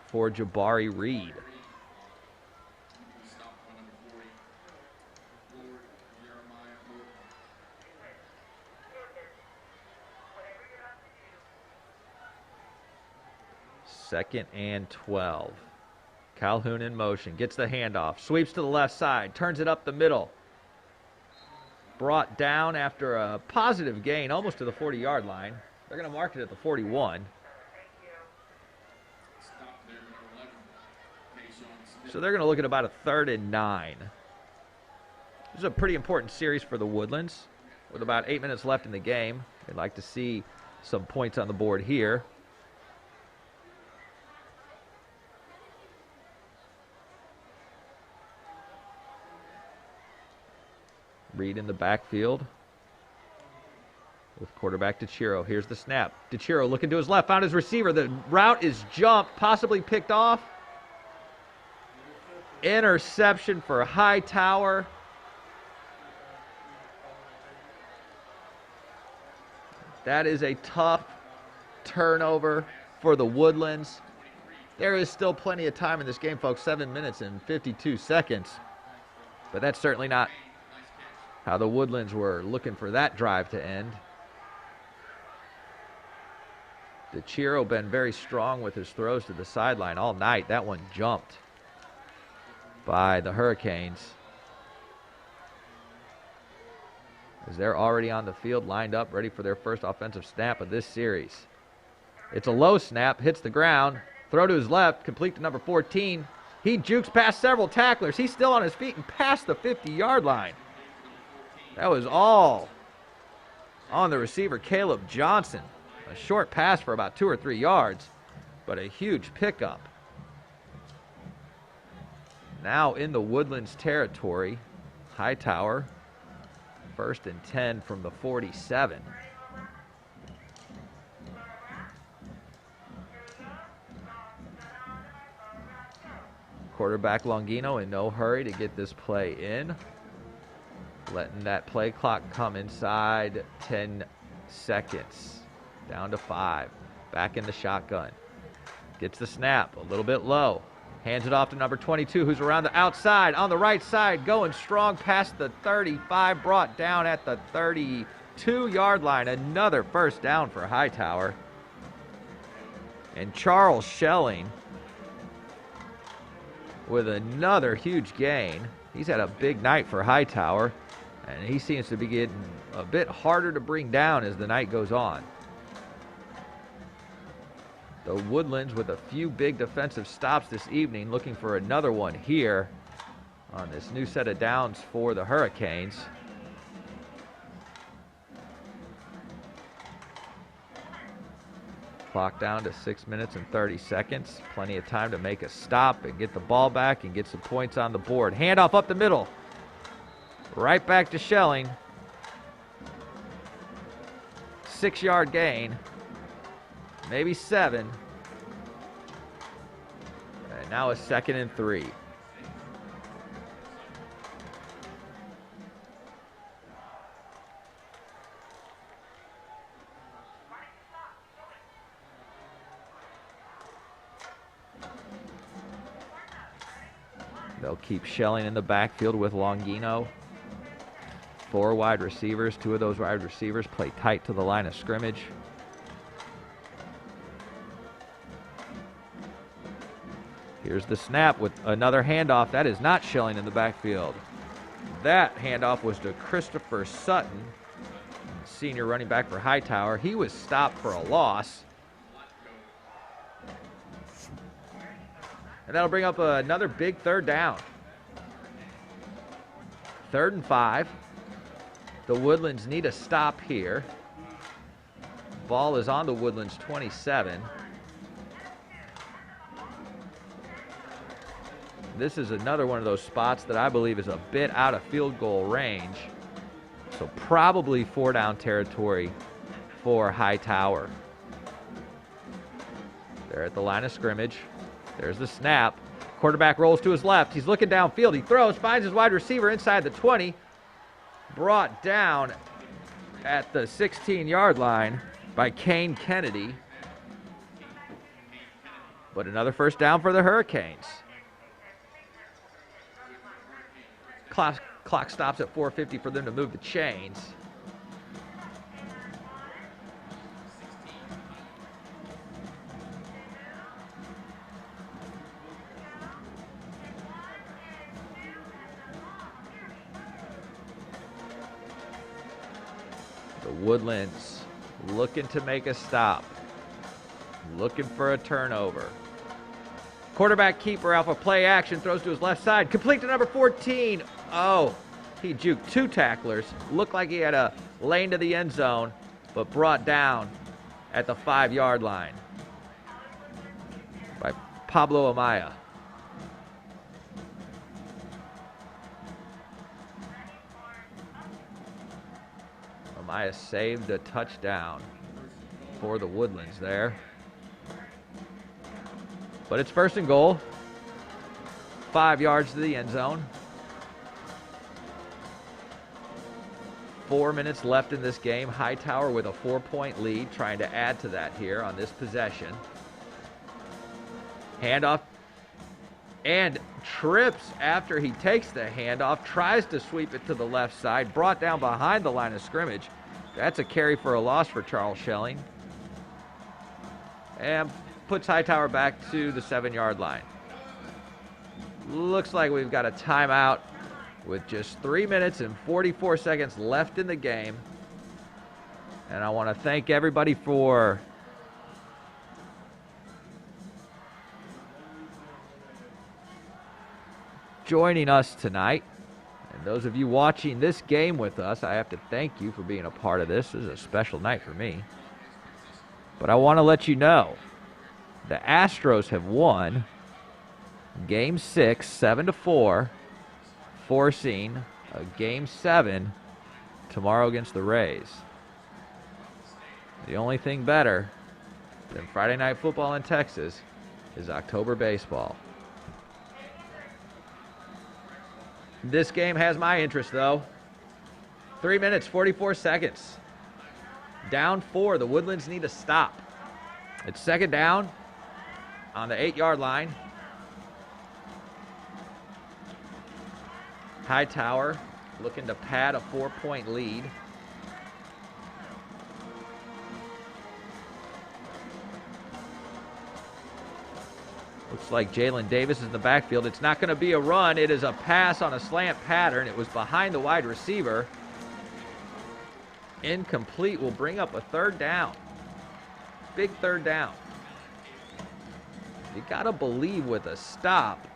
For Jabari Reed. Second and 12. Calhoun in motion, gets the handoff, sweeps to the left side, turns it up the middle. Brought down after a positive gain, almost to the 40-yard line. They're going to mark it at the 41. So they're going to look at about a 3rd and 9. This is a pretty important series for the Woodlands. With about 8 minutes left in the game, they'd like to see some points on the board here. Reed in the backfield with quarterback DeChiro. Here's the snap. DeChiro looking to his left, found his receiver. The route is jumped, possibly picked off. Interception for Hightower. That is a tough turnover for the Woodlands. There is still plenty of time in this game, folks. 7 minutes and 52 seconds. But that's certainly not how the Woodlands were looking for that drive to end. DeChiro been very strong with his throws to the sideline all night. That one jumped by the Hurricanes, as they're already on the field, lined up, ready for their first offensive snap of this series. It's a low snap, hits the ground, throw to his left, complete to number 14. He jukes past several tacklers. He's still on his feet and past the 50-yard line. That was all on the receiver, Caleb Johnson. A short pass for about 2 or 3 yards, but a huge pickup. Now in the Woodlands territory, Hightower, 1st and 10 from the 47. Quarterback Longino in no hurry to get this play in. Letting that play clock come inside 10 seconds. Down to 5. Back in the shotgun. Gets the snap a little bit low. Hands it off to number 22, who's around the outside. On the right side, going strong past the 35. Brought down at the 32-yard line. Another first down for Hightower. And Charles Schelling with another huge gain. He's had a big night for Hightower, and he seems to be getting a bit harder to bring down as the night goes on. The Woodlands with a few big defensive stops this evening, looking for another one here on this new set of downs for the Hurricanes. Clock down to 6 minutes and 30 seconds. Plenty of time to make a stop and get the ball back and get some points on the board. Handoff up the middle. Right back to Schelling. 6-yard gain. Maybe 7. And now a 2nd and 3. They'll keep Schelling in the backfield with Longino. 4 wide receivers. 2 of those wide receivers play tight to the line of scrimmage. Here's the snap with another handoff. That is not Schelling in the backfield. That handoff was to Christopher Sutton, senior running back for Hightower. He was stopped for a loss. And that'll bring up another big 3rd down. 3rd and 5. The Woodlands need a stop here. Ball is on the Woodlands 27. This is another one of those spots that I believe is a bit out of field goal range. So probably 4-down territory for Hightower. They're at the line of scrimmage. There's the snap. Quarterback rolls to his left. He's looking downfield. He throws, finds his wide receiver inside the 20. Brought down at the 16-yard line by Kane Kennedy. But another first down for the Hurricanes. Clock stops at 4:50 for them to move the chains. The Woodlands looking to make a stop. Looking for a turnover. Quarterback keeper off of play action, throws to his left side. Complete to number 14. Oh, he juked 2 tacklers. Looked like he had a lane to the end zone, but brought down at the 5-yard line by Pablo Amaya. Amaya saved a touchdown for the Woodlands there. But it's 1st and goal. 5 yards to the end zone. 4 minutes left in this game. Hightower with a 4-point lead, trying to add to that here on this possession. Handoff. And trips after he takes the handoff. Tries to sweep it to the left side. Brought down behind the line of scrimmage. That's a carry for a loss for Charles Schelling. and puts Hightower back to the 7-yard line. Looks like we've got a timeout with just 3 minutes and 44 seconds left in the game. And I want to thank everybody for joining us tonight. And those of you watching this game with us, I have to thank you for being a part of this. This is a special night for me. But I want to let you know the Astros have won Game 6, 7-4, forcing a Game 7 tomorrow against the Rays. The only thing better than Friday Night Football in Texas is October baseball. This game has my interest, though. 3 minutes, 44 seconds. Down 4. The Woodlands need to stop. It's second down on the 8-yard line. Hightower looking to pad a 4-point lead. Looks like Jalen Davis is in the backfield. It's not going to be a run. It is a pass on a slant pattern. It was behind the wide receiver. Incomplete. Will bring up a third down. Big third down. You got to believe with a stop,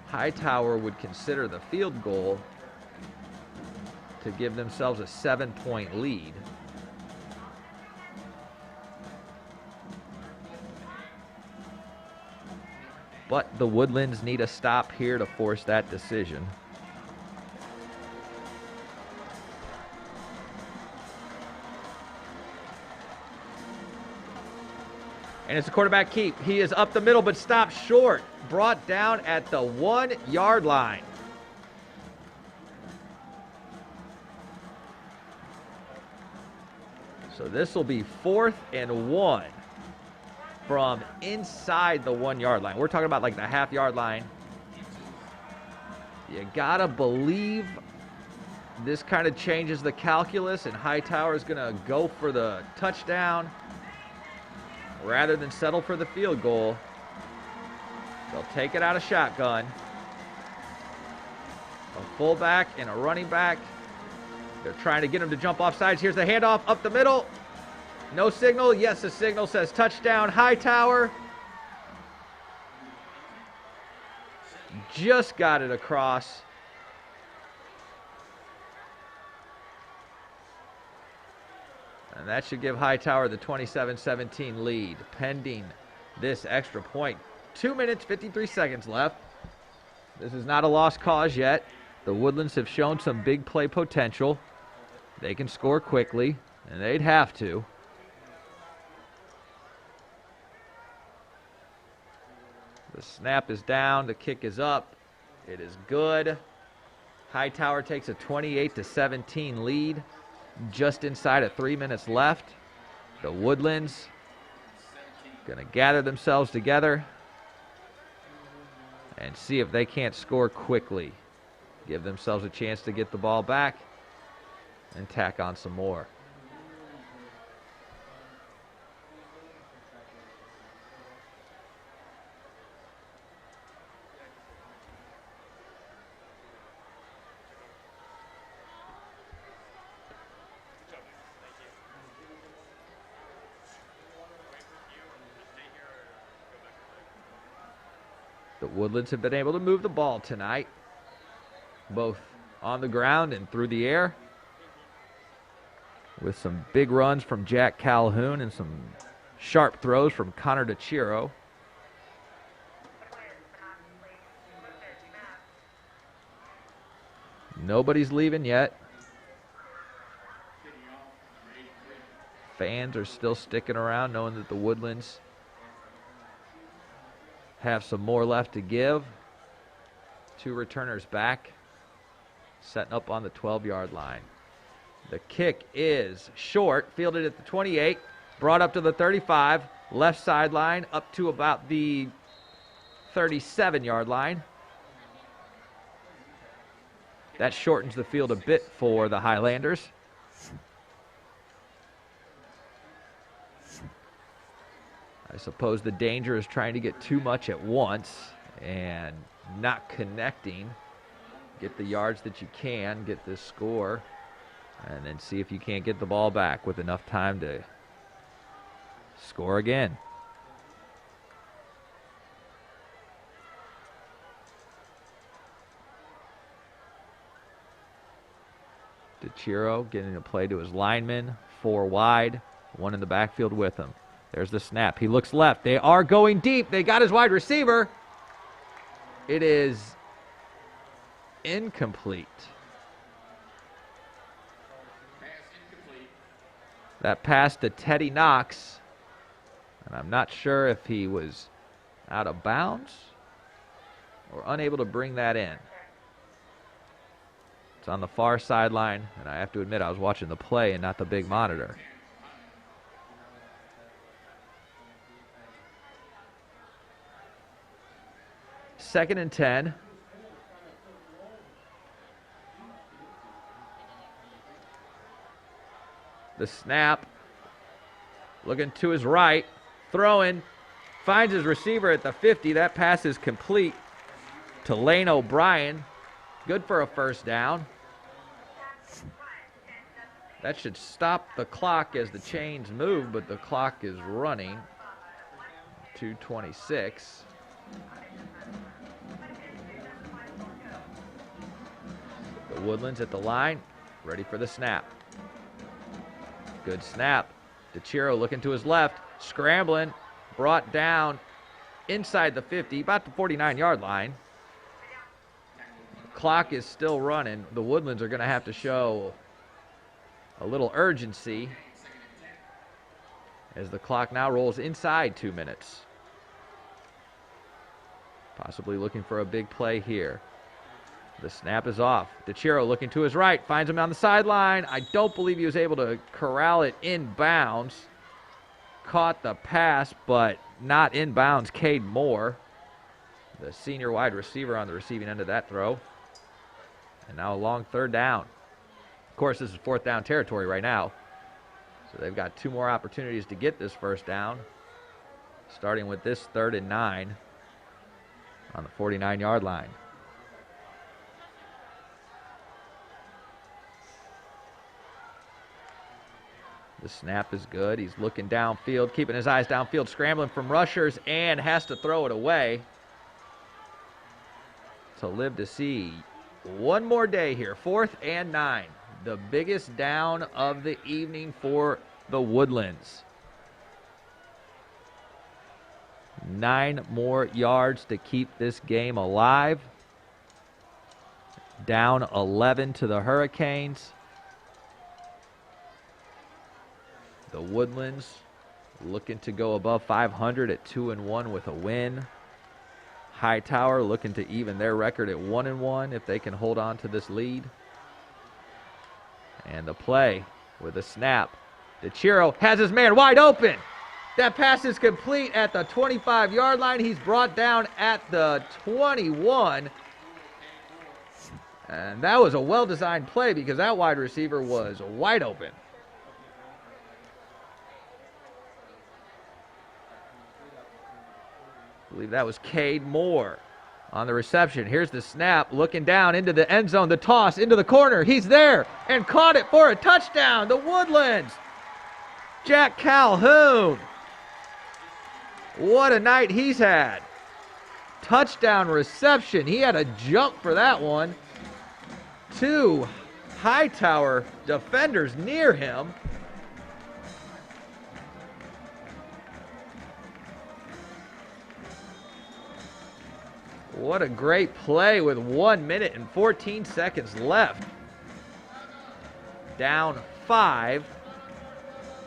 Hightower would consider the field goal to give themselves a 7-point lead. But the Woodlands need a stop here to force that decision. And it's a quarterback keep. He is up the middle, but stopped short. Brought down at the 1-yard line. So this will be 4th and 1 from inside the 1-yard line. We're talking about like the half-yard line. You gotta believe this kind of changes the calculus, and Hightower is gonna go for the touchdown rather than settle for the field goal. They'll take it out of shotgun. A fullback and a running back. They're trying to get him to jump off sides. Here's the handoff up the middle. No signal. Yes, the signal says touchdown Hightower. Just got it across. And that should give Hightower the 27-17 lead, pending this extra point. 2 minutes, 53 seconds left. This is not a lost cause yet. The Woodlands have shown some big play potential. They can score quickly, and they'd have to. The snap is down. The kick is up. It is good. Hightower takes a 28-17 lead. Just inside of 3 minutes left. The Woodlands going to gather themselves together and see if they can't score quickly. Give themselves a chance to get the ball back and tack on some more. The Woodlands have been able to move the ball tonight, both on the ground and through the air, with some big runs from Jack Calhoun and some sharp throws from Connor DeChiro. Nobody's leaving yet. Fans are still sticking around, knowing that the Woodlands have some more left to give. 2 returners back, setting up on the 12-yard line. The kick is short, fielded at the 28, brought up to the 35, left sideline, up to about the 37-yard line. That shortens the field a bit for the Highlanders. I suppose the danger is trying to get too much at once and not connecting. Get the yards that you can, get this score, and then see if you can't get the ball back with enough time to score again. DeChiro getting a play to his lineman, 4 wide, 1 in the backfield with him. There's the snap. He looks left. They are going deep. They got his wide receiver. It is incomplete. That pass to Teddy Knox. And I'm not sure if he was out of bounds or unable to bring that in. It's on the far sideline, and I have to admit I was watching the play and not the big monitor. Second and 10. The snap. Looking to his right. Throwing. Finds his receiver at the 50. That pass is complete to Lane O'Brien. Good for a first down. That should stop the clock as the chains move, but the clock is running. 2:26. The Woodlands at the line, ready for the snap. Good snap. DeChiro looking to his left, scrambling, brought down inside the 50, about the 49-yard line. Clock is still running. The Woodlands are going to have to show a little urgency as the clock now rolls inside 2 minutes. Possibly looking for a big play here. The snap is off. DeChiro looking to his right, finds him on the sideline. I don't believe he was able to corral it in bounds. Caught the pass, but not in bounds. Cade Moore, the senior wide receiver, on the receiving end of that throw. And now a long third down. Of course, this is 4th down territory right now. So they've got 2 more opportunities to get this first down, starting with this 3rd and 9 on the 49-yard line. The snap is good. He's looking downfield, keeping his eyes downfield, scrambling from rushers, and has to throw it away. To live to see one more day here. 4th and 9. The biggest down of the evening for the Woodlands. 9 more yards to keep this game alive. Down 11 to the Hurricanes. The Woodlands looking to go above 500 at 2-1 with a win. Hightower looking to even their record at 1-1 if they can hold on to this lead. And the play with a snap. DeChiro has his man wide open. That pass is complete at the 25-yard line. He's brought down at the 21. And that was a well-designed play because that wide receiver was wide open. I believe that was Cade Moore on the reception. Here's the snap, looking down into the end zone, the toss into the corner. He's there and caught it for a touchdown. The Woodlands. Jack Calhoun. What a night he's had. Touchdown reception. He had a jump for that one. 2 Hightower defenders near him. What a great play with 1 minute and 14 seconds left. Down 5,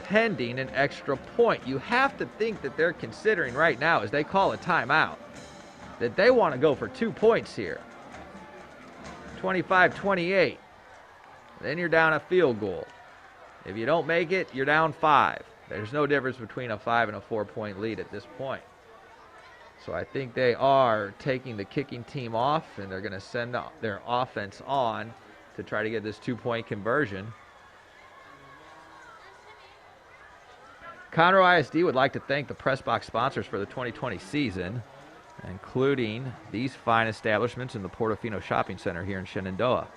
pending an extra point. You have to think that they're considering right now, as they call a timeout, that they want to go for 2 points here. 25-28. Then you're down a field goal. If you don't make it, you're down 5. There's no difference between a 5 and a 4-point lead at this point. So I think they are taking the kicking team off, and they're going to send their offense on to try to get this 2-point conversion. Conroe ISD would like to thank the press box sponsors for the 2020 season, including these fine establishments in the Portofino Shopping Center here in Shenandoah: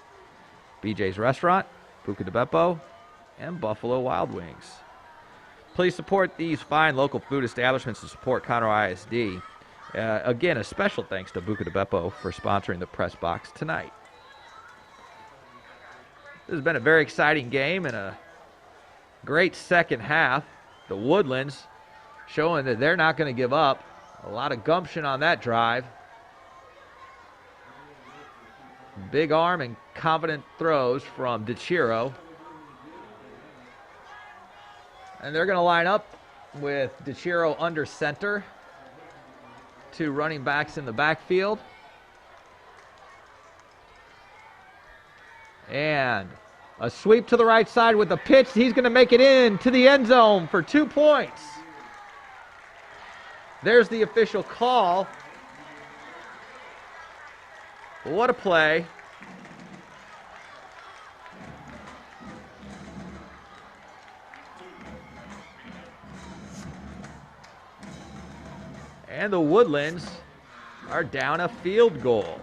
BJ's Restaurant, Buca di Beppo, and Buffalo Wild Wings. Please support these fine local food establishments to support Conroe ISD. Again, a special thanks to Buca di Beppo for sponsoring the press box tonight. This has been a very exciting game and a great second half. The Woodlands showing that they're not going to give up. A lot of gumption on that drive. Big arm and confident throws from DeChiro. And they're going to line up with DeChiro under center. 2 running backs in the backfield. And a sweep to the right side with a pitch. He's going to make it in to the end zone for 2 points. There's the official call. What a play. And the Woodlands are down a field goal.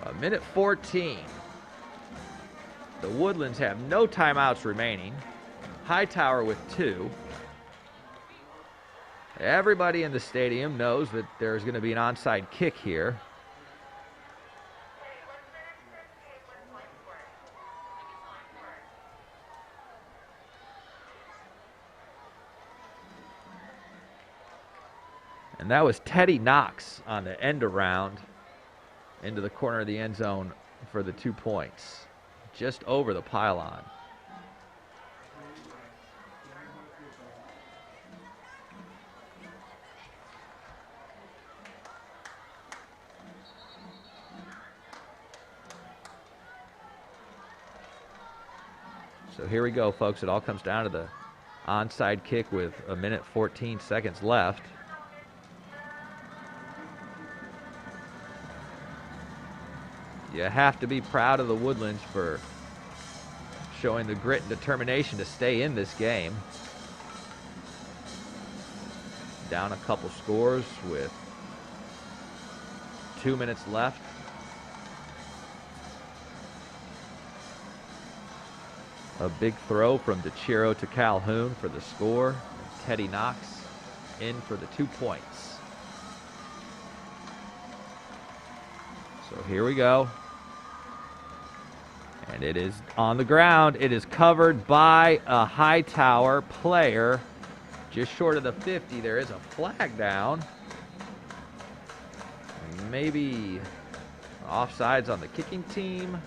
A minute 14. The Woodlands have no timeouts remaining. Hightower with 2. Everybody in the stadium knows that there's going to be an onside kick here. And that was Teddy Knox on the end around into the corner of the end zone for the 2 points, just over the pylon. So here we go, folks. It all comes down to the onside kick with a minute 14 seconds left. You have to be proud of the Woodlands for showing the grit and determination to stay in this game. Down a couple scores with 2 minutes left. A big throw from DeChiro to Calhoun for the score. And Teddy Knox in for the 2 points. So here we go. And it is on the ground. It is covered by a Hightower player just short of the 50. There is a flag down. Maybe offsides on the kicking team.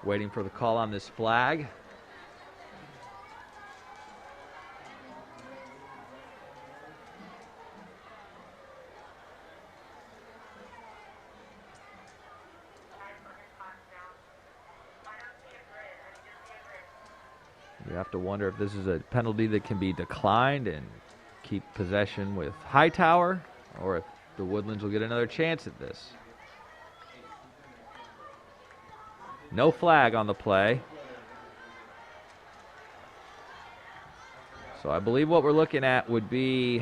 Waiting for the call on this flag. You have to wonder if this is a penalty that can be declined and keep possession with Hightower, or if the Woodlands will get another chance at this. No flag on the play. So I believe what we're looking at would be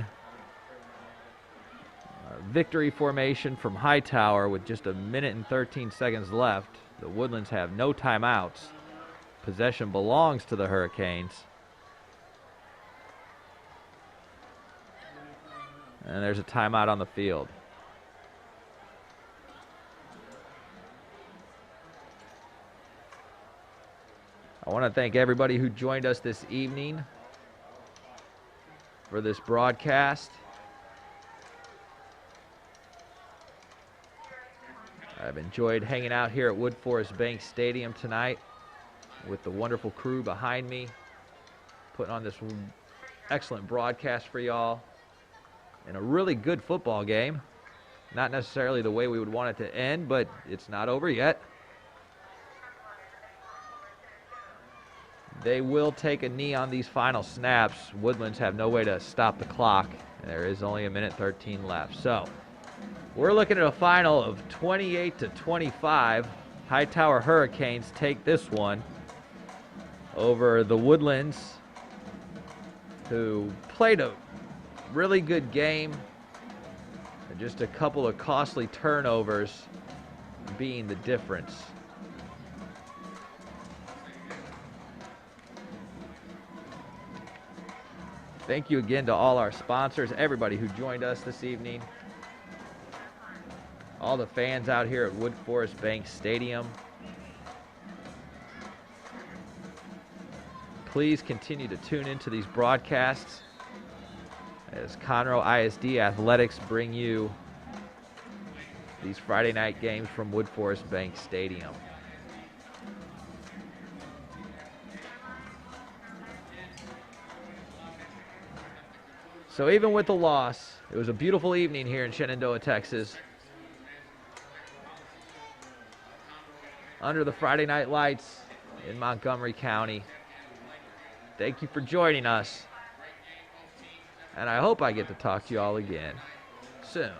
a victory formation from Hightower with just a minute and 13 seconds left. The Woodlands have no timeouts. Possession belongs to the Hurricanes. And there's a timeout on the field. I want to thank everybody who joined us this evening for this broadcast. I've enjoyed hanging out here at Woodforest Bank Stadium tonight with the wonderful crew behind me, putting on this excellent broadcast for y'all, and a really good football game. Not necessarily the way we would want it to end, but it's not over yet. They will take a knee on these final snaps. Woodlands have no way to stop the clock. There is only 1:13 left. So we're looking at a final of 28-25. Hightower Hurricanes take this one over the Woodlands, who played a really good game. Just a couple of costly turnovers being the difference. Thank you again to all our sponsors, everybody who joined us this evening, all the fans out here at Wood Forest Bank Stadium. Please continue to tune into these broadcasts as Conroe ISD Athletics bring you these Friday night games from Wood Forest Bank Stadium. So even with the loss, it was a beautiful evening here in Shenandoah, Texas. Under the Friday night lights in Montgomery County. Thank you for joining us. And I hope I get to talk to you all again soon.